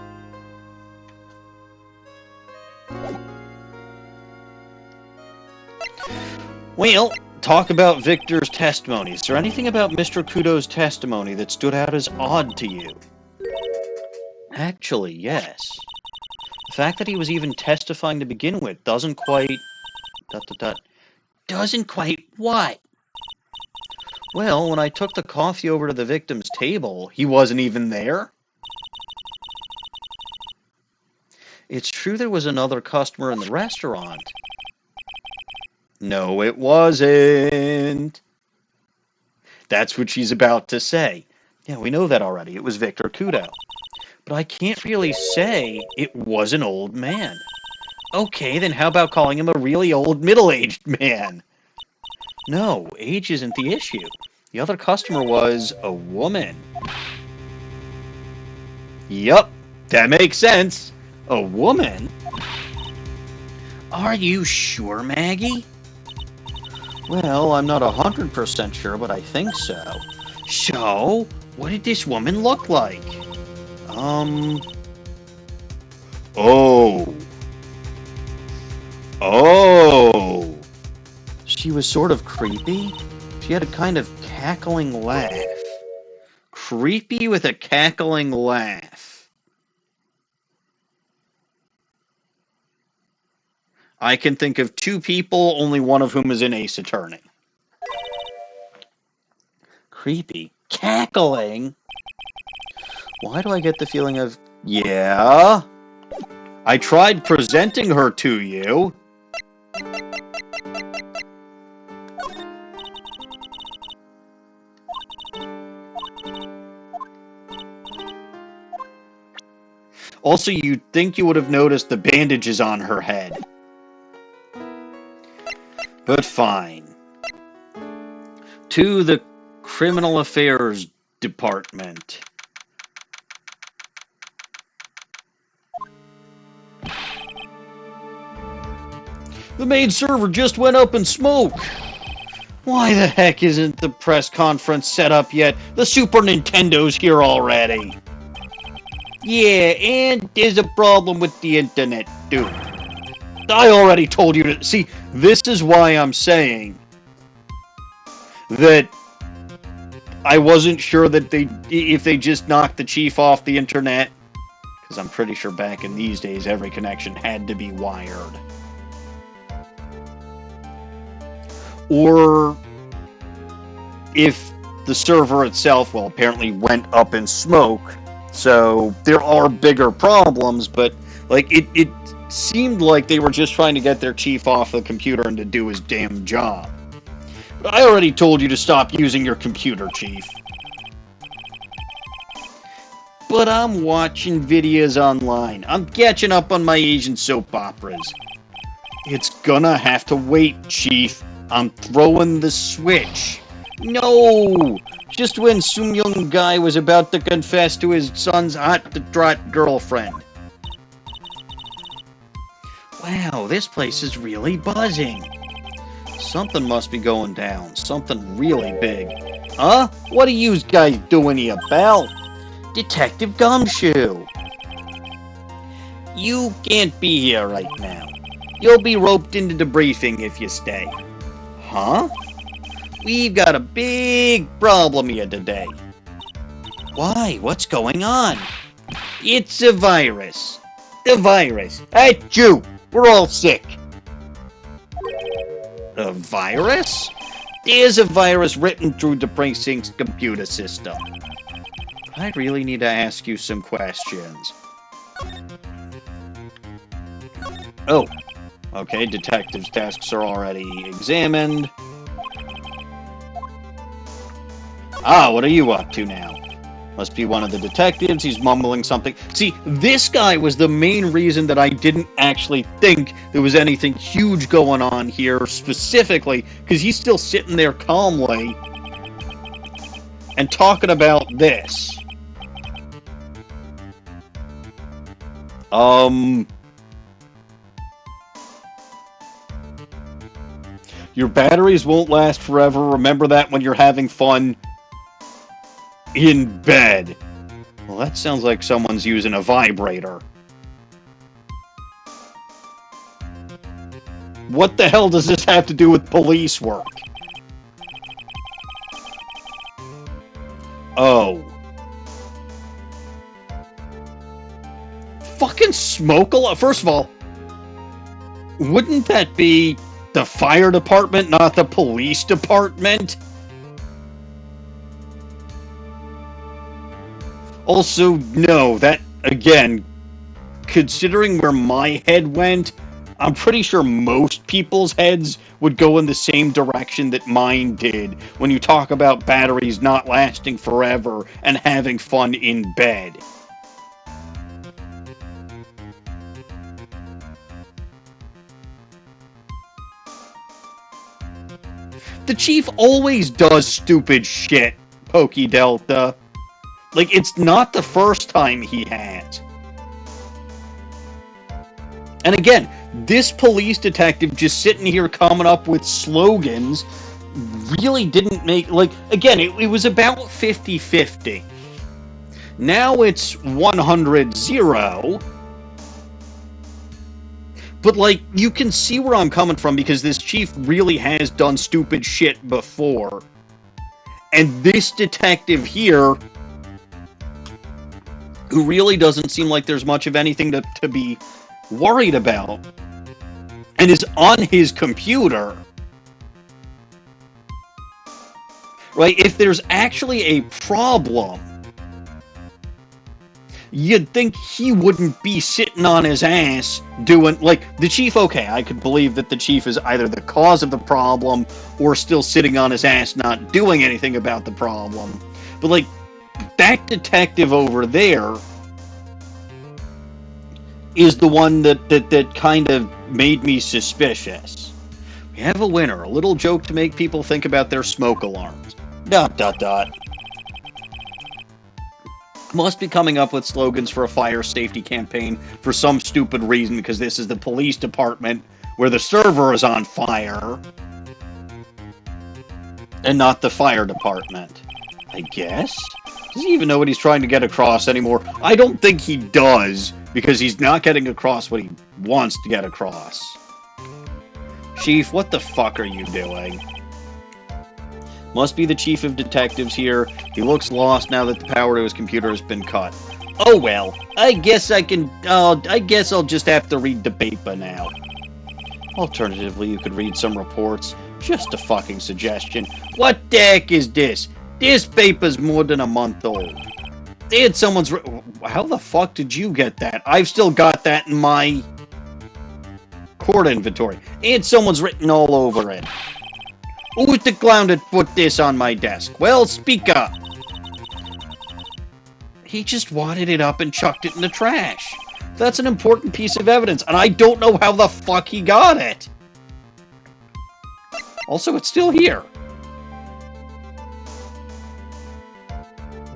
Well, talk about Victor's testimony. Is there anything about Mr. Kudo's testimony that stood out as odd to you? Actually, yes. The fact that he was even testifying to begin with doesn't quite... Doesn't quite what? Well, when I took the coffee over to the victim's table, he wasn't even there. It's true there was another customer in the restaurant. No, it wasn't. That's what she's about to say. Yeah, we know that already. It was Victor Kudo. But I can't really say it was an old man. Okay, then how about calling him a really old middle-aged man? No, age isn't the issue. The other customer was a woman. Yup, that makes sense. A woman? Are you sure, Maggie? Well, I'm not 100% sure, but I think so. So, what did this woman look like? Oh. Oh. She was sort of creepy. She had a kind of cackling laugh. Creepy with a cackling laugh. I can think of two people, only one of whom is an Ace Attorney. Creepy. Cackling? Why do I get the feeling of, yeah? I tried presenting her to you. Also, you'd think you would have noticed the bandages on her head. But fine. To the Criminal Affairs Department. The main server just went up in smoke. Why the heck isn't the press conference set up yet? The Super Nintendo's here already. Yeah, and there's a problem with the internet, too. I already told you to... See, this is why I'm saying that I wasn't sure that if they just knocked the chief off the internet, because I'm pretty sure back in these days every connection had to be wired. Or if the server itself, well, apparently went up in smoke, so there are bigger problems, but like it seemed like they were just trying to get their chief off the computer and to do his damn job. But I already told you to stop using your computer, Chief. But I'm watching videos online. I'm catching up on my Asian soap operas. It's gonna have to wait, Chief. I'm throwing the switch. No! Just when some young guy was about to confess to his son's hot-to-trot girlfriend. Wow, this place is really buzzing. Something must be going down. Something really big. Huh? What are you guys doing here, pal? Detective Gumshoe. You can't be here right now. You'll be roped into the briefing if you stay. Huh? We've got a big problem here today. Why? What's going on? It's a virus. The virus. Achoo! We're all sick. A virus? There's a virus written through the precinct's computer system. I really need to ask you some questions. Oh. Okay, detective's tasks are already examined. Ah, what are you up to now? Must be one of the detectives. He's mumbling something. See, this guy was the main reason that I didn't actually think there was anything huge going on here specifically, because he's still sitting there calmly and talking about this. Your batteries won't last forever. Remember that when you're having fun in bed. Well, that sounds like someone's using a vibrator. What the hell does this have to do with police work? Oh. Fucking smoke alarm. First of all, wouldn't that be the fire department, not the police department? Also, no, that, again, considering where my head went, I'm pretty sure most people's heads would go in the same direction that mine did when you talk about batteries not lasting forever and having fun in bed. The chief always does stupid shit, Pokey Delta. Like, it's not the first time he has. And again, this police detective just sitting here coming up with slogans really didn't make, like, again, it was about 50-50. Now it's 100-0. But, like, you can see where I'm coming from because this chief really has done stupid shit before. And this detective here, who really doesn't seem like there's much of anything to be worried about, and is on his computer, right? If there's actually a problem, you'd think he wouldn't be sitting on his ass doing, like, the chief, okay, I could believe that the chief is either the cause of the problem or still sitting on his ass not doing anything about the problem. But, like, that detective over there is the one that kind of made me suspicious. We have a winner, a little joke to make people think about their smoke alarms. ... Must be coming up with slogans for a fire safety campaign for some stupid reason because this is the police department where the server is on fire and not the fire department. I guess? Does he even know what he's trying to get across anymore? I don't think he does, because he's not getting across what he wants to get across. Chief, what the fuck are you doing? Must be the chief of detectives here. He looks lost now that the power to his computer has been cut. Oh well, I guess I guess I'll just have to read the paper now. Alternatively, you could read some reports. Just a fucking suggestion. What the heck is this? This paper's more than a month old. They had someone's... How the fuck did you get that? I've still got that in my court inventory. And someone's written all over it. Who's the clown that put this on my desk? Well, speak up. He just wadded it up and chucked it in the trash. That's an important piece of evidence, and I don't know how the fuck he got it. Also, it's still here.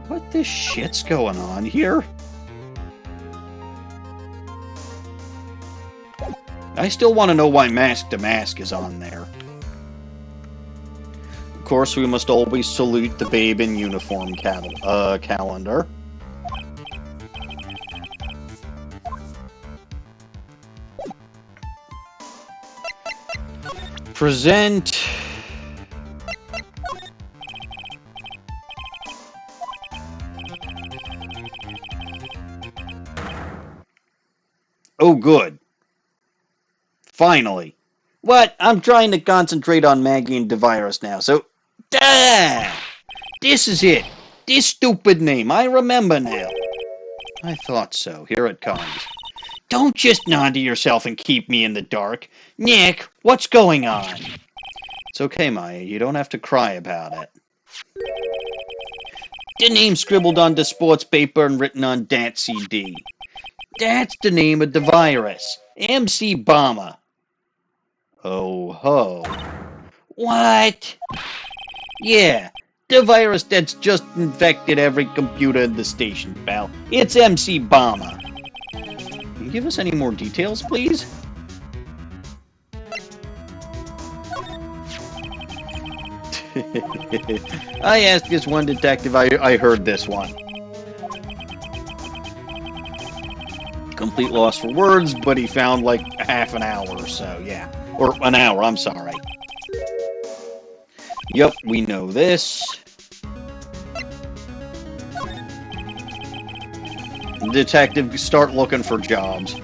What the shit's going on here? I still want to know why Mask to Mask is on there. Of course, we must always salute the babe in uniform calendar. Present... Oh, good. Finally. What? I'm trying to concentrate on Maggie and DeVirus now, so... This is it. This stupid name. I remember now. I thought so. Here it comes. Don't just nod to yourself and keep me in the dark. Nick, what's going on? It's okay, Maya. You don't have to cry about it. The name scribbled on the sports paper and written on that CD. That's the name of the virus. MC Bomber. Oh ho. What? Yeah, the virus that's just infected every computer in the station, pal. It's MC Bomber. Can you give us any more details, please? I asked this one detective, I heard this one. Complete loss for words, but he found like half an hour or so, yeah. Or an hour, I'm sorry. Yup, we know this. Detective, start looking for jobs.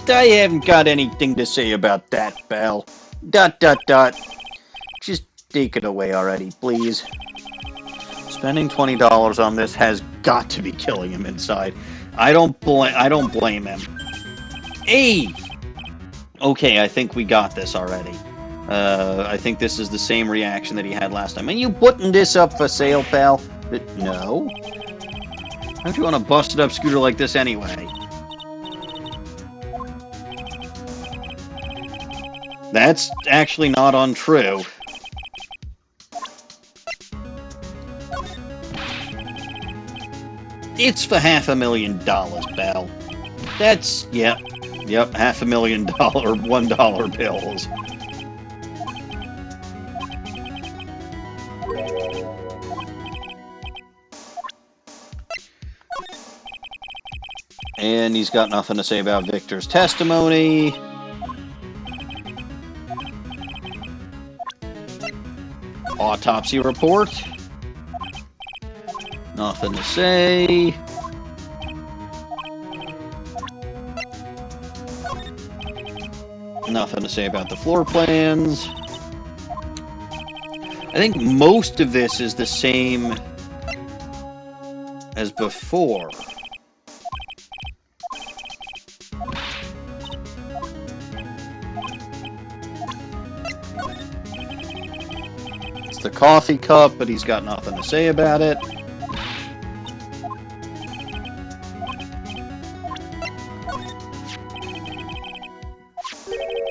I haven't got anything to say about that, pal. Dot, dot, dot. Just take it away already, please. Spending $20 on this has got to be killing him inside. I don't blame him. Hey! Okay, I think we got this already. I think this is the same reaction that he had last time. Are you putting this up for sale, pal? No. How'd you want a busted up scooter like this anyway? That's actually not untrue. It's for $500,000, pal. That's, yep, $500,000 $1 bills. And he's got nothing to say about Victor's testimony. Autopsy report. Nothing to say. Nothing to say about the floor plans. I think most of this is the same as before. It's the coffee cup, but he's got nothing to say about it.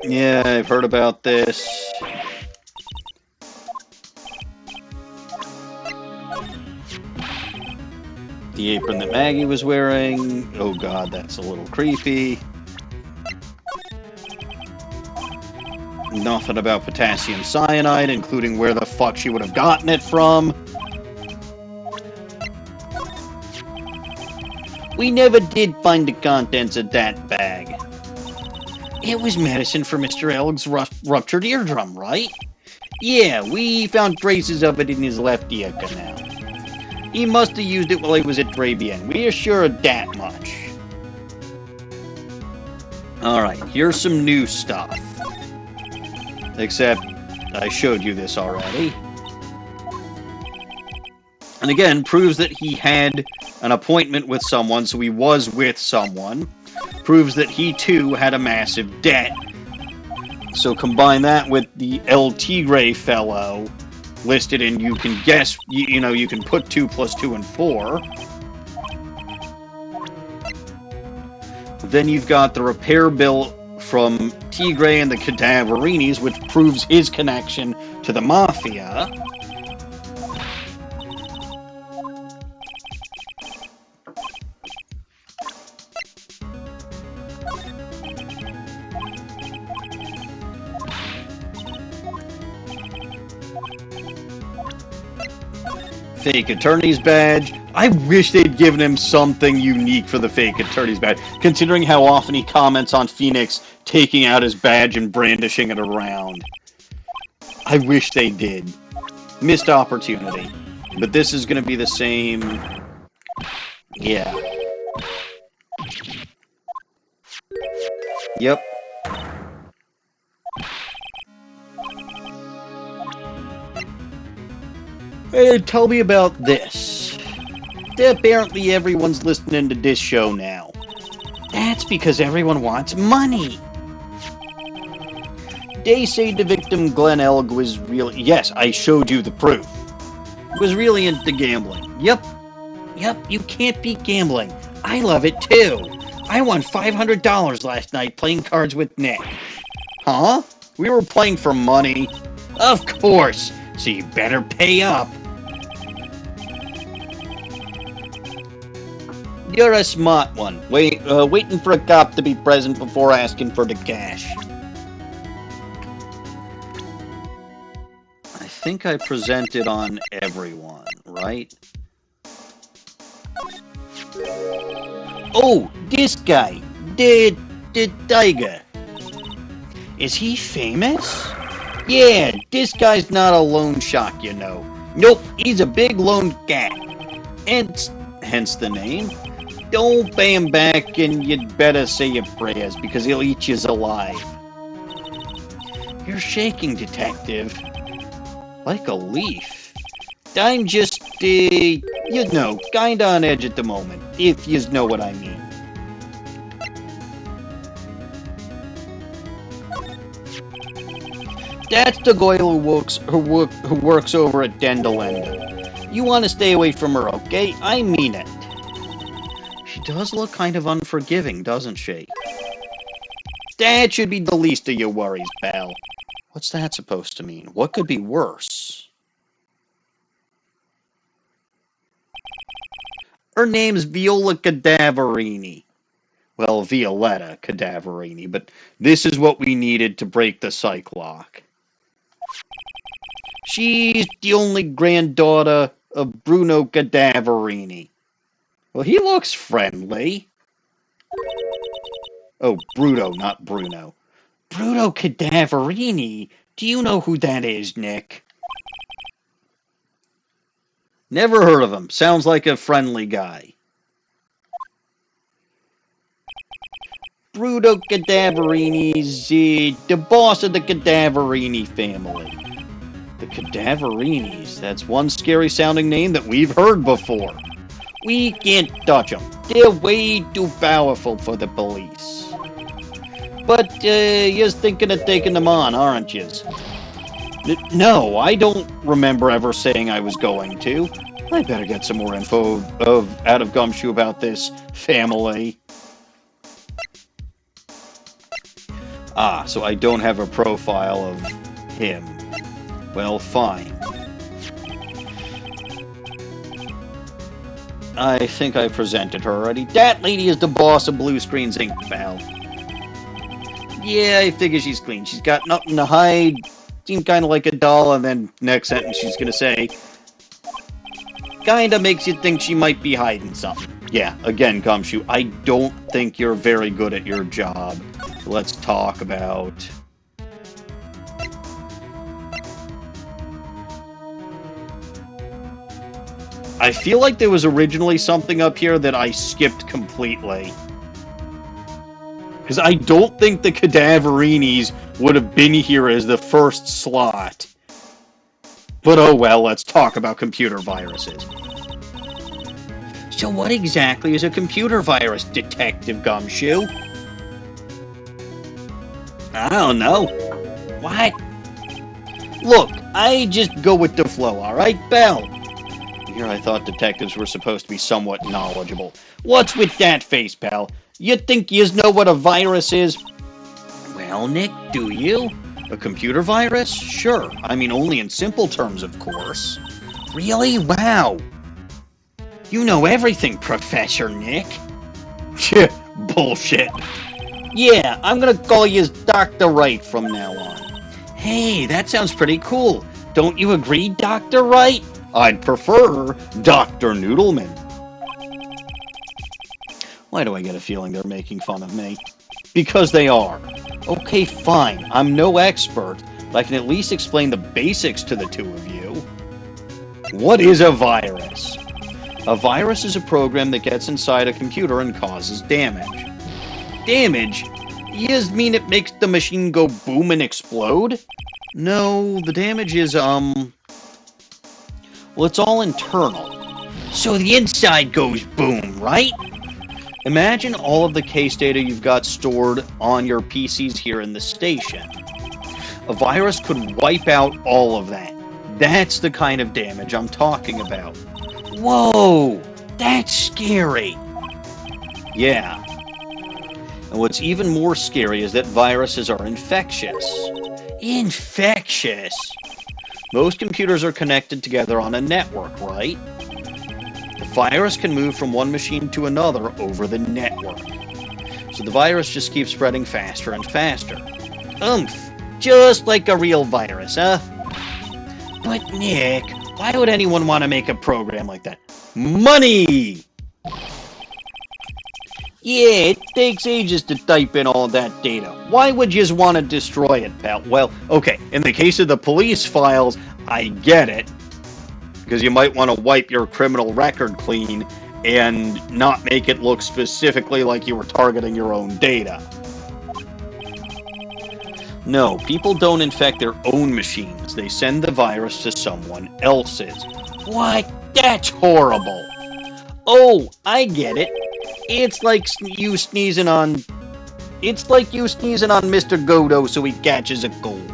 Yeah, I've heard about this. The apron that Maggie was wearing. Oh god, that's a little creepy. Nothing about potassium cyanide, including where the fuck she would have gotten it from. We never did find the contents of that bag. It was medicine for Mr. Elg's ruptured eardrum, right? Yeah, we found traces of it in his left ear canal. He must have used it while he was at Drabian. We are sure of that much. Alright, here's some new stuff. Except, I showed you this already. And again, proves that he had an appointment with someone, so he was with someone. Proves that he, too, had a massive debt. So combine that with the El Tigre fellow listed, and you can guess, you know, you can put 2 plus 2 and 4. Then you've got the repair bill from Tigre and the Cadaverini, which proves his connection to the Mafia. Fake attorney's badge. I wish they'd given him something unique for the fake attorney's badge, considering how often he comments on Phoenix taking out his badge and brandishing it around. I wish they did. Missed opportunity. But this is going to be the same. Yeah. Yep. Hey, tell me about this. Apparently everyone's listening to this show now. That's because everyone wants money. They say the victim Glen Elg was really... Yes, I showed you the proof. Was really into gambling. Yep, you can't beat gambling. I love it too. I won $500 last night playing cards with Nick. Huh? We were playing for money. Of course. So you better pay up. You're a smart one. Waiting for a cop to be present before asking for the cash. I think I presented on everyone, right? Oh, this guy. The tiger. Is he famous? Yeah, this guy's not a loan shark, you know. Nope, he's a big lone cat. And hence the name. Don't pay him back, and you'd better say your prayers, because he'll eat you alive. You're shaking, Detective. Like a leaf. I'm just, kinda on edge at the moment, if you know what I mean. That's the girl who works over at Dendelenda. You want to stay away from her, okay? I mean it. She does look kind of unforgiving, doesn't she? That should be the least of your worries, pal. What's that supposed to mean? What could be worse? Her name's Viola Cadaverini. Well, Violetta Cadaverini, but this is what we needed to break the psych lock. She's the only granddaughter of Bruno Cadaverini. Well, he looks friendly. Oh, Bruno, not Bruno. Bruno Cadaverini? Do you know who that is, Nick? Never heard of him. Sounds like a friendly guy. Bruno Cadaverini's the boss of the Cadaverini family. The Cadaverinis. That's one scary sounding name that we've heard before. We can't touch them. They're way too powerful for the police. But you're thinking of taking them on, aren't you? No, I don't remember ever saying I was going to. I better get some more info out of Gumshoe about this family. Ah, so I don't have a profile of him. Well, fine. I think I presented her already. That lady is the boss of Blue Screens Inc., pal. Yeah, I figure she's clean. She's got nothing to hide. Seems kind of like a doll, and then next sentence she's gonna say, kinda makes you think she might be hiding something. Yeah, again, Gumshoe, I don't think you're very good at your job. Let's talk about... I feel like there was originally something up here that I skipped completely. Because I don't think the Cadaverinis would have been here as the first slot. But oh well, let's talk about computer viruses. So what exactly is a computer virus, Detective Gumshoe? I don't know. What? Look, I just go with the flow, alright, Belle? Here I thought detectives were supposed to be somewhat knowledgeable. What's with that face, pal? You think yous know what a virus is? Well, Nick, do you? A computer virus? Sure. I mean, only in simple terms, of course. Really? Wow. You know everything, Professor Nick. Bullshit. Yeah, I'm gonna call you Dr. Wright from now on. Hey, that sounds pretty cool. Don't you agree, Dr. Wright? I'd prefer Dr. Noodleman. Why do I get a feeling they're making fun of me? Because they are. Okay, fine. I'm no expert, but I can at least explain the basics to the two of you. What is a virus? A virus is a program that gets inside a computer and causes damage. Damage? You mean it makes the machine go boom and explode? No, the damage is, well, it's all internal. So the inside goes boom, right? Imagine all of the case data you've got stored on your PCs here in the station. A virus could wipe out all of that. That's the kind of damage I'm talking about. Whoa! That's scary! Yeah. And what's even more scary is that viruses are infectious. Infectious? Most computers are connected together on a network, right? The virus can move from one machine to another over the network. So the virus just keeps spreading faster and faster. Oomph! Just like a real virus, huh? But Nick, why would anyone want to make a program like that? Money! Yeah, it takes ages to type in all that data. Why would you just want to destroy it, pal? Well, okay, in the case of the police files, I get it. Because you might want to wipe your criminal record clean and not make it look specifically like you were targeting your own data. No, people don't infect their own machines. They send the virus to someone else's. What? That's horrible. Oh, I get it. It's like you sneezing on... It's like you sneezing on Mr. Godo so he catches a cold.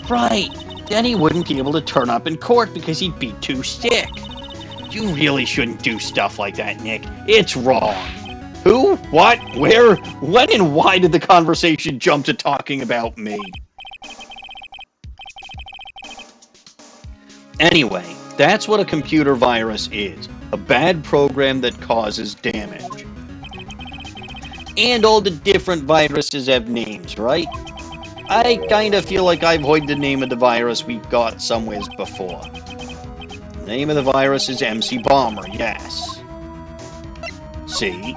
Right. Then he wouldn't be able to turn up in court because he'd be too sick. You really shouldn't do stuff like that, Nick. It's wrong. Who? What? Where? When and why did the conversation jump to talking about me? Anyway, that's what a computer virus is. A bad program that causes damage. And all the different viruses have names, right? I kinda feel like I've heard the name of the virus we got somewheres before. The name of the virus is MC Bomber, yes. See?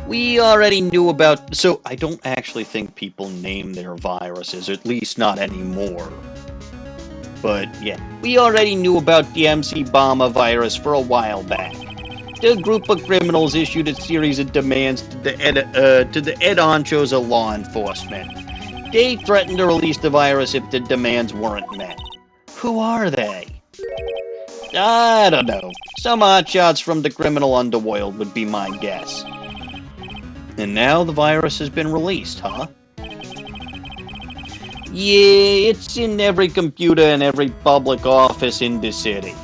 We already knew about... So, I don't actually think people name their viruses, at least not anymore. But, yeah. We already knew about the MC Bomber virus for a while back. The group of criminals issued a series of demands to the head honchos of law enforcement. They threatened to release the virus if the demands weren't met. Who are they? I don't know. Some hotshots from the criminal underworld would be my guess. And now the virus has been released, huh? Yeah, it's in every computer and every public office in the city.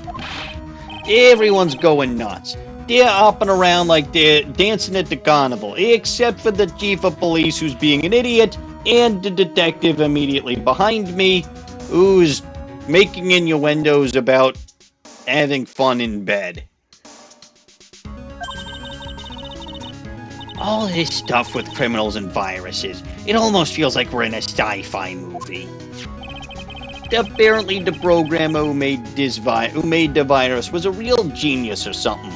Everyone's going nuts. They're hopping around like they're dancing at the carnival, except for the chief of police who's being an idiot, and the detective immediately behind me, who's making innuendos about having fun in bed. All this stuff with criminals and viruses, it almost feels like we're in a sci-fi movie. Apparently the programmer who made the virus was a real genius or something.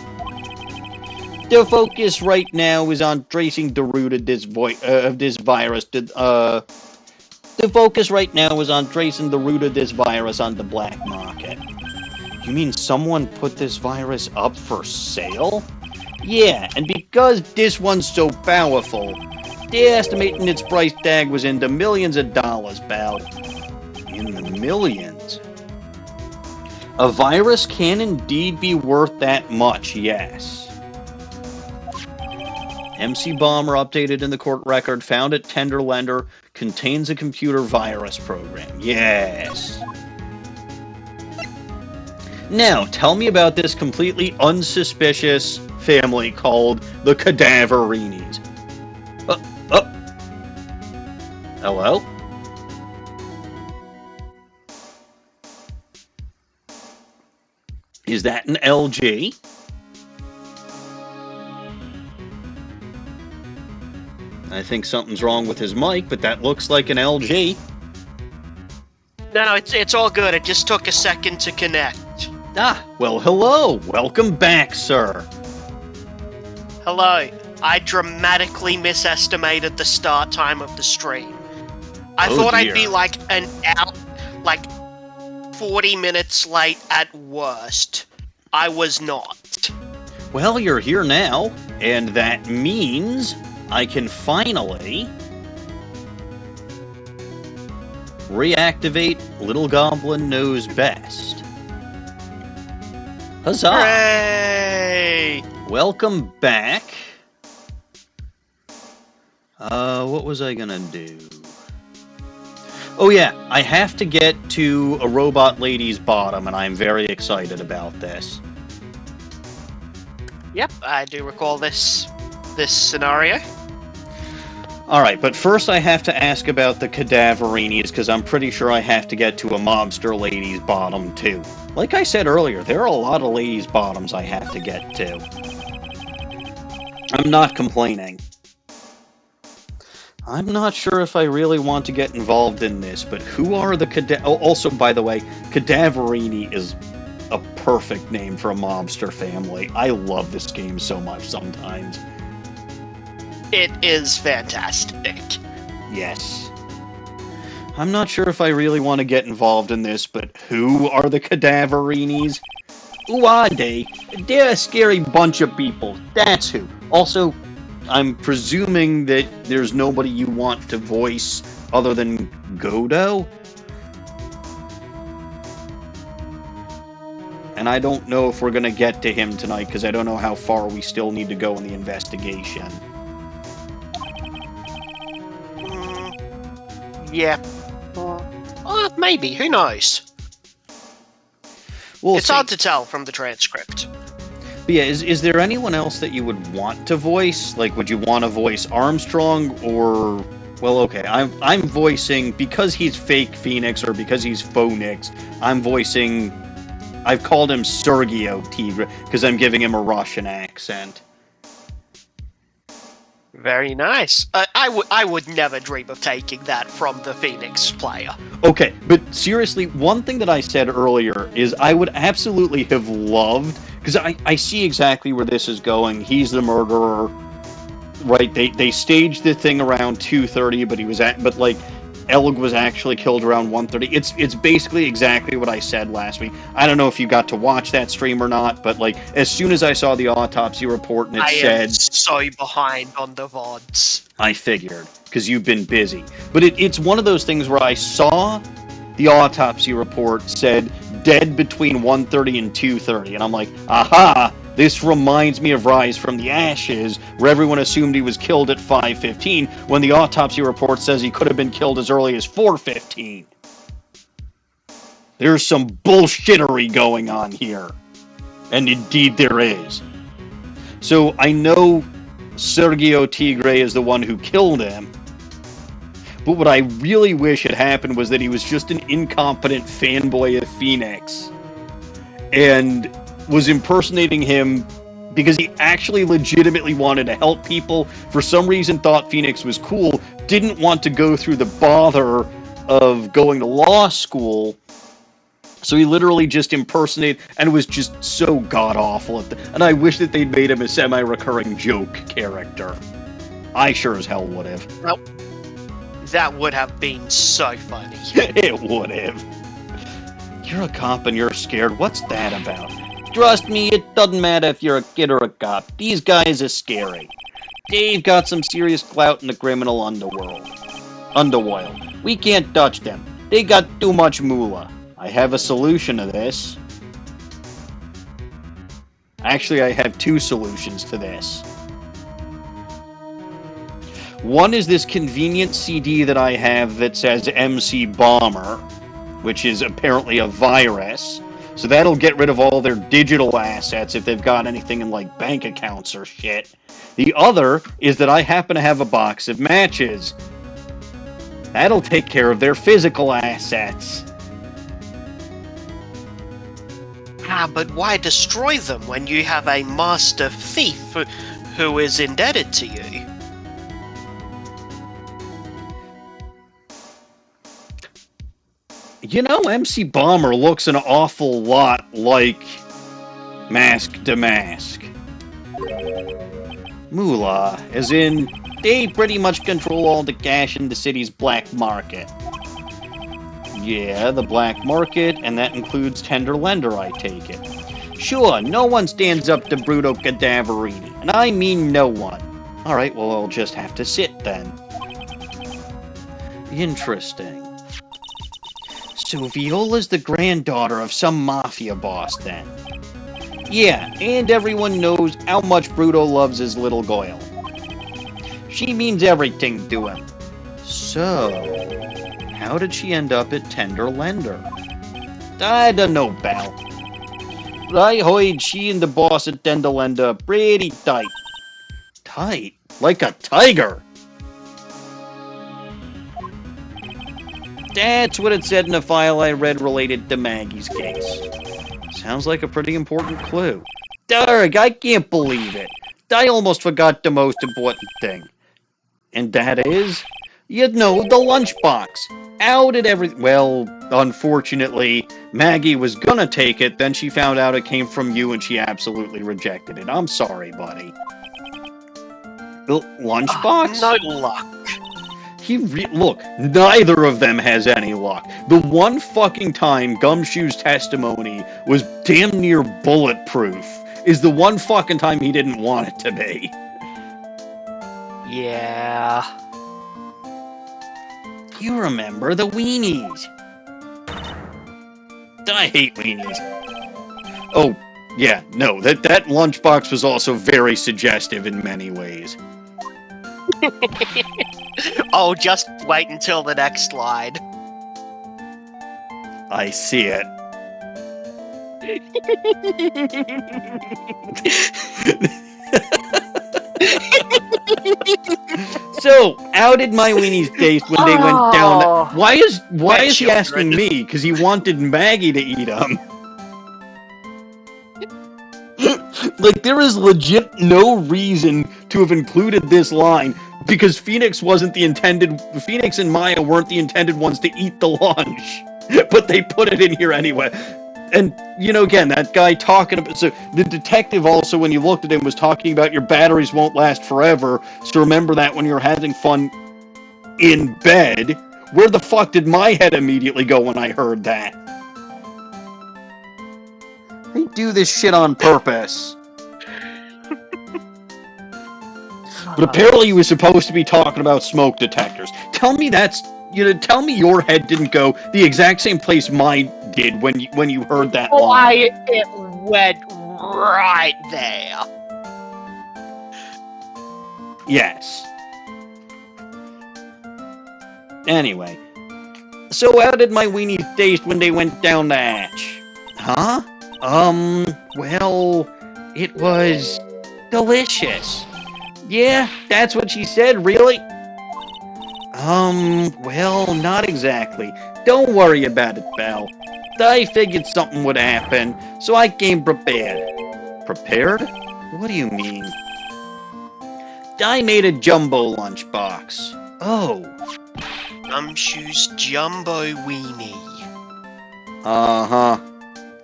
The focus right now is on tracing the root of this virus. The focus right now is on tracing the root of this virus on the black market. You mean someone put this virus up for sale? Yeah, and because this one's so powerful, they're estimating its price tag was in the millions of dollars, pal. In the millions? A virus can indeed be worth that much, yes. MC Bomber updated in the court record, found at tender lender, contains a computer virus program. Yes. Now, tell me about this completely unsuspicious family called the Cadavereenies. Hello? Is that an LG? I think something's wrong with his mic, but that looks like an LG.
No, it's all good. It just took a second to connect.
Ah, well, hello. Welcome back, sir.
Hello. I dramatically misestimated the start time of the stream. I thought I'd be like 40 minutes late at worst. I was not.
Well, you're here now, and that means I can finally reactivate Little Goblin Knows Best. Huzzah!
Hooray!
Welcome back. What was I gonna do? Oh yeah, I have to get to a robot lady's bottom, and I'm very excited about this.
Yep, I do recall this scenario.
Alright, but first I have to ask about the Cadavereenies, because I'm pretty sure I have to get to a mobster lady's bottom, too. Like I said earlier, there are a lot of ladies' bottoms I have to get to. I'm not complaining. I'm not sure if I really want to get involved in this, but who are the also, by the way, Cadavereenie is a perfect name for a mobster family. I love this game so much sometimes.
It is fantastic.
Yes. I'm not sure if I really want to get involved in this, but who are the Cadavereenies? Who are they? They're a scary bunch of people. That's who. Also, I'm presuming that there's nobody you want to voice other than Godo. And I don't know if we're going to get to him tonight, because I don't know how far we still need to go in the investigation.
Yeah. Maybe. Who knows?
We'll
It's
see.
hard to tell from the transcript.
But yeah, is there anyone else that you would want to voice? Like, would you want to voice Armstrong, or... Well, okay, I'm voicing, because he's fake Phoenix, or because he's Phoenix, I'm voicing... I've called him Sergio Tigre, because I'm giving him a Russian accent.
Very nice. I would never dream of taking that from the Phoenix player.
Okay, but seriously, one thing that I said earlier is I would absolutely have loved, because I see exactly where this is going. He's the murderer, right? They staged the thing around 2:30, but like Elg was actually killed around 1:30. It's basically exactly what I said last week. I don't know if you got to watch that stream or not, but like as soon as I saw the autopsy report and it
I
said,
am so behind on the VODs.
I figured, because you've been busy. But it's one of those things where I saw the autopsy report said dead between 1:30 and 2:30, and I'm like, aha, this reminds me of Rise from the Ashes, where everyone assumed he was killed at 5:15, when the autopsy report says he could have been killed as early as 4:15. There's some bullshittery going on here. And indeed there is. So I know Sergio Tigre is the one who killed him, but what I really wish had happened was that he was just an incompetent fanboy of Phoenix and was impersonating him because he actually legitimately wanted to help people, for some reason thought Phoenix was cool, didn't want to go through the bother of going to law school, so he literally just impersonated, and was just so god-awful at and I wish that they'd made him a semi-recurring joke character. I sure as hell would have.
Well, that would have been so funny.
It would have. You're a cop and you're scared. What's that about? Trust me, it doesn't matter if you're a kid or a cop. These guys are scary. They've got some serious clout in the criminal underworld. We can't touch them. They got too much moolah. I have a solution to this. Actually, I have two solutions to this. One is this convenient CD that I have that says MC Bomber, which is apparently a virus. So that'll get rid of all their digital assets if they've got anything in like bank accounts or shit. The other is that I happen to have a box of matches. That'll take care of their physical assets.
But why destroy them when you have a master thief who is indebted to you?
You know, MC Bomber looks an awful lot like Mask to Mask. Moolah, as in, they pretty much control all the cash in the city's black market. Yeah, the black market, and that includes tender lender, I take it. Sure, no one stands up to Bruto Cadaverini, and I mean no one. Alright, well, I'll just have to sit then. Interesting. So Viola's the granddaughter of some mafia boss, then. Yeah, and everyone knows how much Bruto loves his little Goyle. She means everything to him. So, how did she end up at Tender Lender? I don't know, pal. But I heard she and the boss at Tender Lender are pretty tight. Tight? Like a tiger? That's what it said in a file I read related to Maggie's case. Sounds like a pretty important clue. Darg, I can't believe it. I almost forgot the most important thing. And that is? You know, the lunchbox. How did well, unfortunately, Maggie was gonna take it, then she found out it came from you and she absolutely rejected it. I'm sorry, buddy. The lunchbox?
No luck.
Look, neither of them has any luck. The one fucking time Gumshoe's testimony was damn near bulletproof is the one fucking time he didn't want it to be.
Yeah.
You remember the Weenies. I hate Weenies. Oh, yeah, no, that lunchbox was also very suggestive in many ways.
Oh, just wait until the next slide.
I see it. So, how did my weenies taste when they went down? Why is he asking me? Because he wanted Maggie to eat them. Like, there is legit no reason to have included this line, because Phoenix and Maya weren't the intended ones to eat the lunch. But they put it in here anyway. And, you know, again, that guy talking about... So, the detective also, when you looked at him, was talking about your batteries won't last forever, so remember that when you're having fun in bed. Where the fuck did my head immediately go when I heard that? They do this shit on purpose. But apparently he was supposed to be talking about smoke detectors. Tell me tell me your head didn't go the exact same place mine did when you heard that line.
It went right there.
Yes. Anyway. So how did my weenies taste when they went down the hatch? Huh? Well, it was delicious. Yeah, that's what she said, really? Well, not exactly. Don't worry about it, Belle. I figured something would happen, so I came prepared. Prepared? What do you mean? I made a jumbo lunchbox. Oh.
Gumshoe's Jumbo Weenie.
Uh-huh.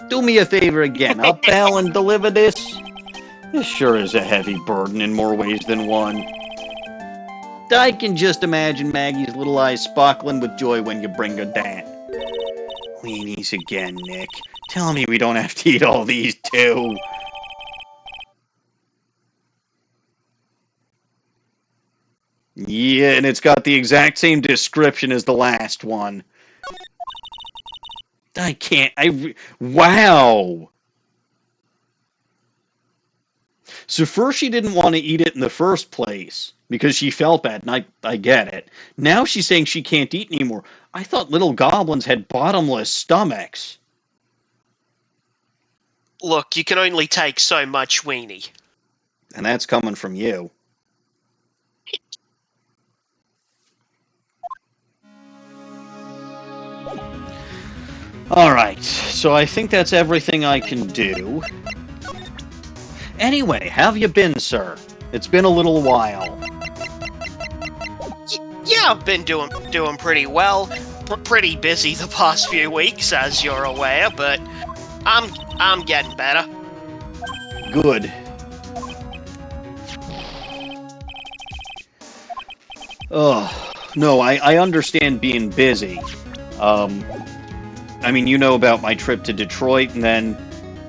Do me a favor again, up, Belle, and deliver this? This sure is a heavy burden in more ways than one. I can just imagine Maggie's little eyes sparkling with joy when you bring her that. Weenies again, Nick. Tell me we don't have to eat all these, too. Yeah, and it's got the exact same description as the last one. Wow! So first she didn't want to eat it in the first place, because she felt bad, and I get it. Now she's saying she can't eat anymore. I thought little goblins had bottomless stomachs.
Look, you can only take so much weenie.
And that's coming from you. Alright, so I think that's everything I can do. Anyway, how have you been, sir? It's been a little while.
Yeah, I've been doing pretty well. Pretty busy the past few weeks, as you're aware, but I'm getting better.
Good. Oh, no, I understand being busy. I mean, you know about my trip to Detroit, and then...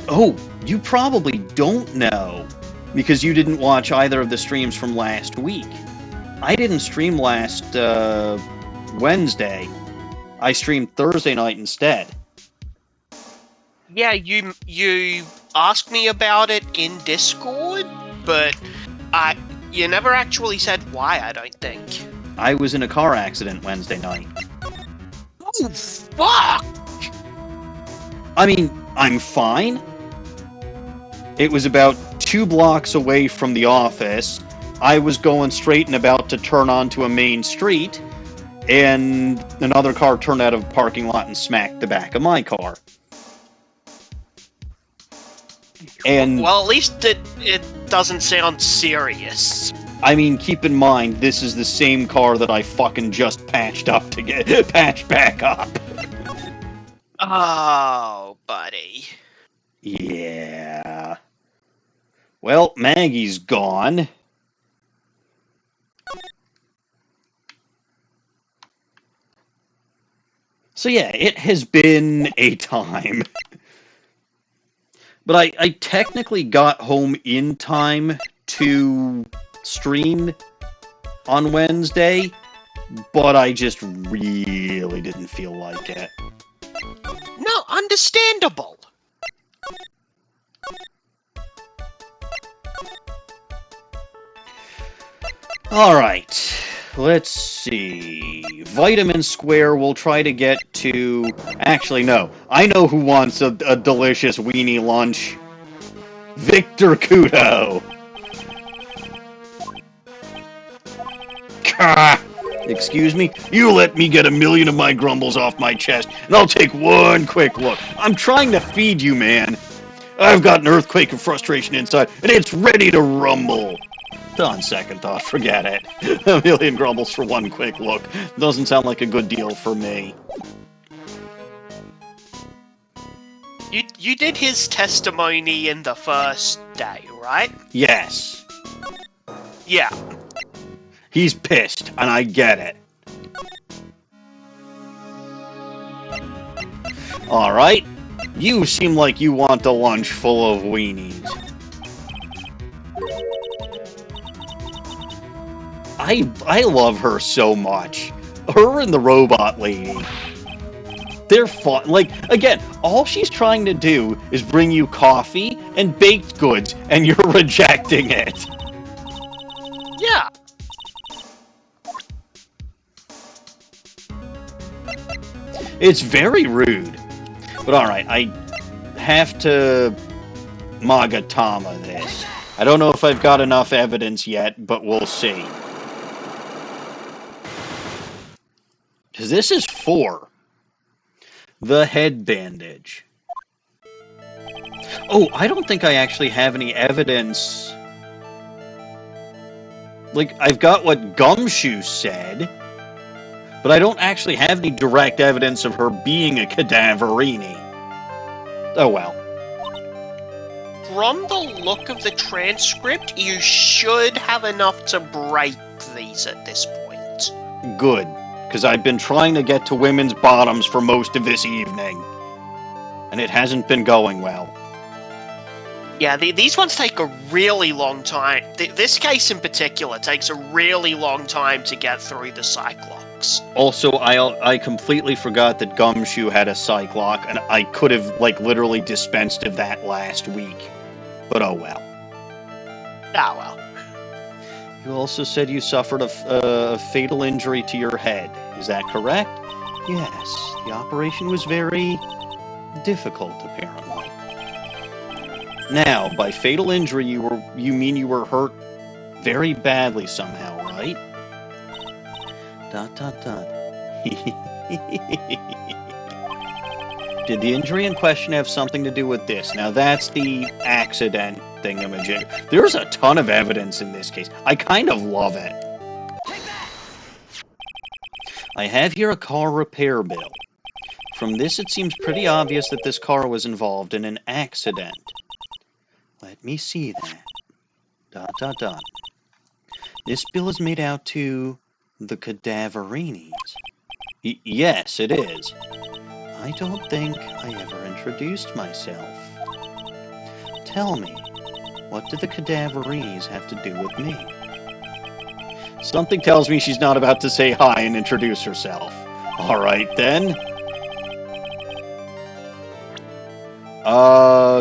Oh, you probably don't know, because you didn't watch either of the streams from last week. I didn't stream last, Wednesday. I streamed Thursday night instead.
Yeah, you asked me about it in Discord, but you never actually said why, I don't think.
I was in a car accident Wednesday night.
Oh, fuck!
I mean, I'm fine. It was about 2 blocks away from the office. I was going straight and about to turn onto a main street, and another car turned out of a parking lot and smacked the back of my car. And
well, at least it doesn't sound serious.
I mean, keep in mind, this is the same car that I fucking just patched back up.
Oh, buddy.
Yeah. Well, Maggie's gone. So yeah, it has been a time. But I technically got home in time to stream on Wednesday, but I just really didn't feel like it.
No, understandable.
Alright, let's see. Vitamin Square will try to get to... Actually, no. I know who wants a delicious weenie lunch. Victor Kudo! Kah! Excuse me? You let me get 1,000,000 of my grumbles off my chest, and I'll take one quick look. I'm trying to feed you, man. I've got an earthquake of frustration inside, and it's ready to rumble. On second thought, forget it. 1,000,000 grumbles for one quick look. Doesn't sound like a good deal for me.
You did his testimony in the first day, right?
Yes.
Yeah.
He's pissed, and I get it. Alright. You seem like you want a lunch full of weenies. I love her so much. Her and the robot lady. They're fun. Like, again, all she's trying to do is bring you coffee and baked goods, and you're rejecting it.
Yeah.
It's very rude. But alright, I have to Magatama this. I don't know if I've got enough evidence yet, but we'll see. Because this is 4. The head bandage. Oh, I don't think I actually have any evidence. Like, I've got what Gumshoe said, but I don't actually have any direct evidence of her being a cadaverini. Oh well.
From the look of the transcript, you should have enough to break these at this point.
Good. Because I've been trying to get to women's bottoms for most of this evening. And it hasn't been going well.
Yeah, these ones take a really long time. This case in particular takes a really long time to get through the Cyclops.
Also, I completely forgot that Gumshoe had a Cyclock, and I could have, like, literally dispensed of that last week. But oh well.
Ah well.
You also said you suffered a fatal injury to your head. Is that correct? Yes. The operation was very difficult, apparently. Now, by fatal injury, you mean you were hurt very badly somehow, right? ... Did the injury in question have something to do with this? Now that's the accident thingamajig. There's a ton of evidence in this case. I kind of love it. I have here a car repair bill. From this, it seems pretty obvious that this car was involved in an accident. Let me see that. ... This bill is made out to the cadaverinis. Yes, it is. I don't think I ever introduced myself. Tell me, what do the cadaverinis have to do with me? Something tells me she's not about to say hi and introduce herself. Alright then.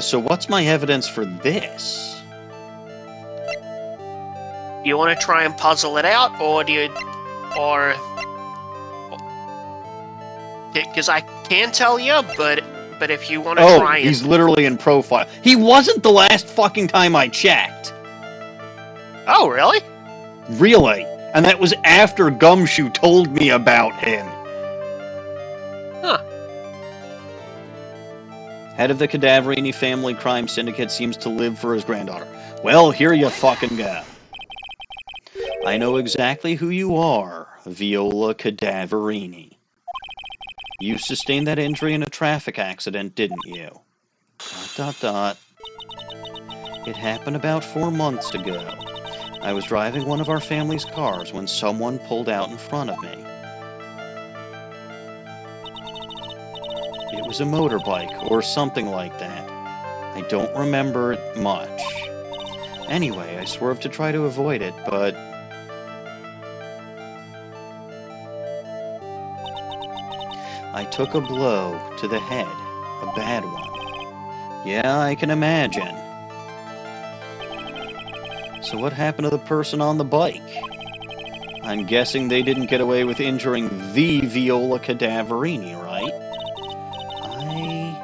So what's my evidence for this?
Do you want to try and puzzle it out, or do you... or... Because I can tell you, but if you want to try and...
he's literally in profile. He wasn't the last fucking time I checked.
Oh, really?
Really. And that was after Gumshoe told me about him.
Huh.
Head of the Cadaverini family crime syndicate seems to live for his granddaughter. Well, here you fucking go. I know exactly who you are, Viola Cadaverini. You sustained that injury in a traffic accident, didn't you? ... It happened about 4 months ago. I was driving one of our family's cars when someone pulled out in front of me. It was a motorbike, or something like that. I don't remember it much. Anyway, I swerved to try to avoid it, but... I took a blow to the head, a bad one. Yeah, I can imagine. So what happened to the person on the bike? I'm guessing they didn't get away with injuring the Viola Cadaverini, right? I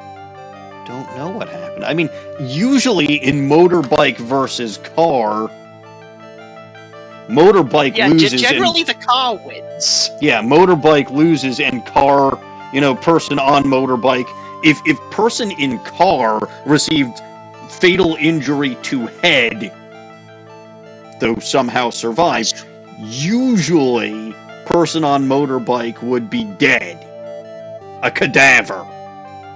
don't know what happened. I mean, usually in motorbike versus car, motorbike loses.
Generally the car wins.
Yeah, motorbike loses and car, person on motorbike. If person in car received fatal injury to head, though somehow survived, usually person on motorbike would be dead. A cadaver,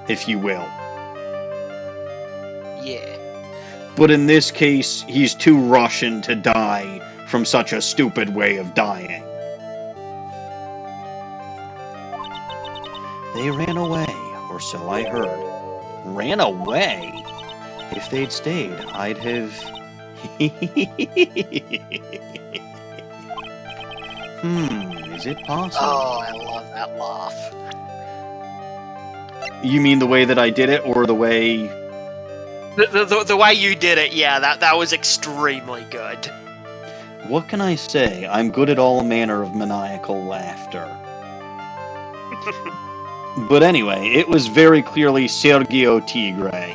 if you will.
Yeah.
But in this case, he's too Russian to die from such a stupid way of dying. They ran away, or so I heard. Ran away? If they'd stayed, I'd have... is it possible?
Oh, I love that laugh.
You mean the way that I did it, or the way...
The way you did it, yeah, that was extremely good.
What can I say? I'm good at all manner of maniacal laughter. But anyway, it was very clearly Sergio Tigre.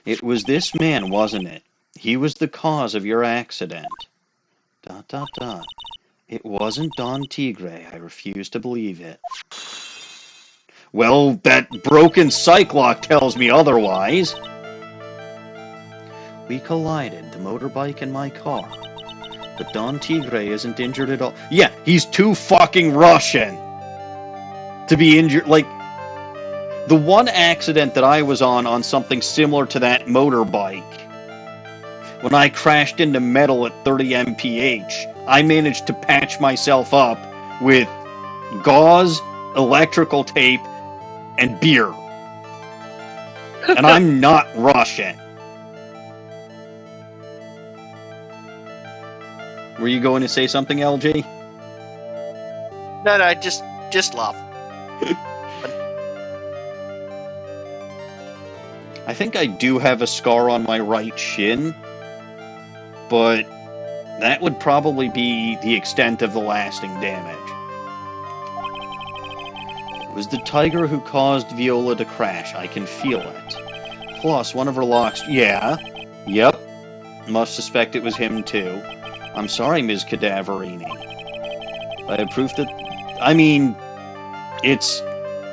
It was this man, wasn't it? He was the cause of your accident. ... It wasn't Don Tigre. I refuse to believe it. Well, that broken psych lock tells me otherwise. We collided, the motorbike and my car. But Don Tigre isn't injured at all. Yeah, he's too fucking Russian to be injured. Like, the one accident that I was on something similar to that motorbike, when I crashed into metal at 30 mph, I managed to patch myself up with gauze, electrical tape, and beer. And I'm not Russian. Were you going to say something, LG?
No, just laugh.
I think I do have a scar on my right shin, but that would probably be the extent of the lasting damage. It was the tiger who caused Viola to crash. I can feel it. Plus, one of her locks... Yeah. Yep. Must suspect it was him, too. I'm sorry, Ms. Cadaverini. I have proof that... I mean, it's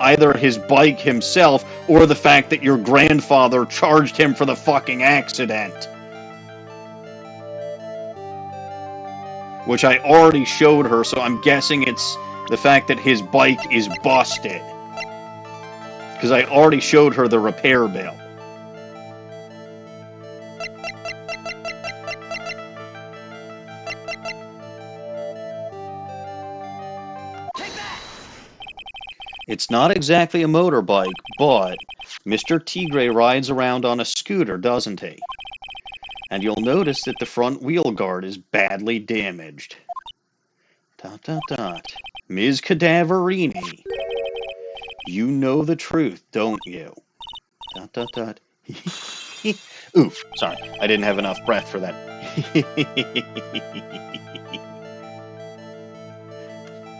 either his bike himself or the fact that your grandfather charged him for the fucking accident. Which I already showed her, so I'm guessing it's the fact that his bike is busted. Because I already showed her the repair bill. It's not exactly a motorbike, but Mr. Tigre rides around on a scooter, doesn't he? And you'll notice that the front wheel guard is badly damaged. ... Ms. Cadaverini. You know the truth, don't you? ... Oof, sorry, I didn't have enough breath for that.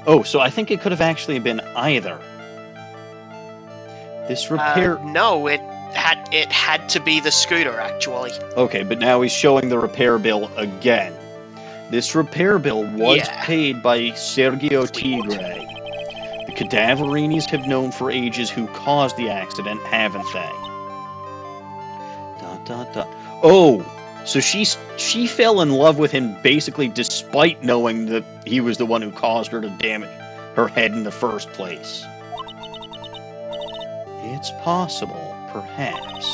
Oh, so I think it could have actually been either. This repair...
No, it had to be the scooter, actually.
Okay, but now he's showing the repair bill again. This repair bill was paid by Sergio Tigre. The Cadaverinis have known for ages who caused the accident, haven't they? ... Oh, so she fell in love with him basically despite knowing that he was the one who caused her to damage her head in the first place. It's possible, perhaps.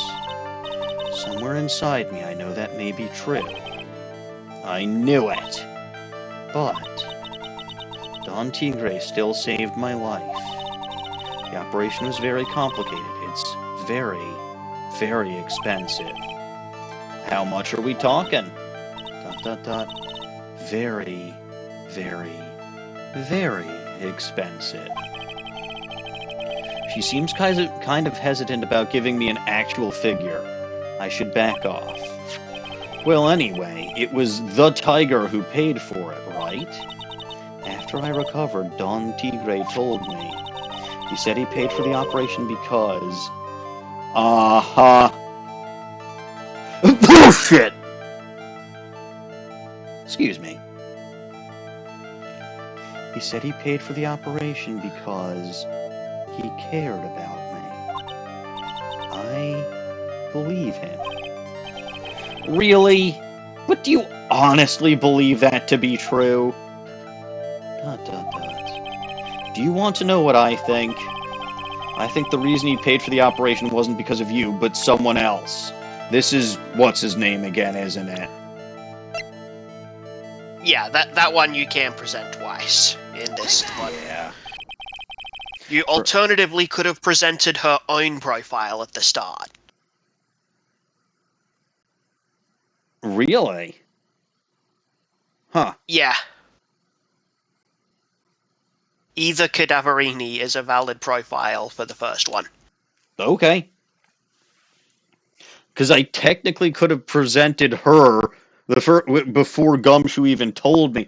Somewhere inside me I know that may be true. I knew it. But Don Tigre still saved my life. The operation was very complicated. It's very, very expensive. How much are we talking? ... Very, very, very expense it. She seems kind of hesitant about giving me an actual figure. I should back off. Well, anyway, it was the tiger who paid for it, right? After I recovered, Don Tigre told me. He said he paid for the operation because... Bullshit! Excuse me. He said he paid for the operation because he cared about me. I believe him. Really? But do you honestly believe that to be true? ... Do you want to know what I think? I think the reason he paid for the operation wasn't because of you, but someone else. This is what's his name again, isn't it?
Yeah, that one you can present twice in this one.
Yeah.
You alternatively could have presented her own profile at the start.
Really? Huh.
Yeah. Either Cadaverini is a valid profile for the first one.
Okay. Because I technically could have presented her before Gumshoe even told me.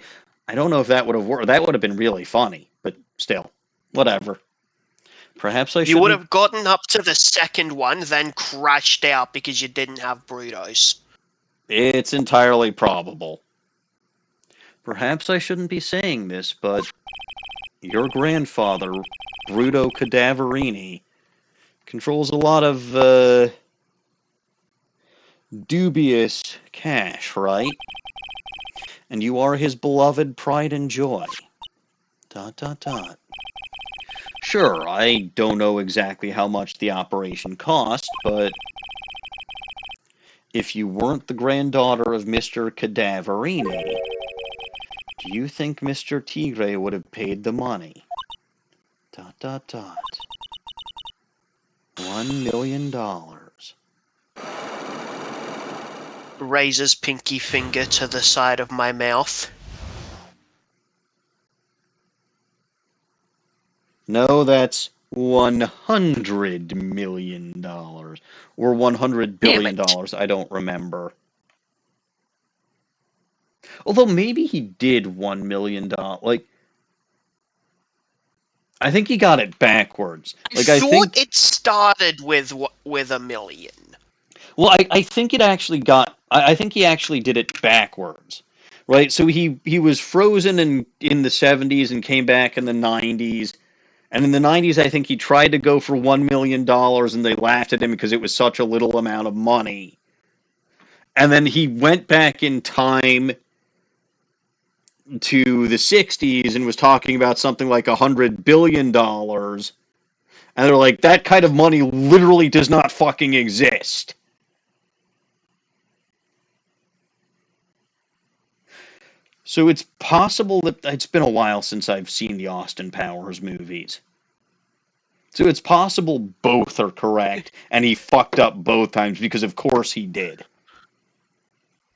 I don't know if that would have worked. That would have been really funny, but still, whatever. Perhaps I should.
You would have gotten up to the second one, then crashed out because you didn't have burritos.
It's entirely probable. Perhaps I shouldn't be saying this, but your grandfather, Bruto Cadaverini, controls a lot of, dubious cash, right? And you are his beloved pride and joy. ... Sure, I don't know exactly how much the operation cost, but if you weren't the granddaughter of Mr. Cadaverini, do you think Mr. Tigre would have paid the money? ... $1 million.
Raises pinky finger to the side of my mouth.
No, that's $100 million. Or $100 billion. I don't remember. Although maybe he did $1 million. Like, I think he got it backwards. Like,
I thought it started with $1 million.
Well, I think it actually got... I think he actually did it backwards. Right? So he was frozen in the 70s and came back in the 90s. And in the 90s, I think he tried to go for $1 million, and they laughed at him because it was such a little amount of money. And then he went back in time to the 60s and was talking about something like $100 billion. And they're like, that kind of money literally does not fucking exist. So it's possible that... It's been a while since I've seen the Austin Powers movies. So it's possible both are correct, and he fucked up both times, because of course he did.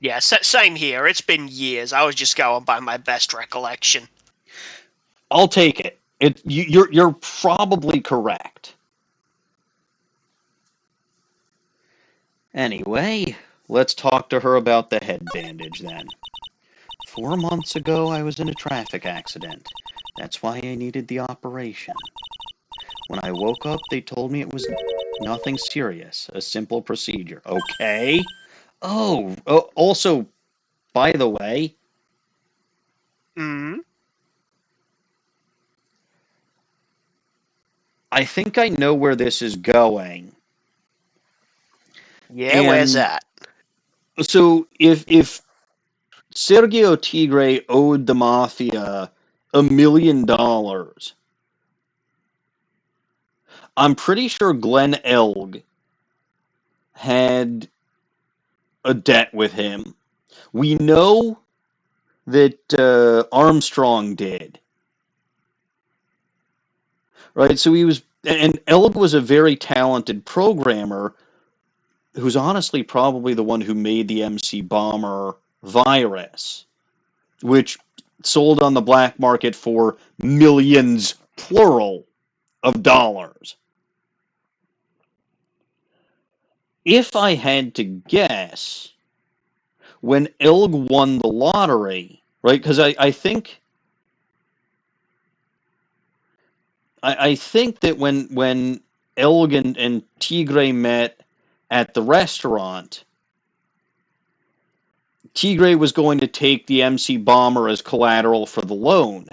Yeah, same here. It's been years. I was just going by my best recollection.
I'll take it. You're probably correct. Anyway, let's talk to her about the head bandage then. 4 months ago, I was in a traffic accident. That's why I needed the operation. When I woke up, they told me it was nothing serious, a simple procedure. Okay. Oh, also, by the way... I think I know where this is going.
Yeah, where's that?
So, if Sergio Tigre owed the Mafia $1 million, I'm pretty sure Glen Elg had a debt with him. We know that Armstrong did. Right? So he was... And Elg was a very talented programmer who's honestly probably the one who made the MC Bomber virus, which sold on the black market for millions, plural, of dollars. If I had to guess, when Elg won the lottery, right? Because I think that when Elg and Tigre met at the restaurant, Tigre was going to take the MC Bomber as collateral for the loan.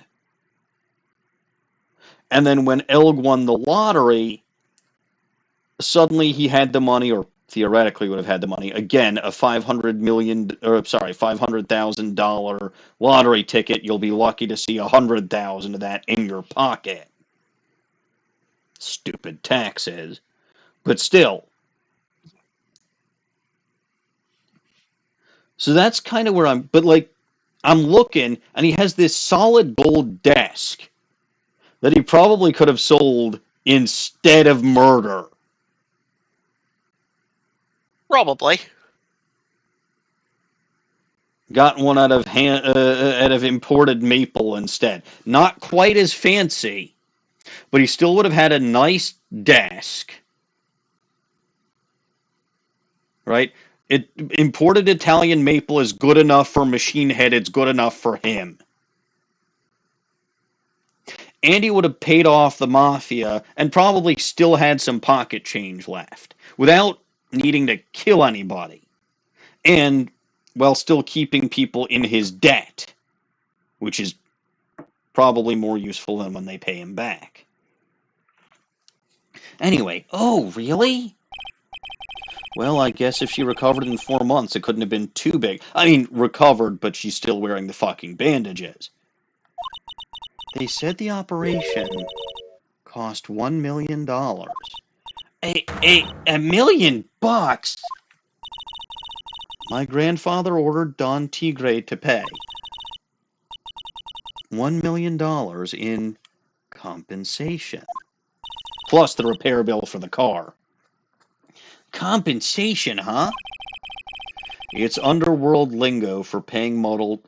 And then when Elg won the lottery, suddenly he had the money, or theoretically would have had the money. Again, a $500,000 lottery ticket. You'll be lucky to see 100,000 of that in your pocket. Stupid taxes, but still. So that's kind of where I'm. But like, I'm looking, and he has this solid gold desk that he probably could have sold instead of murder.
Probably.
Gotten one out of imported maple instead. Not quite as fancy, but he still would have had a nice desk. Right? Imported Italian maple is good enough for Machine Head. It's good enough for him. And he would have paid off the mafia and probably still had some pocket change left without needing to kill anybody. And while still keeping people in his debt, which is probably more useful than when they pay him back. Anyway, oh, really? Well, I guess if she recovered in 4 months, it couldn't have been too big. I mean, recovered, but she's still wearing the fucking bandages. They said the operation cost $1 million. A million bucks? My grandfather ordered Don Tigre to pay $1 million in compensation. Plus the repair bill for the car. Compensation, huh? It's underworld lingo for paying money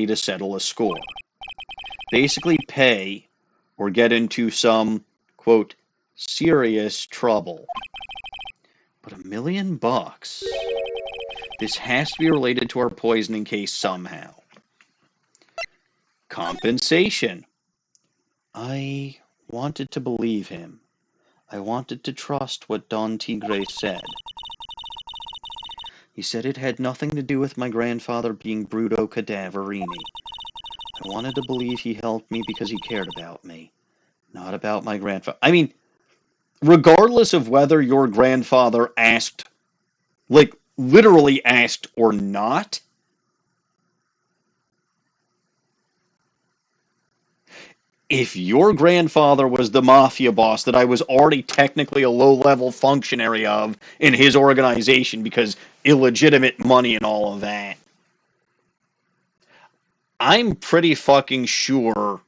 to settle a score. Basically pay or get into some, quote, serious trouble. But $1 million? This has to be related to our poisoning case somehow. Compensation. I wanted to believe him. I wanted to trust what Don Tigre said. He said it had nothing to do with my grandfather being Bruto Cadaverini. I wanted to believe he helped me because he cared about me, not about my grandfather. I mean, regardless of whether your grandfather asked, like, literally asked or not, if your grandfather was the mafia boss that I was already technically a low-level functionary of in his organization because illegitimate money and all of that, I'm pretty fucking sure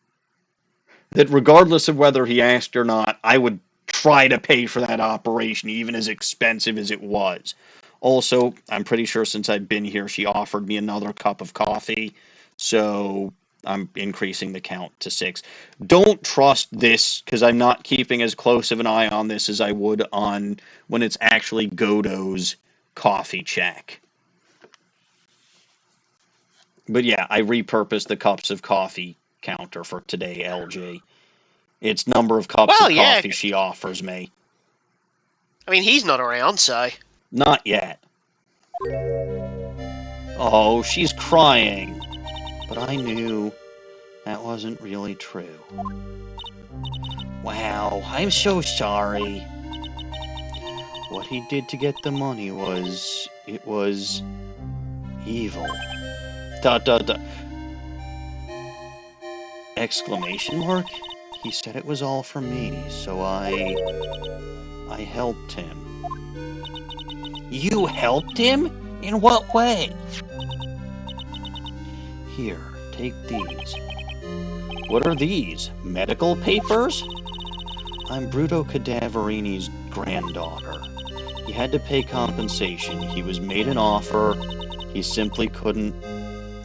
that regardless of whether he asked or not, I would try to pay for that operation, even as expensive as it was. Also, I'm pretty sure since I've been here, she offered me another cup of coffee, so I'm increasing the count to 6. Don't trust this, because I'm not keeping as close of an eye on this as I would on when it's actually Godot's coffee check. But yeah, I repurposed the cups of coffee counter for today, LG. It's number of cups of coffee she offers me.
I mean, he's not around, so...
Not yet. Oh, she's crying. But I knew that wasn't really true. Wow, I'm so sorry. What he did to get the money was... it was... evil. ... Exclamation mark? He said it was all for me, so I helped him. You helped him? In what way? Here, take these. What are these? Medical papers? I'm Bruto Cadaverini's granddaughter. He had to pay compensation. He was made an offer. He simply couldn't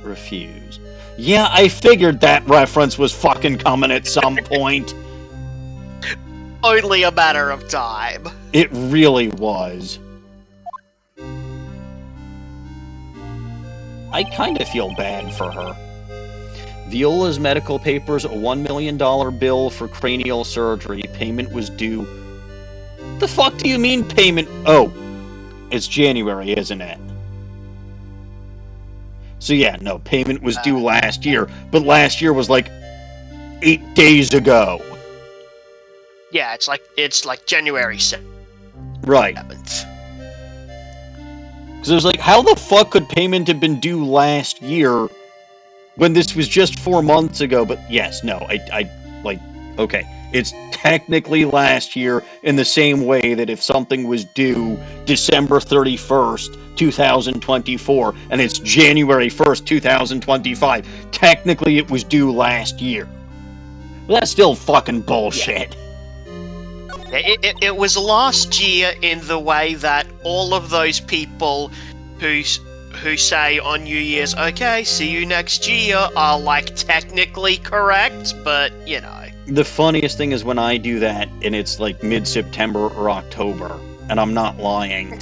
refuse. Yeah, I figured that reference was fucking coming at some point.
Only a matter of time.
It really was. I kind of feel bad for her. Viola's medical papers, a $1 million bill for cranial surgery. Payment was due. The fuck do you mean payment? Oh, it's January, isn't it? So yeah, no, payment was due last year, but last year was like 8 days ago.
Yeah, it's like January 7th.
Right. Because it was like, how the fuck could payment have been due last year when this was just 4 months ago? But yes, no, okay, it's technically last year in the same way that if something was due December 31st, 2024, and it's January 1st, 2025, technically it was due last year. Well, that's still fucking bullshit.
Yeah. It was last year in the way that all of those people who say on New Year's, okay, see you next year, are like technically correct, but you know.
The funniest thing is when I do that and it's like mid-September or October, and I'm not lying.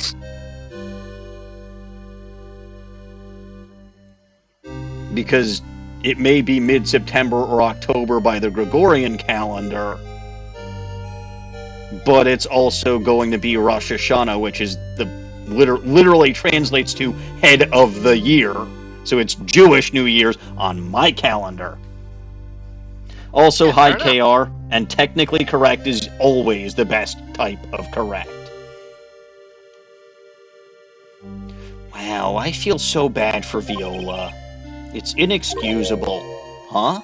Because it may be mid-September or October by the Gregorian calendar, but it's also going to be Rosh Hashanah, which is literally translates to head of the year. So it's Jewish New Year's on my calendar. Also, hi KR, and technically correct is always the best type of correct. Wow, I feel so bad for Viola. It's inexcusable. Huh?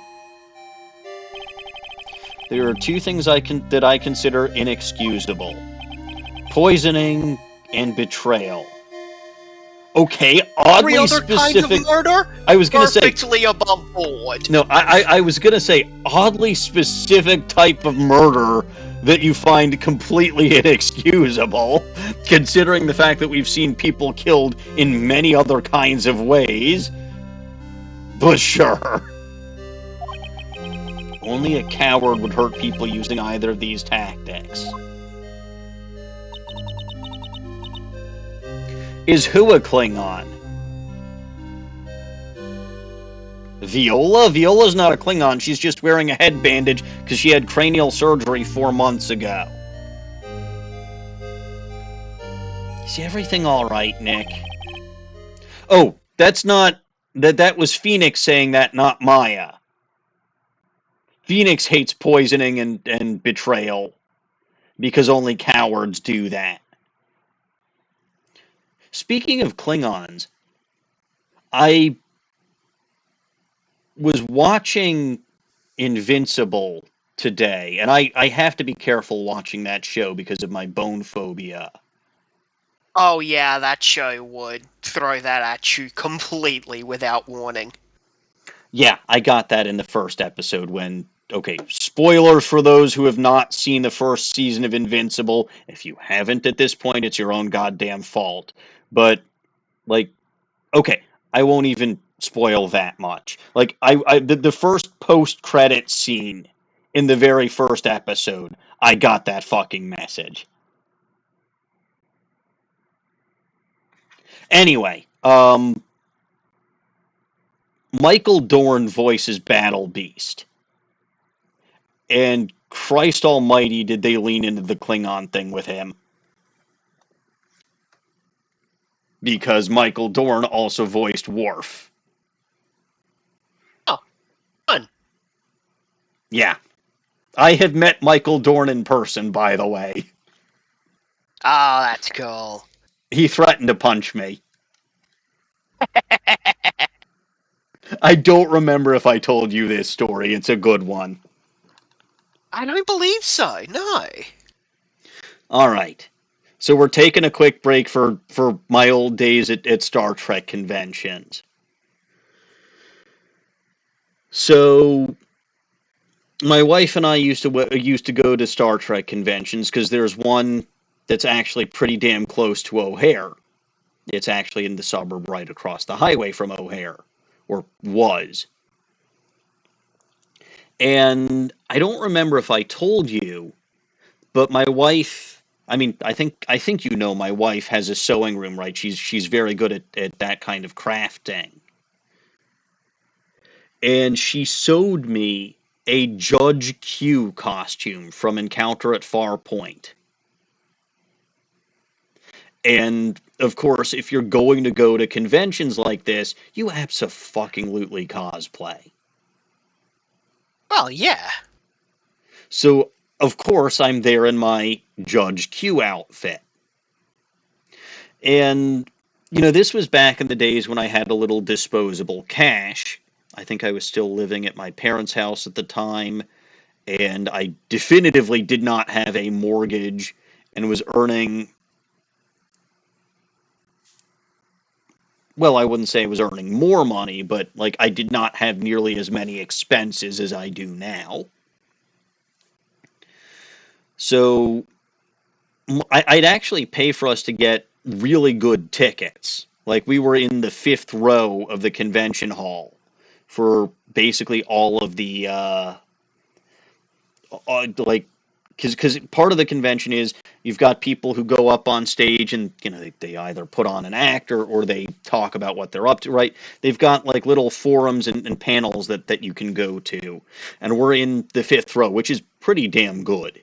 There are two things that I consider inexcusable. Poisoning and betrayal. Okay, oddly
Every other
specific.
kind of murder?
I was gonna say
perfectly above board.
No, I was gonna say oddly specific type of murder that you find completely inexcusable, considering the fact that we've seen people killed in many other kinds of ways. But sure. Only a coward would hurt people using either of these tactics. Is who a Klingon? Viola? Viola's not a Klingon, she's just wearing a head bandage because she had cranial surgery 4 months ago. Is everything alright, Nick? Oh, that's not... That was Phoenix saying that, not Maya. Phoenix hates poisoning and betrayal because only cowards do that. Speaking of Klingons, I was watching Invincible today, and I have to be careful watching that show because of my bone phobia.
Oh yeah, that show would throw that at you completely without warning.
Yeah, I got that in the first episode when... Okay, spoilers for those who have not seen the first season of Invincible. If you haven't at this point, it's your own goddamn fault. But, like, okay, I won't even spoil that much. Like, the first post-credit scene in the very first episode, I got that fucking message. Anyway, Michael Dorn voices Battle Beast. And Christ almighty, did they lean into the Klingon thing with him. Because Michael Dorn also voiced Worf.
Oh, fun.
Yeah. I have met Michael Dorn in person, by the way.
Oh, that's cool.
He threatened to punch me. I don't remember if I told you this story. It's a good one.
I don't believe so, no.
Alright. So we're taking a quick break for my old days at Star Trek conventions. So, my wife and I used to go to Star Trek conventions because there's one that's actually pretty damn close to O'Hare. It's actually in the suburb right across the highway from O'Hare, or was. And I don't remember if I told you, but my wife, I mean, I think you know my wife has a sewing room, right? She's very good at that kind of crafting. And she sewed me a Judge Q costume from Encounter at Farpoint. And of course, if you're going to go to conventions like this, you abso-fucking-lutely cosplay.
Well, yeah.
So, of course, I'm there in my Judge Q outfit. And, this was back in the days when I had a little disposable cash. I think I was still living at my parents' house at the time, and I definitively did not have a mortgage and was earning, well, I wouldn't say I was earning more money, but, like, I did not have nearly as many expenses as I do now. So I'd actually pay for us to get really good tickets. Like, we were in the fifth row of the convention hall for basically all of the, like, because part of the convention is you've got people who go up on stage and, they either put on an act or they talk about what they're up to, right? They've got, like, little forums and panels that you can go to. And we're in the fifth row, which is pretty damn good.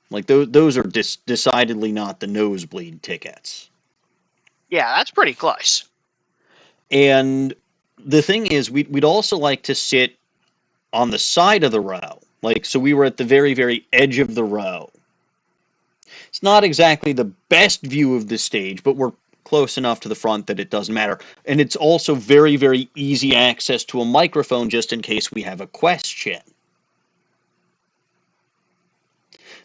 Like, those are decidedly not the nosebleed tickets.
Yeah, that's pretty close.
And the thing is, we'd also like to sit on the side of the row. Like, so we were at the very, very edge of the row. It's not exactly the best view of the stage, but we're close enough to the front that it doesn't matter. And it's also very, very easy access to a microphone just in case we have a question.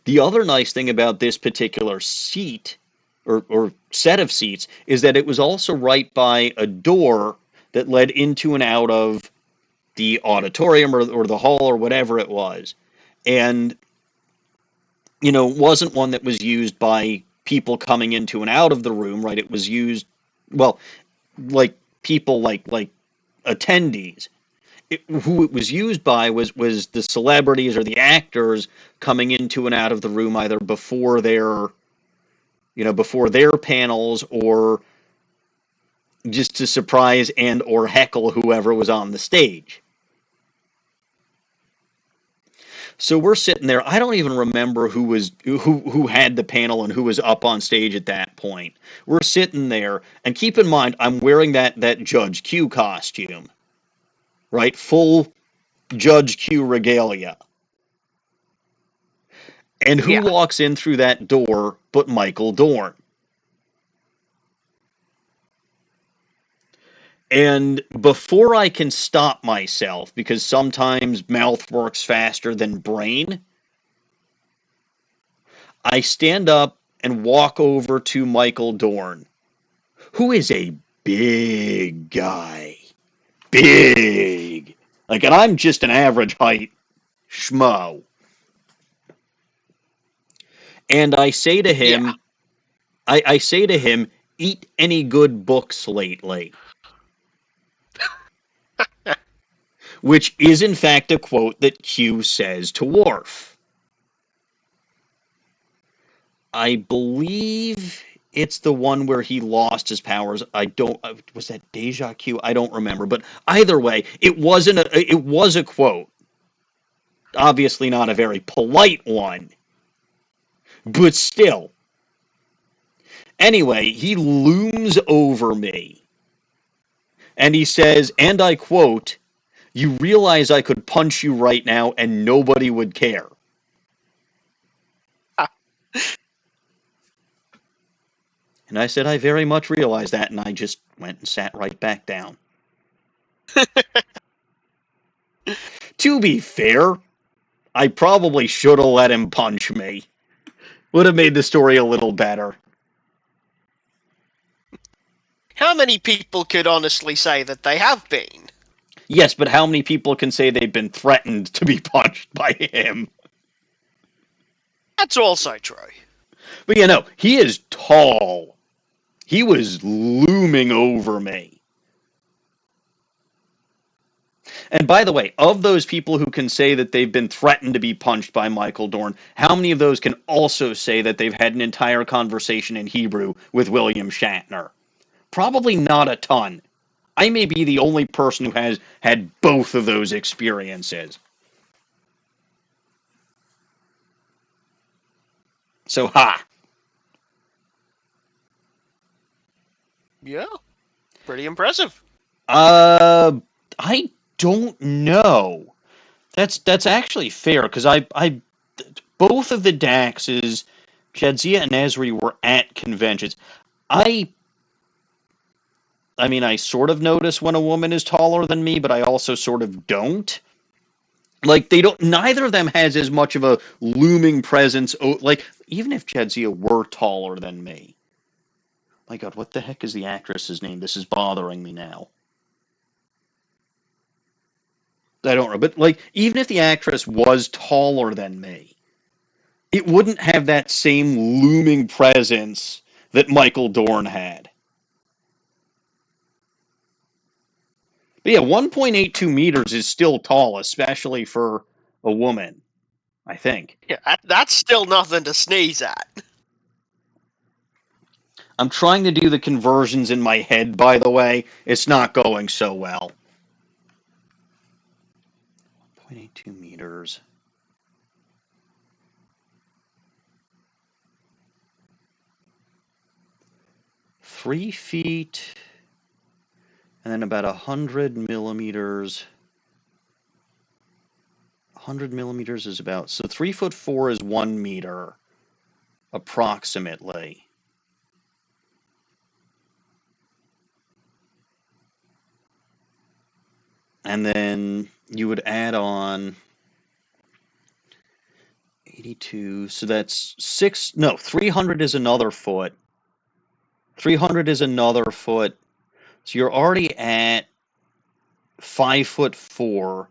The other nice thing about this particular seat, or set of seats, is that it was also right by a door that led into and out of the auditorium or the hall or whatever it was. And, it wasn't one that was used by people coming into and out of the room, right? It was used, well, like people like attendees. Who it was used by was the celebrities or the actors coming into and out of the room either before their panels or just to surprise and or heckle whoever was on the stage. So we're sitting there. I don't even remember who had the panel and who was up on stage at that point. We're sitting there, and keep in mind, I'm wearing that Judge Q costume. Right? Full Judge Q regalia. And who walks in through that door but Michael Dorn? And before I can stop myself, because sometimes mouth works faster than brain, I stand up and walk over to Michael Dorn, who is a big guy. Big. Like, and I'm just an average height schmo. And I say to him, I say to him, eat any good books lately? Which is, in fact, a quote that Q says to Worf. I believe it's the one where he lost his powers. Was that Deja Q? I don't remember. But either way, it was a quote. Obviously not a very polite one. But still. Anyway, he looms over me. And he says, and I quote, "You realize I could punch you right now and nobody would care." And I said, I very much realize that, and I just went and sat right back down. To be fair, I probably should have let him punch me. Would have made the story a little better.
How many people could honestly say that they have been?
Yes, but how many people can say they've been threatened to be punched by him?
That's also true.
But he is tall. He was looming over me. And by the way, of those people who can say that they've been threatened to be punched by Michael Dorn, how many of those can also say that they've had an entire conversation in Hebrew with William Shatner? Probably not a ton. I may be the only person who has had both of those experiences. So, ha!
Yeah, pretty impressive.
I don't know. That's actually fair, because I both of the Daxes, Jadzia and Esri, were at conventions. I mean, I sort of notice when a woman is taller than me, but I also sort of don't. Like, they don't, neither of them has as much of a looming presence. Like, even if Jadzia were taller than me. My God, what the heck is the actress's name? This is bothering me now. I don't know, but like, even if the actress was taller than me, it wouldn't have that same looming presence that Michael Dorn had. But yeah, 1.82 meters is still tall, especially for a woman, I think.
Yeah, that's still nothing to sneeze at.
I'm trying to do the conversions in my head, by the way. It's not going so well. 1.82 meters. Three feet, and then about 100 millimeters. 100 millimeters is about, so 3'4" is 1 meter, approximately. And then you would add on 82, so that's 300 is another foot. 300 is another foot. So you're already at 5'4",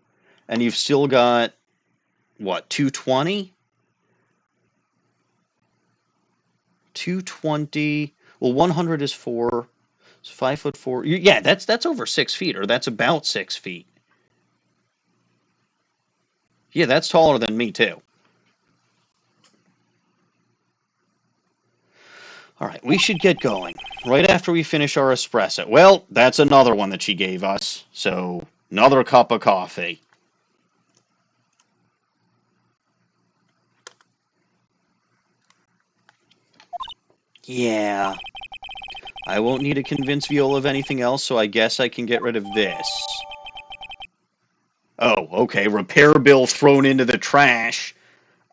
and you've still got, what, 220? 220. Well, 100 is 4. So 5'4". Yeah, that's over 6 feet, or that's about 6 feet. Yeah, that's taller than me, too. All right, we should get going right after we finish our espresso. Well, that's another one that she gave us, so another cup of coffee. Yeah. I won't need to convince Viola of anything else, so I guess I can get rid of this. Oh, okay, repair bill thrown into the trash.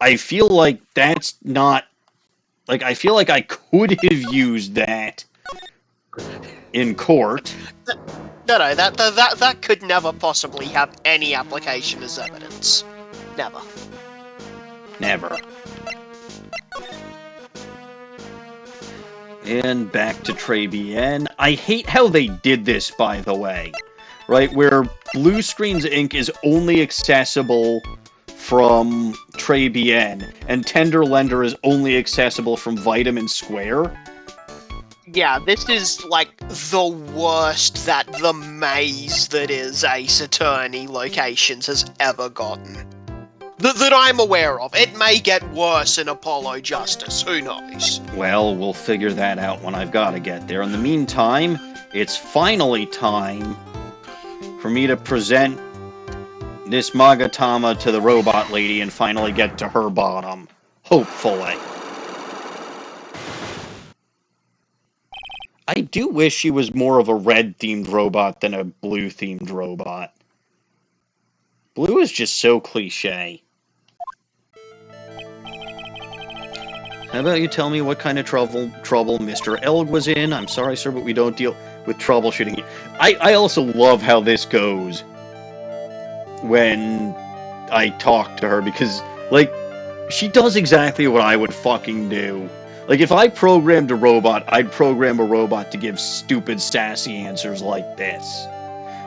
I feel like that's not... Like, I feel like I could have used that in court.
No, that could never possibly have any application as evidence. Never.
Never. And back to Trebien. I hate how they did this, by the way. Right, where Blue Screens Inc. is only accessible from Trebien, and Tender Lender is only accessible from Vitamin Square.
Yeah, this is, like, the worst that the maze that is Ace Attorney Locations has ever gotten. That I'm aware of. It may get worse in Apollo Justice, who knows?
Well, we'll figure that out when I've got to get there. In the meantime, it's finally time for me to present this Magatama to the robot lady and finally get to her bottom. Hopefully. I do wish she was more of a red-themed robot than a blue-themed robot. Blue is just so cliché. How about you tell me what kind of trouble Mr. Elg was in? I'm sorry, sir, but we don't deal with troubleshooting. I also love how this goes when I talk to her, because, like, she does exactly what I would fucking do. Like, if I programmed a robot, I'd program a robot to give stupid, sassy answers like this.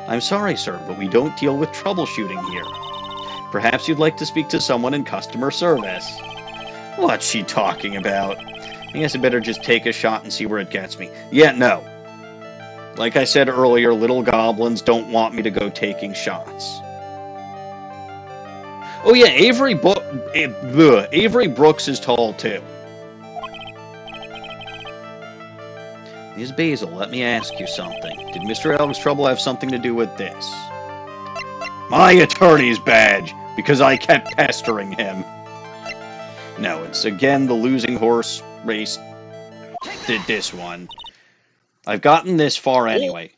I'm sorry, sir, but we don't deal with troubleshooting here. Perhaps you'd like to speak to someone in customer service. What's she talking about? I guess I better just take a shot and see where it gets me. Yeah, no. Like I said earlier, little goblins don't want me to go taking shots. Oh yeah, Avery Brooks is tall too. Ms. Basil, let me ask you something. Did Mr. Elg's trouble have something to do with this? My attorney's badge, because I kept pestering him. No, it's again the losing horse race did this one. I've gotten this far anyway.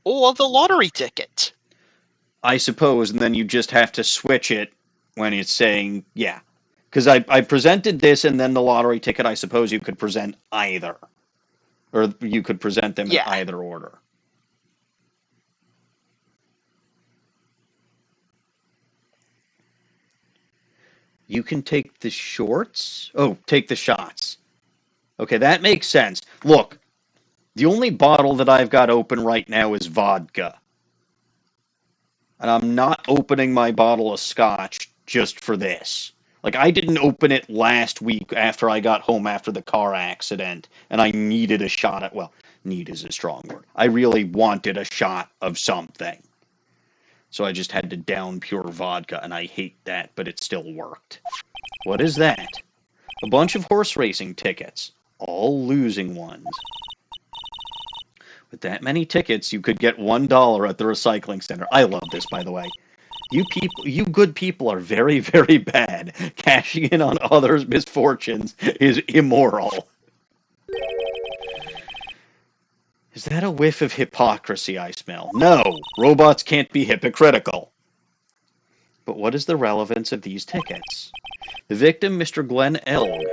Or the lottery ticket.
I suppose, and then you just have to switch it when it's saying, yeah. Because I presented this and then the lottery ticket, I suppose you could present either. Or you could present them in either order. You can take the shorts? Oh, take the shots. Okay, that makes sense. Look, the only bottle that I've got open right now is vodka. And I'm not opening my bottle of scotch just for this. Like, I didn't open it last week after I got home after the car accident, and I needed a shot at, well, need is a strong word. I really wanted a shot of something. So I just had to down pure vodka, and I hate that, but it still worked. What is that? A bunch of horse racing tickets. All losing ones. With that many tickets, you could get $1 at the recycling center. I love this, by the way. You good people are very, very bad. Cashing in on others' misfortunes is immoral. Is that a whiff of hypocrisy I smell? No, robots can't be hypocritical. But what is the relevance of these tickets? The victim, Mr. Glen Elg.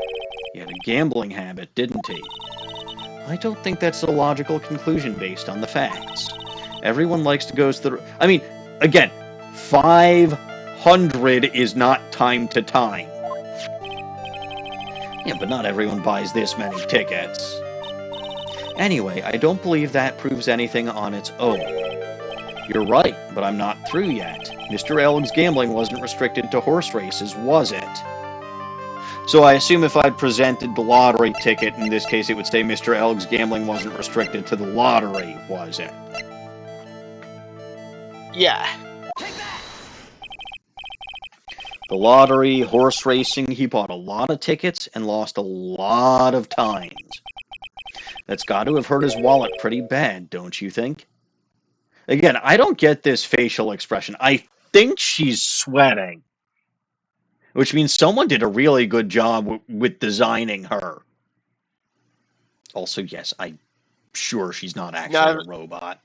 He had a gambling habit, didn't he? I don't think that's a logical conclusion based on the facts. Everyone likes to go through... I mean, again, 500 is not time to time. Yeah, but not everyone buys this many tickets. Anyway, I don't believe that proves anything on its own. You're right, but I'm not through yet. Mr. Elg's gambling wasn't restricted to horse races, was it? So I assume if I'd presented the lottery ticket, in this case it would say Mr. Elg's gambling wasn't restricted to the lottery, was it?
Yeah.
The lottery, horse racing, he bought a lot of tickets and lost a lot of times. That's got to have hurt his wallet pretty bad, don't you think? Again, I don't get this facial expression. I think she's sweating. Which means someone did a really good job with designing her. Also, yes, I'm sure she's not actually a robot.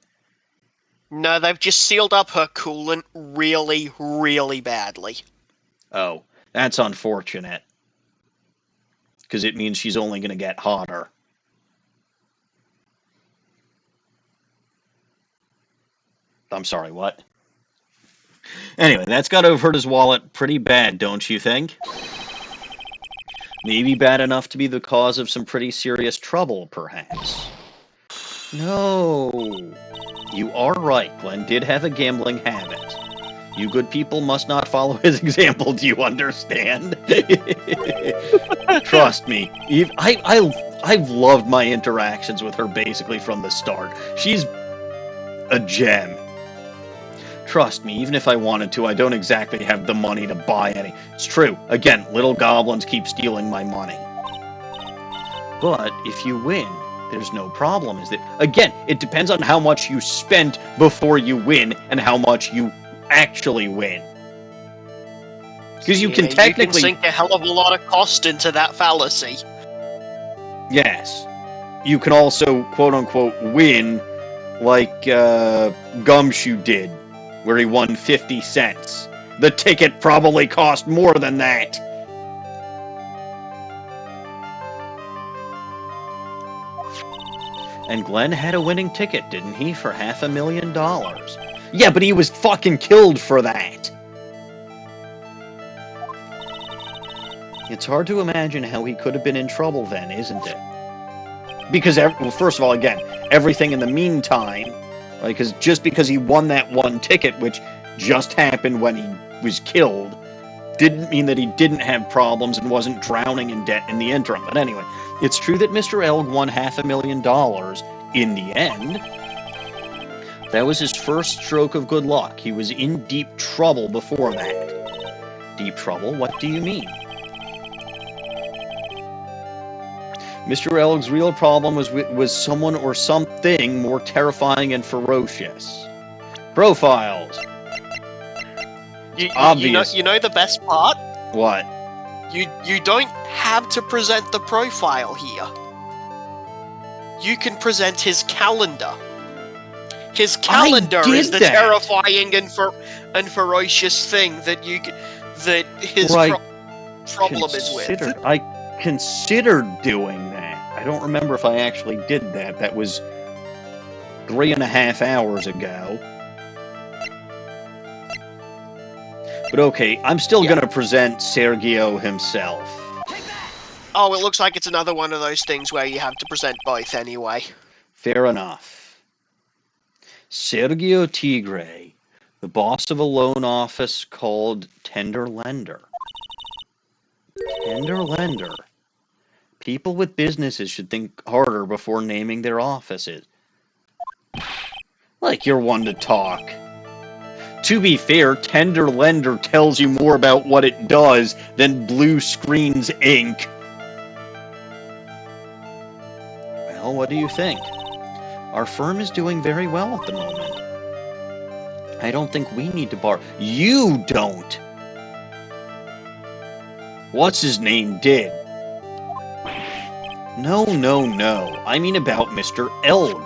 No, they've just sealed up her coolant really, really badly.
Oh, that's unfortunate. Because it means she's only going to get hotter. I'm sorry, what? Anyway, that's got to hurt his wallet pretty bad, don't you think? Maybe bad enough to be the cause of some pretty serious trouble, perhaps. No. You are right, Glenn did have a gambling habit. You good people must not follow his example, do you understand? Trust me, I've loved my interactions with her basically from the start. She's a gem. Trust me, even if I wanted to, I don't exactly have the money to buy any. It's true. Again, little goblins keep stealing my money. But if you win, there's no problem, is there? Again, it depends on how much you spent before you win and how much you actually win. Because you can technically...
You can sink a hell of a lot of cost into that fallacy.
Yes. You can also, quote-unquote, win like Gumshoe did, where he won 50 cents. The ticket probably cost more than that. And Glenn had a winning ticket, didn't he, for $500,000? Yeah, but he was fucking killed for that. It's hard to imagine how he could have been in trouble then, isn't it? Because, well, first of all, again, everything in the meantime, right, just because he won that one ticket, which just happened when he was killed, didn't mean that he didn't have problems and wasn't drowning in debt in the interim. But anyway, it's true that Mr. Elg won $500,000 in the end. That was his first stroke of good luck. He was in deep trouble before that. Deep trouble? What do you mean? Mr. Elg's real problem was someone or something more terrifying and ferocious. Profiles. Obvious.
You know the best part?
What?
You don't have to present the profile here. You can present his calendar. His calendar is the terrifying and ferocious thing that his problem is with.
I considered doing that. I don't remember if I actually did that. That was 3.5 hours ago. But okay, I'm still gonna present Sergio himself.
Oh, it looks like it's another one of those things where you have to present both anyway.
Fair enough. Sergio Tigre, the boss of a loan office called Tender Lender. Tender Lender. People with businesses should think harder before naming their offices. Like you're one to talk. To be fair, Tender Lender tells you more about what it does than Blue Screens Inc. Well, what do you think? Our firm is doing very well at the moment. I don't think we need to borrow. You don't! What's his name did? No. I mean about Mr. Elg.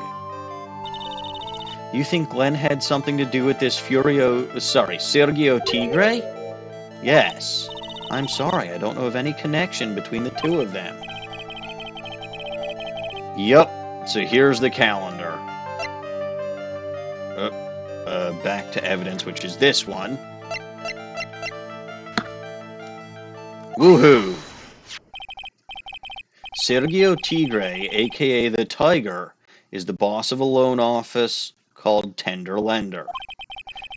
You think Glenn had something to do with this Sergio Tigre? Yes. I'm sorry, I don't know of any connection between the two of them. Yup, so here's the calendar. Back to evidence, which is this one. Woohoo! Sergio Tigre, aka the Tiger, is the boss of a loan office called Tender Lender.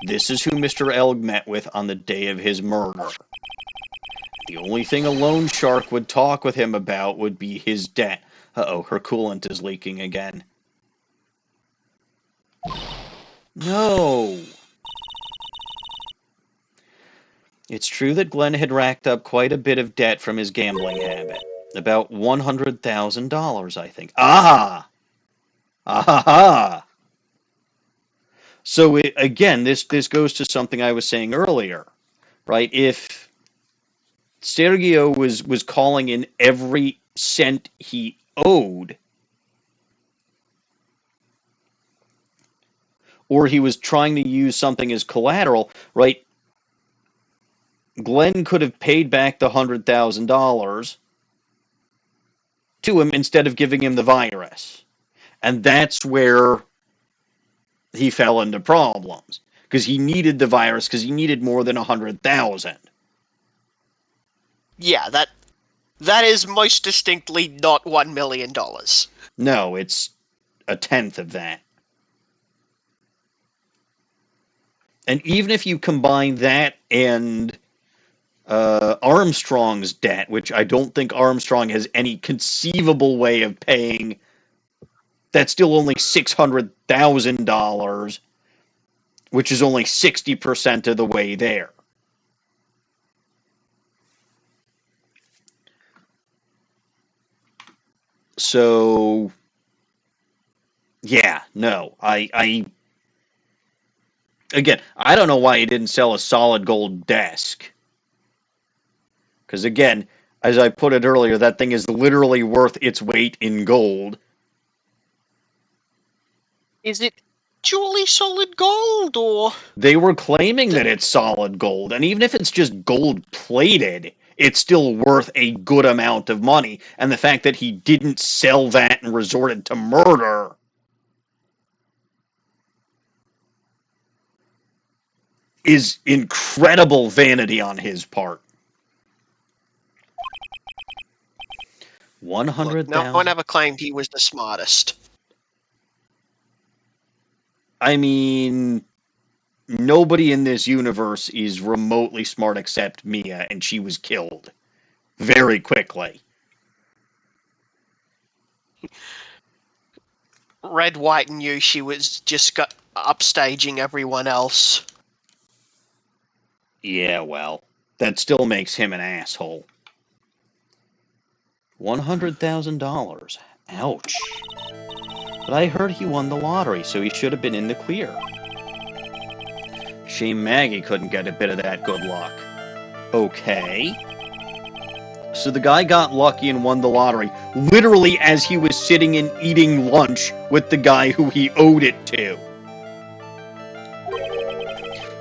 This is who Mr. Elg met with on the day of his murder. The only thing a loan shark would talk with him about would be his debt. Uh-oh, her coolant is leaking again. No! It's true that Glenn had racked up quite a bit of debt from his gambling habit. About $100,000, I think. Ah! Ah! So, again, this goes to something I was saying earlier, right? If Sergio was calling in every cent he owed, or he was trying to use something as collateral, right? Glenn could have paid back the $100,000 to him instead of giving him the virus. And that's where he fell into problems. Because he needed the virus, because he needed more than 100,000.
Yeah, that is most distinctly not $1 million.
No, it's a tenth of that. And even if you combine that and Armstrong's debt, which I don't think Armstrong has any conceivable way of paying, that's still only $600,000, which is only 60% of the way there. So, yeah, no, again, I don't know why he didn't sell a solid gold desk. Because again, as I put it earlier, that thing is literally worth its weight in gold.
Is it truly solid gold, or...?
They were claiming that it's solid gold, and even if it's just gold-plated, it's still worth a good amount of money. And the fact that he didn't sell that and resorted to murder is incredible vanity on his part. 100,000.
No one ever claimed he was the smartest.
I mean, nobody in this universe is remotely smart except Mia, and she was killed very quickly.
Red, White, knew she was just upstaging everyone else.
Yeah, well. that still makes him an asshole. $100,000. Ouch. But I heard he won the lottery, so he should have been in the clear. Shame Maggie couldn't get a bit of that good luck. Okay. So the guy got lucky and won the lottery, literally as he was sitting and eating lunch with the guy who he owed it to.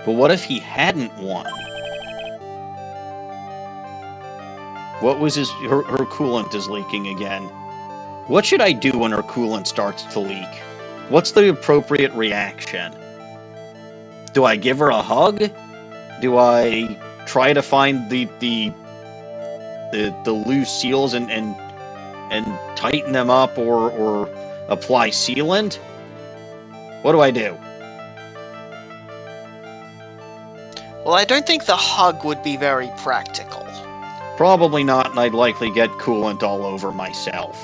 But what if he hadn't won? What was her coolant is leaking again. What should I do when her coolant starts to leak? What's the appropriate reaction? Do I give her a hug? Do I try to find the loose seals and tighten them up or apply sealant? What do I do?
Well, I don't think the hug would be very practical.
Probably not, and I'd likely get coolant all over myself.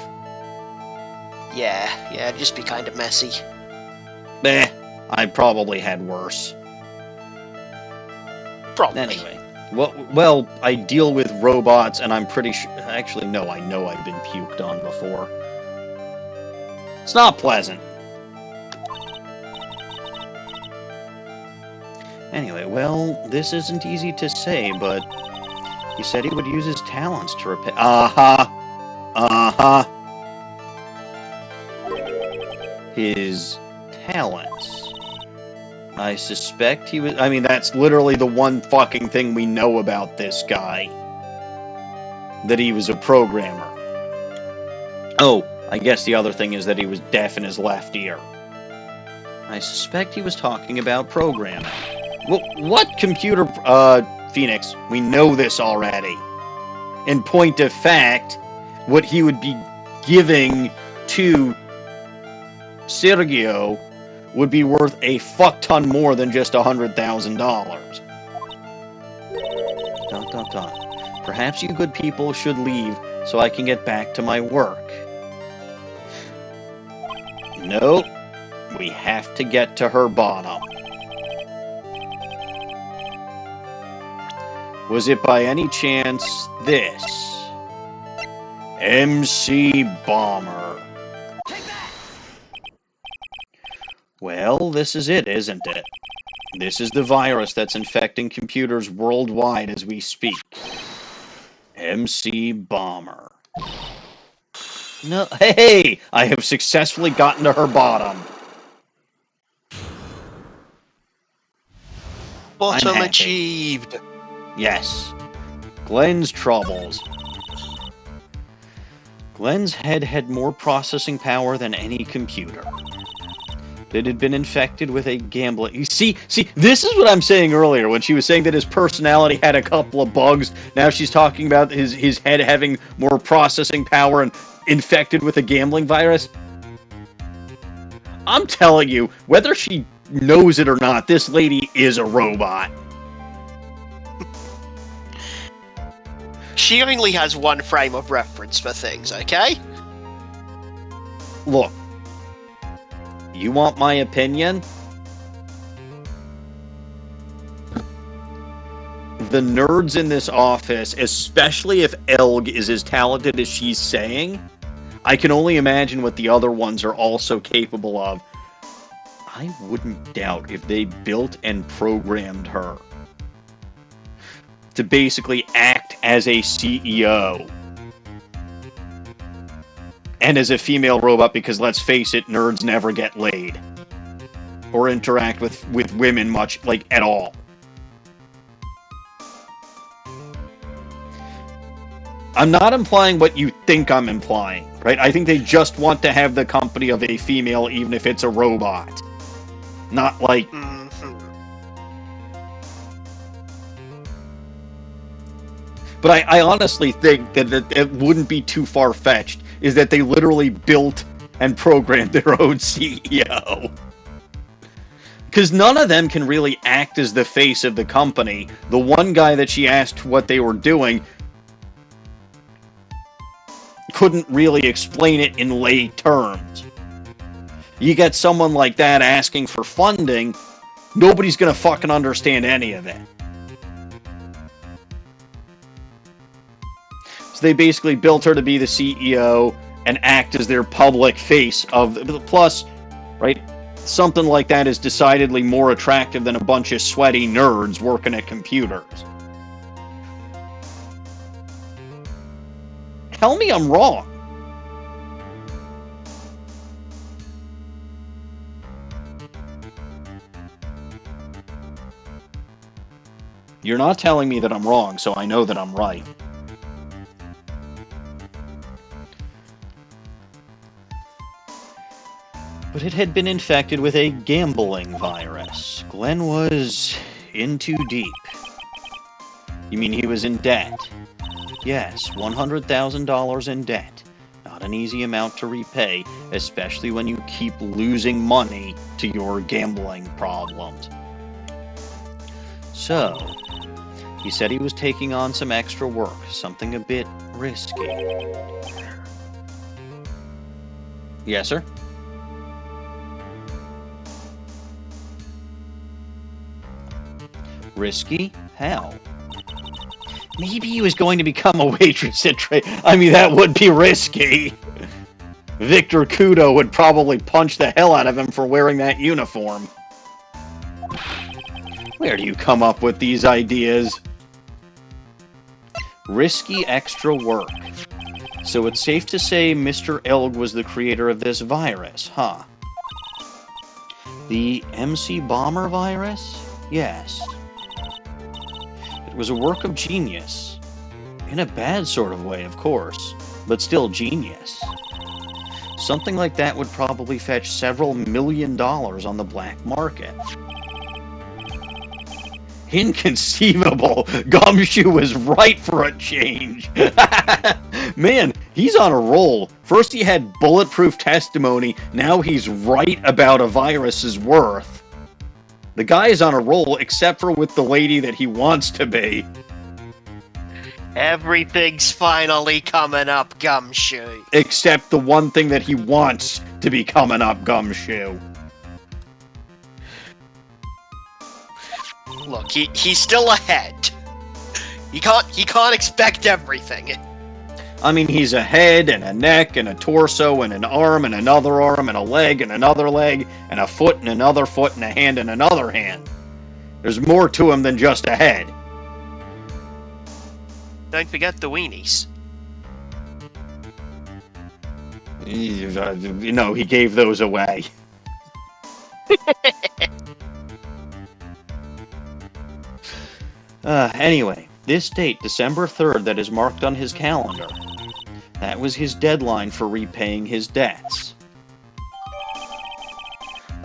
Yeah, it'd just be kind of messy.
I probably had worse.
Probably.
Anyway, well, I deal with robots, and I'm pretty sure... Actually, no, I know I've been puked on before. It's not pleasant. Anyway, well, this isn't easy to say, but he said he would use his talents to repair... His talents. I suspect he was... I mean, that's literally the one fucking thing we know about this guy. That he was a programmer. Oh, I guess the other thing is that he was deaf in his left ear. I suspect he was talking about programming. Well, what computer... Phoenix, we know this already. In point of fact, what he would be giving to Sergio would be worth a fuck ton more than just $100,000. ... Perhaps you good people should leave so I can get back to my work. Nope. We have to get to her bottom. Was it by any chance this? MC Bomber. Well, this is it, isn't it? This is the virus that's infecting computers worldwide as we speak. MC Bomber. No, hey! I have successfully gotten to her bottom.
Bottom achieved.
Yes. Glen's troubles. Glen's head had more processing power than any computer. It had been infected with a gambling... You see, this is what I'm saying earlier, when she was saying that his personality had a couple of bugs. Now she's talking about his head having more processing power and infected with a gambling virus. I'm telling you, whether she knows it or not, this lady is a robot.
She only has one frame of reference for things, okay?
Look. You want my opinion? The nerds in this office, especially if Elg is as talented as she's saying, I can only imagine what the other ones are also capable of. I wouldn't doubt if they built and programmed her to basically act as a CEO. And as a female robot, because let's face it, nerds never get laid. Or interact with women much, like, at all. I'm not implying what you think I'm implying, right? I think they just want to have the company of a female, even if it's a robot. Not like... But I honestly think that it wouldn't be too far-fetched, is that they literally built and programmed their own CEO. Because none of them can really act as the face of the company. The one guy that she asked what they were doing couldn't really explain it in lay terms. You get someone like that asking for funding, nobody's gonna fucking understand any of it. So they basically built her to be the CEO and act as their public face of... Plus, right, something like that is decidedly more attractive than a bunch of sweaty nerds working at computers. Tell me I'm wrong. You're not telling me that I'm wrong, so I know that I'm right. But it had been infected with a gambling virus. Glenn was in too deep. You mean he was in debt? Yes, $100,000 in debt. Not an easy amount to repay, especially when you keep losing money to your gambling problems. So, he said he was taking on some extra work, something a bit risky. Yes, sir? Risky? How? Maybe he was going to become a waitress at I mean, that would be risky. Victor Kudo would probably punch the hell out of him for wearing that uniform. Where do you come up with these ideas? Risky extra work. So it's safe to say Mr. Elg was the creator of this virus, huh? The MC Bomber virus? Yes. It was a work of genius. In a bad sort of way, of course, but still genius. Something like that would probably fetch several $1 million on the black market. Inconceivable! Gumshoe was right for a change! Man, he's on a roll. First he had bulletproof testimony, now he's right about a virus's worth. The guy is on a roll, except for with the lady that he wants to be.
Everything's finally coming up, Gumshoe.
Except the one thing that he wants to be coming up, Gumshoe.
Look, he's still ahead. He can't expect everything.
I mean, he's a head, and a neck, and a torso, and an arm, and another arm, and a leg, and another leg, and a foot, and another foot, and a hand, and another hand. There's more to him than just a head.
Don't forget the weenies.
You know, he gave those away. Anyway, this date, December 3rd, that is marked on his calendar. That was his deadline for repaying his debts.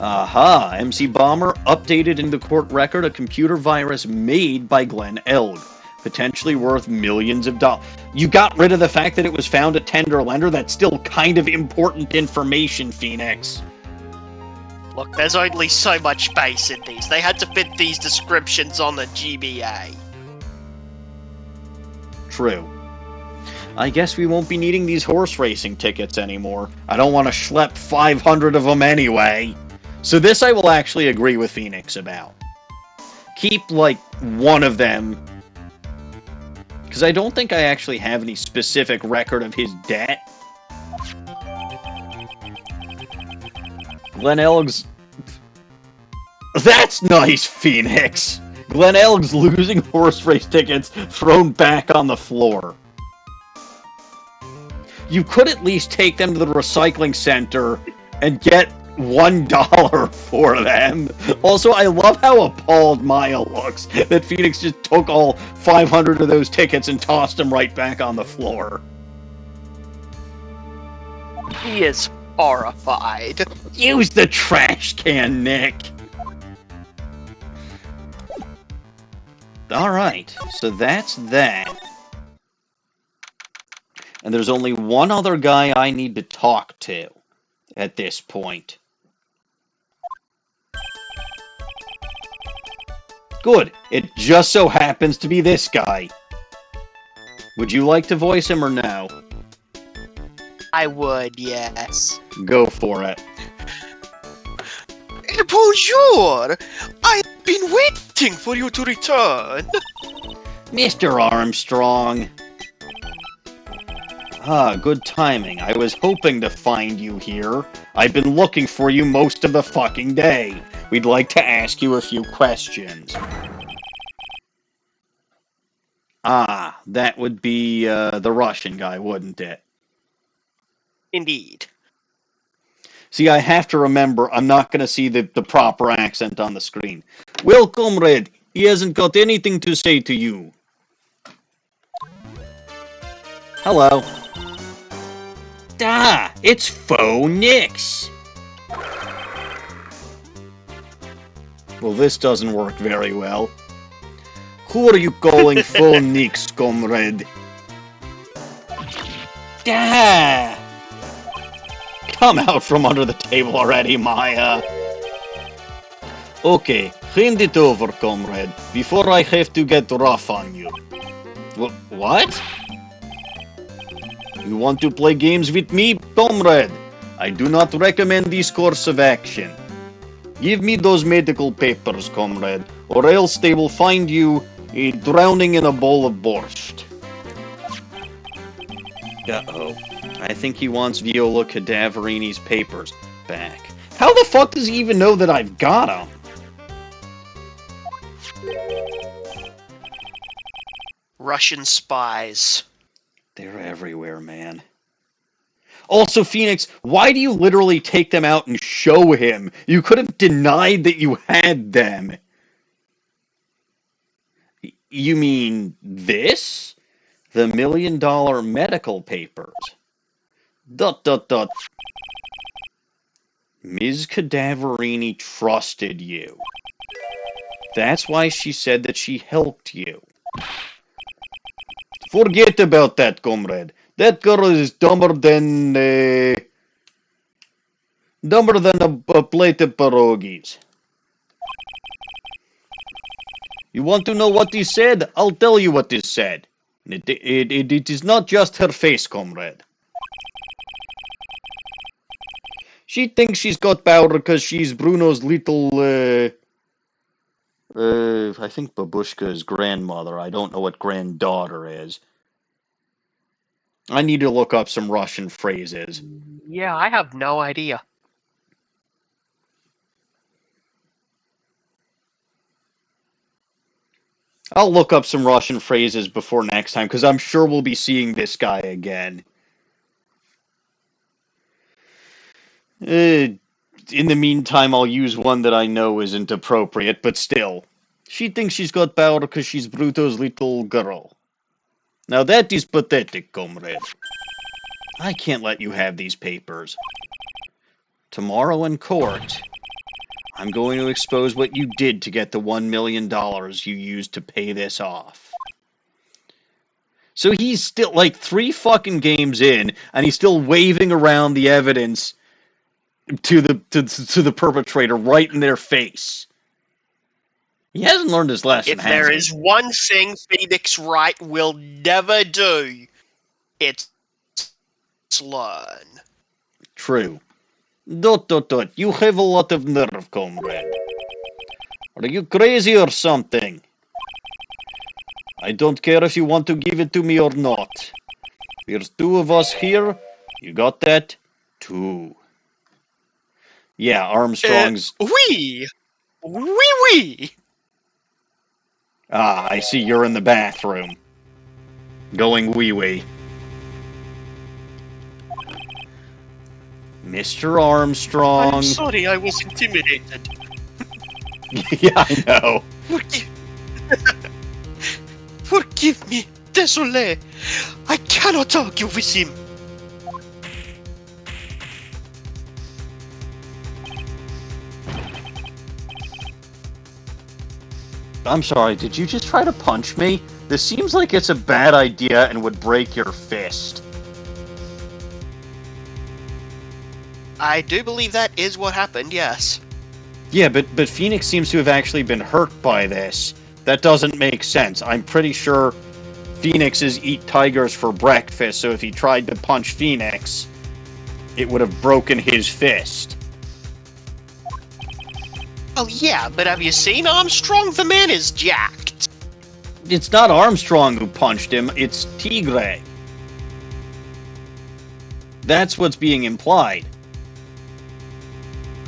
Aha! MC Bomber updated in the court record a computer virus made by Glen Elg, potentially worth millions of dollars. You got rid of the fact that it was found at Tender Lender? That's still kind of important information, Phoenix.
Look, there's only so much space in these. They had to fit these descriptions on the GBA.
True. I guess we won't be needing these horse racing tickets anymore. I don't want to schlep 500 of them anyway. So this I will actually agree with Phoenix about. Keep, like, one of them. Because I don't think I actually have any specific record of his debt. Glen Elg's... That's nice, Phoenix! Glen Elg's losing horse race tickets thrown back on the floor. You could at least take them to the recycling center and get $1 for them. Also, I love how appalled Maya looks that Phoenix just took all 500 of those tickets and tossed them right back on the floor.
He is horrified.
Use the trash can, Nick. Alright, so that's that. And there's only one other guy I need to talk to at this point. Good. It just so happens to be this guy. Would you like to voice him or no?
I would, yes.
Go for it.
Bonjour! I've been waiting for you to return.
Mr. Armstrong. Ah, good timing. I was hoping to find you here. I've been looking for you most of the fucking day. We'd like to ask you a few questions. Ah, that would be the Russian guy, wouldn't it?
Indeed.
See, I have to remember I'm not going to see the proper accent on the screen. Well, comrade, he hasn't got anything to say to you. Hello. Ah, it's Fauxnix. Well, this doesn't work very well. Who are you calling Phoenix, comrade? Ah! Come out from under the table already, Maya. Okay, hand it over, comrade, before I have to get rough on you. What? You want to play games with me, comrade? I do not recommend this course of action. Give me those medical papers, comrade, or else they will find you drowning in a bowl of borscht. Uh-oh. I think he wants Viola Cadaverini's papers back. How the fuck does he even know that I've got them?
Russian spies.
They're everywhere, man. Also, Phoenix, why do you literally take them out and show him? You could have denied that you had them. You mean this? The $1 million medical papers. ... Ms. Cadaverini trusted you. That's why she said that she helped you. Forget about that, comrade. That girl is dumber than a plate of pierogies. You want to know what he said? I'll tell you what he said. It is not just her face, comrade. She thinks she's got power because she's Bruno's little, I think Babushka's grandmother. I don't know what granddaughter is. I need to look up some Russian phrases.
Yeah, I have no idea.
I'll look up some Russian phrases before next time, because I'm sure we'll be seeing this guy again. In the meantime, I'll use one that I know isn't appropriate, but still. She thinks she's got power because she's Bruto's little girl. Now that is pathetic, comrade. I can't let you have these papers. Tomorrow in court, I'm going to expose what you did to get the $1 million you used to pay this off. So he's still, like, 3 fucking games in, and he's still waving around the evidence to the perpetrator right in their face. He hasn't learned his lesson,
If there
has he?
is one thing Phoenix Wright will never do, it's learn.
True. You have a lot of nerve, comrade. Are you crazy or something? I don't care if you want to give it to me or not. There's 2 of us here. You got that? 2. Yeah, Armstrong's...
Oui! Oui!
Ah, I see you're in the bathroom. Going wee-wee. Mr. Armstrong...
I'm sorry, I was intimidated.
Yeah, I know.
Forgive me, désolé. I cannot argue with him.
I'm sorry, did you just try to punch me? This seems like it's a bad idea and would break your fist.
I do believe that is what happened, yes.
Yeah, but Phoenix seems to have actually been hurt by this. That doesn't make sense. I'm pretty sure Phoenixes eat tigers for breakfast, so if he tried to punch Phoenix, it would have broken his fist.
Oh yeah, but have you seen Armstrong? The man is jacked.
It's not Armstrong who punched him, it's Tigre. That's what's being implied.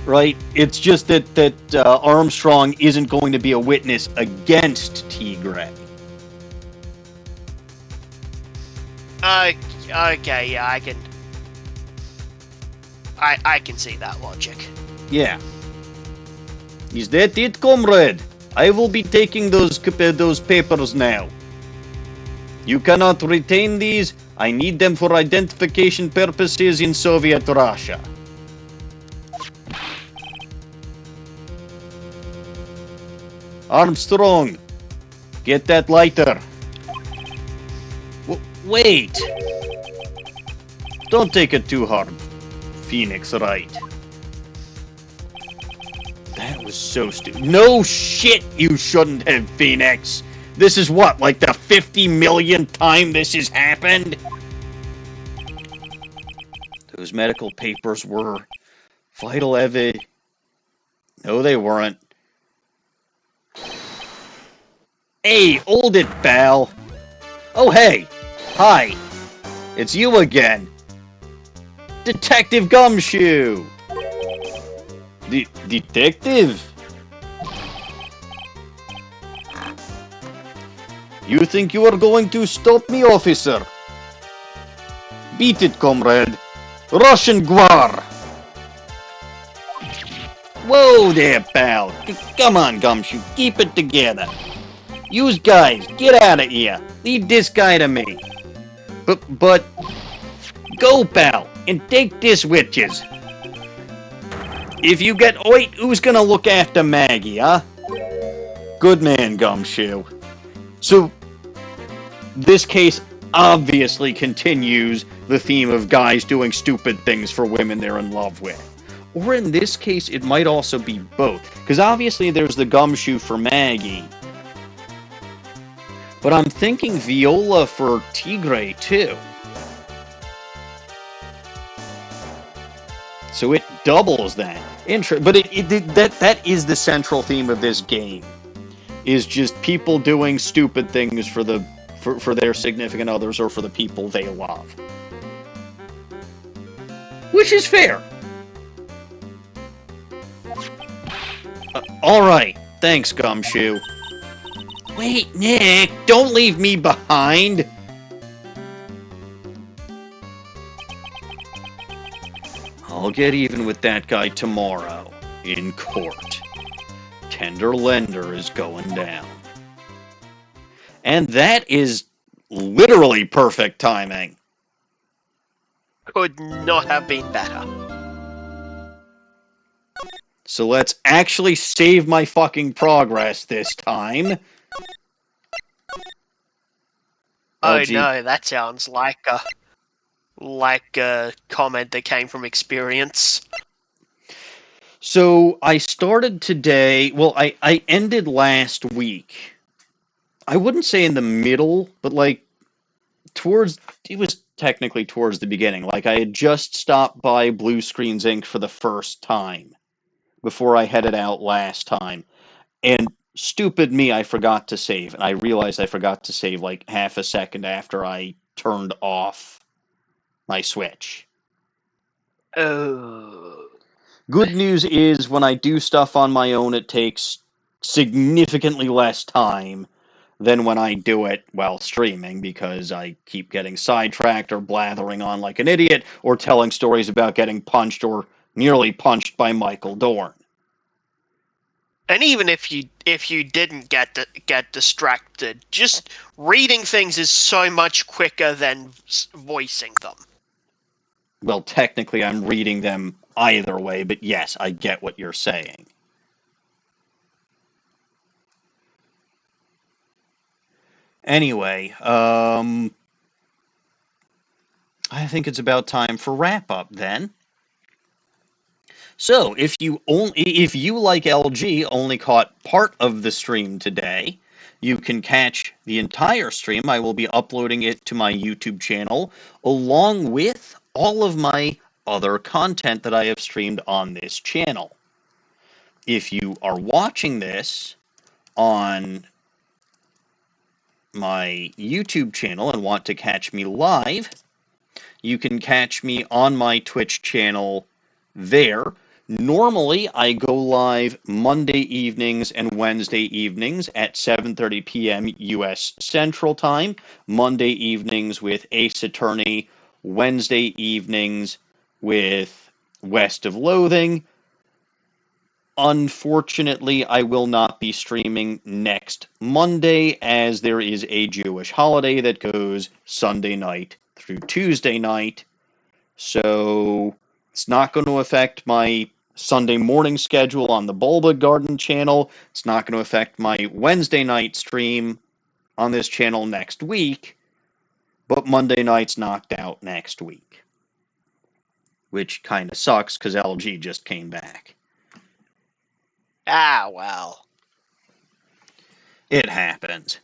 Right? It's just that Armstrong isn't going to be a witness against Tigray.
Okay, yeah, I can see that logic.
Yeah. Is that it, comrade? I will be taking those papers now. You cannot retain these. I need them for identification purposes in Soviet Russia. Armstrong, get that lighter. Wait. Don't take it too hard. Phoenix, right? That was so stupid. No shit, you shouldn't have, Phoenix. This is what, like the 50 millionth time this has happened? Those medical papers were vital evidence. No, they weren't. Hey, hold it, pal. Oh, hey. Hi. It's you again. Detective Gumshoe. Detective? You think you are going to stop me, officer? Beat it, comrade. Russian Gwar. Whoa there, pal. Come on, Gumshoe. Keep it together. Yous guys, get out of here. Leave this guy to me. But... Go, pal, and take this with yous. If you get oit, who's gonna look after Maggie, huh? Good man, Gumshoe. So, this case obviously continues the theme of guys doing stupid things for women they're in love with. Or in this case, it might also be both. Because obviously there's the Gumshoe for Maggie. But I'm thinking Viola for Tigray, too. So it doubles that. But that is the central theme of this game. Is just people doing stupid things for their significant others or for the people they love. Which is fair. Alright, thanks, Gumshoe. Wait, Nick, don't leave me behind! I'll get even with that guy tomorrow, in court. Tender Lender is going down. And that is literally perfect timing.
Could not have been better.
So let's actually save my fucking progress this time.
Oh no, that sounds like a comment that came from experience.
So I started today, well, I ended last week. I wouldn't say in the middle, but like it was technically towards the beginning. Like I had just stopped by Blue Screens Inc. for the first time before I headed out last time. And stupid me, I forgot to save. And I realized I forgot to save like half a second after I turned off my Switch.
Oh.
Good news is when I do stuff on my own, it takes significantly less time than when I do it while streaming, because I keep getting sidetracked or blathering on like an idiot or telling stories about getting punched or nearly punched by Michael Dorn.
And even if you didn't get distracted, just reading things is so much quicker than voicing them.
Well, technically I'm reading them either way, but yes, I get what you're saying. Anyway, I think it's about time for wrap-up then. So, if you like LG only caught part of the stream today, you can catch the entire stream. I will be uploading it to my YouTube channel along with all of my other content that I have streamed on this channel. If you are watching this on my YouTube channel and want to catch me live, you can catch me on my Twitch channel there. Normally, I go live Monday evenings and Wednesday evenings at 7:30 p.m. U.S. Central Time. Monday evenings with Ace Attorney, Wednesday evenings with West of Loathing. Unfortunately, I will not be streaming next Monday as there is a Jewish holiday that goes Sunday night through Tuesday night. So it's not going to affect my Sunday morning schedule on the Bulba Garden channel. It's not going to affect my Wednesday night stream on this channel next week. But Monday night's knocked out next week. Which kind of sucks because LG just came back.
Ah, well.
It happens.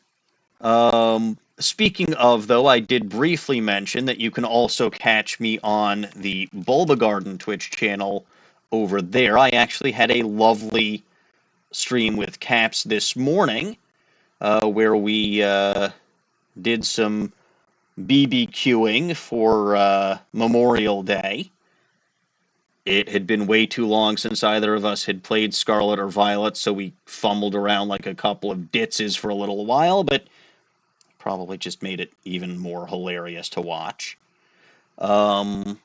Speaking of, though, I did briefly mention that you can also catch me on the Bulba Garden Twitch channel over there. I actually had a lovely stream with Caps this morning where we did some BBQing for Memorial Day. It had been way too long since either of us had played Scarlet or Violet, so we fumbled around like a couple of ditzes for a little while, but probably just made it even more hilarious to watch. But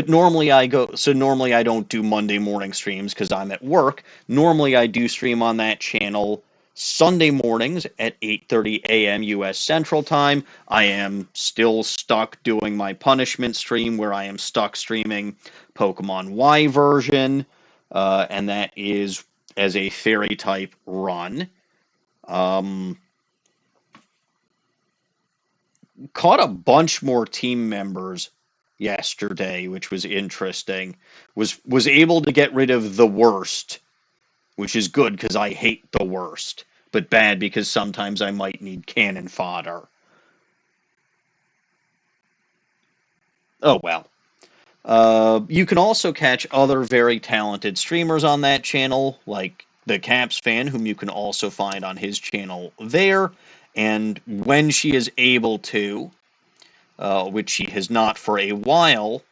normally I don't do Monday morning streams because I'm at work. Normally I do stream on that channel Sunday mornings at 8:30 a.m. U.S. Central Time. I am still stuck doing my punishment stream where I am stuck streaming Pokemon Y version, and that is as a fairy type run. Caught a bunch more team members yesterday, which was interesting. Was able to get rid of the worst, which is good because I hate the worst, but bad because sometimes I might need cannon fodder. Oh well. You can also catch other very talented streamers on that channel, like the Caps fan, whom you can also find on his channel there. And when she is able to, which she has not for a while,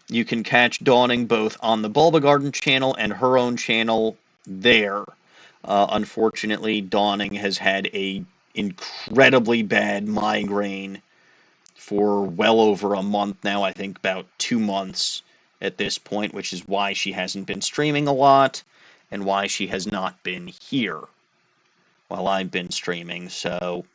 you can catch Dawning both on the Bulba Garden channel and her own channel there. Unfortunately, Dawning has had a incredibly bad migraine for well over a month now. I think about 2 months at this point, which is why she hasn't been streaming a lot and why she has not been here while I've been streaming. So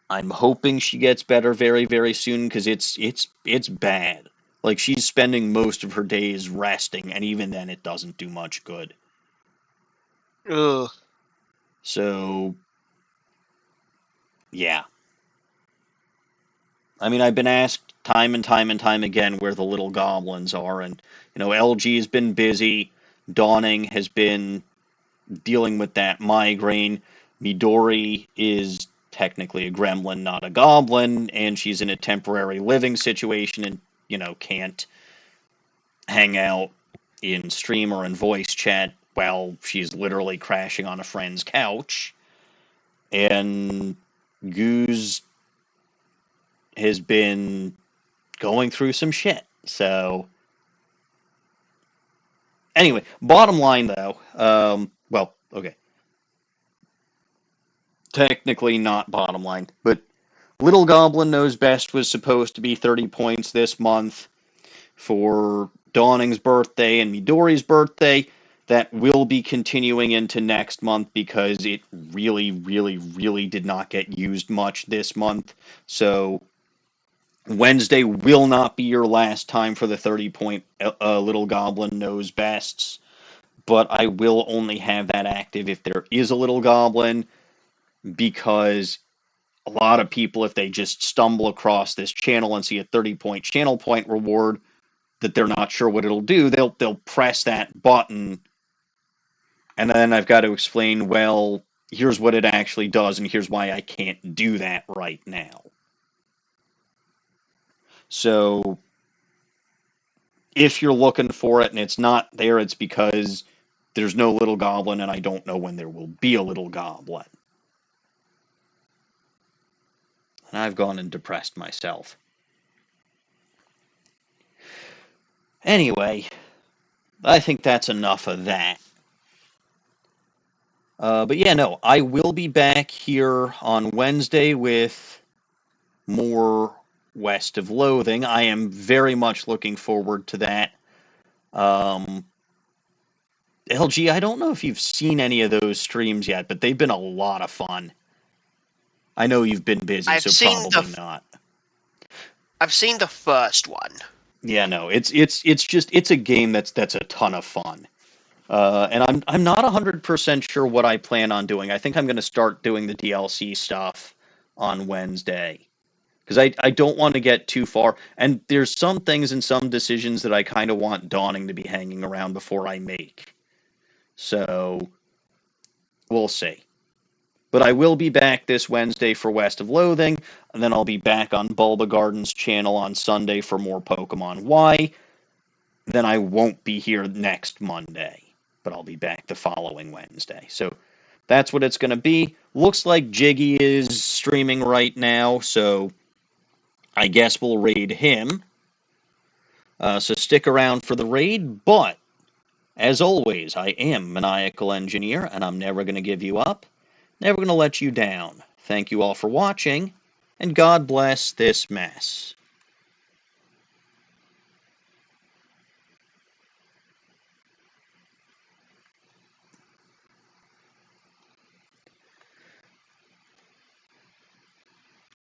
I'm hoping she gets better very, very soon because it's bad. Like, she's spending most of her days resting, and even then it doesn't do much good.
Ugh.
So, yeah. I mean, I've been asked time and time and time again where the little goblins are, and, LG has been busy. Dawning has been dealing with that migraine. Midori is technically a gremlin, not a goblin, and she's in a temporary living situation and, can't hang out in stream or in voice chat while she's literally crashing on a friend's couch. And Goose has been going through some shit. So, anyway, bottom line though, okay. Technically not bottom line, but Little Goblin Knows Best was supposed to be 30 points this month for Dawning's birthday and Midori's birthday. That will be continuing into next month because it really, really, really did not get used much this month. So Wednesday will not be your last time for the 30-point Little Goblin Knows Bests, but I will only have that active if there is a Little Goblin, because a lot of people, if they just stumble across this channel and see a 30-point channel point reward that they're not sure what it'll do, they'll press that button, and then I've got to explain, well, here's what it actually does, and here's why I can't do that right now. So, if you're looking for it and it's not there, it's because there's no Little Goblin, and I don't know when there will be a Little Goblin. And I've gone and depressed myself. Anyway, I think that's enough of that. But yeah, no, I will be back here on Wednesday with more West of Loathing. I am very much looking forward to that. LG, I don't know if you've seen any of those streams yet, but they've been a lot of fun. I know you've been busy,
I've
so
seen
probably not.
I've seen the first one.
Yeah, no, it's a game that's a ton of fun. And I'm not 100% sure what I plan on doing. I think I'm going to start doing the DLC stuff on Wednesday. Because I don't want to get too far. And there's some things and some decisions that I kind of want Dawning to be hanging around before I make. So, we'll see. But I will be back this Wednesday for West of Loathing, and then I'll be back on Bulba Garden's channel on Sunday for more Pokemon Y. Then I won't be here next Monday, but I'll be back the following Wednesday. So that's what it's going to be. Looks like Jiggy is streaming right now, so I guess we'll raid him. So stick around for the raid, but as always, I am Maniacal Engineer, and I'm never going to give you up, never going to let you down. Thank you all for watching, and God bless this mess.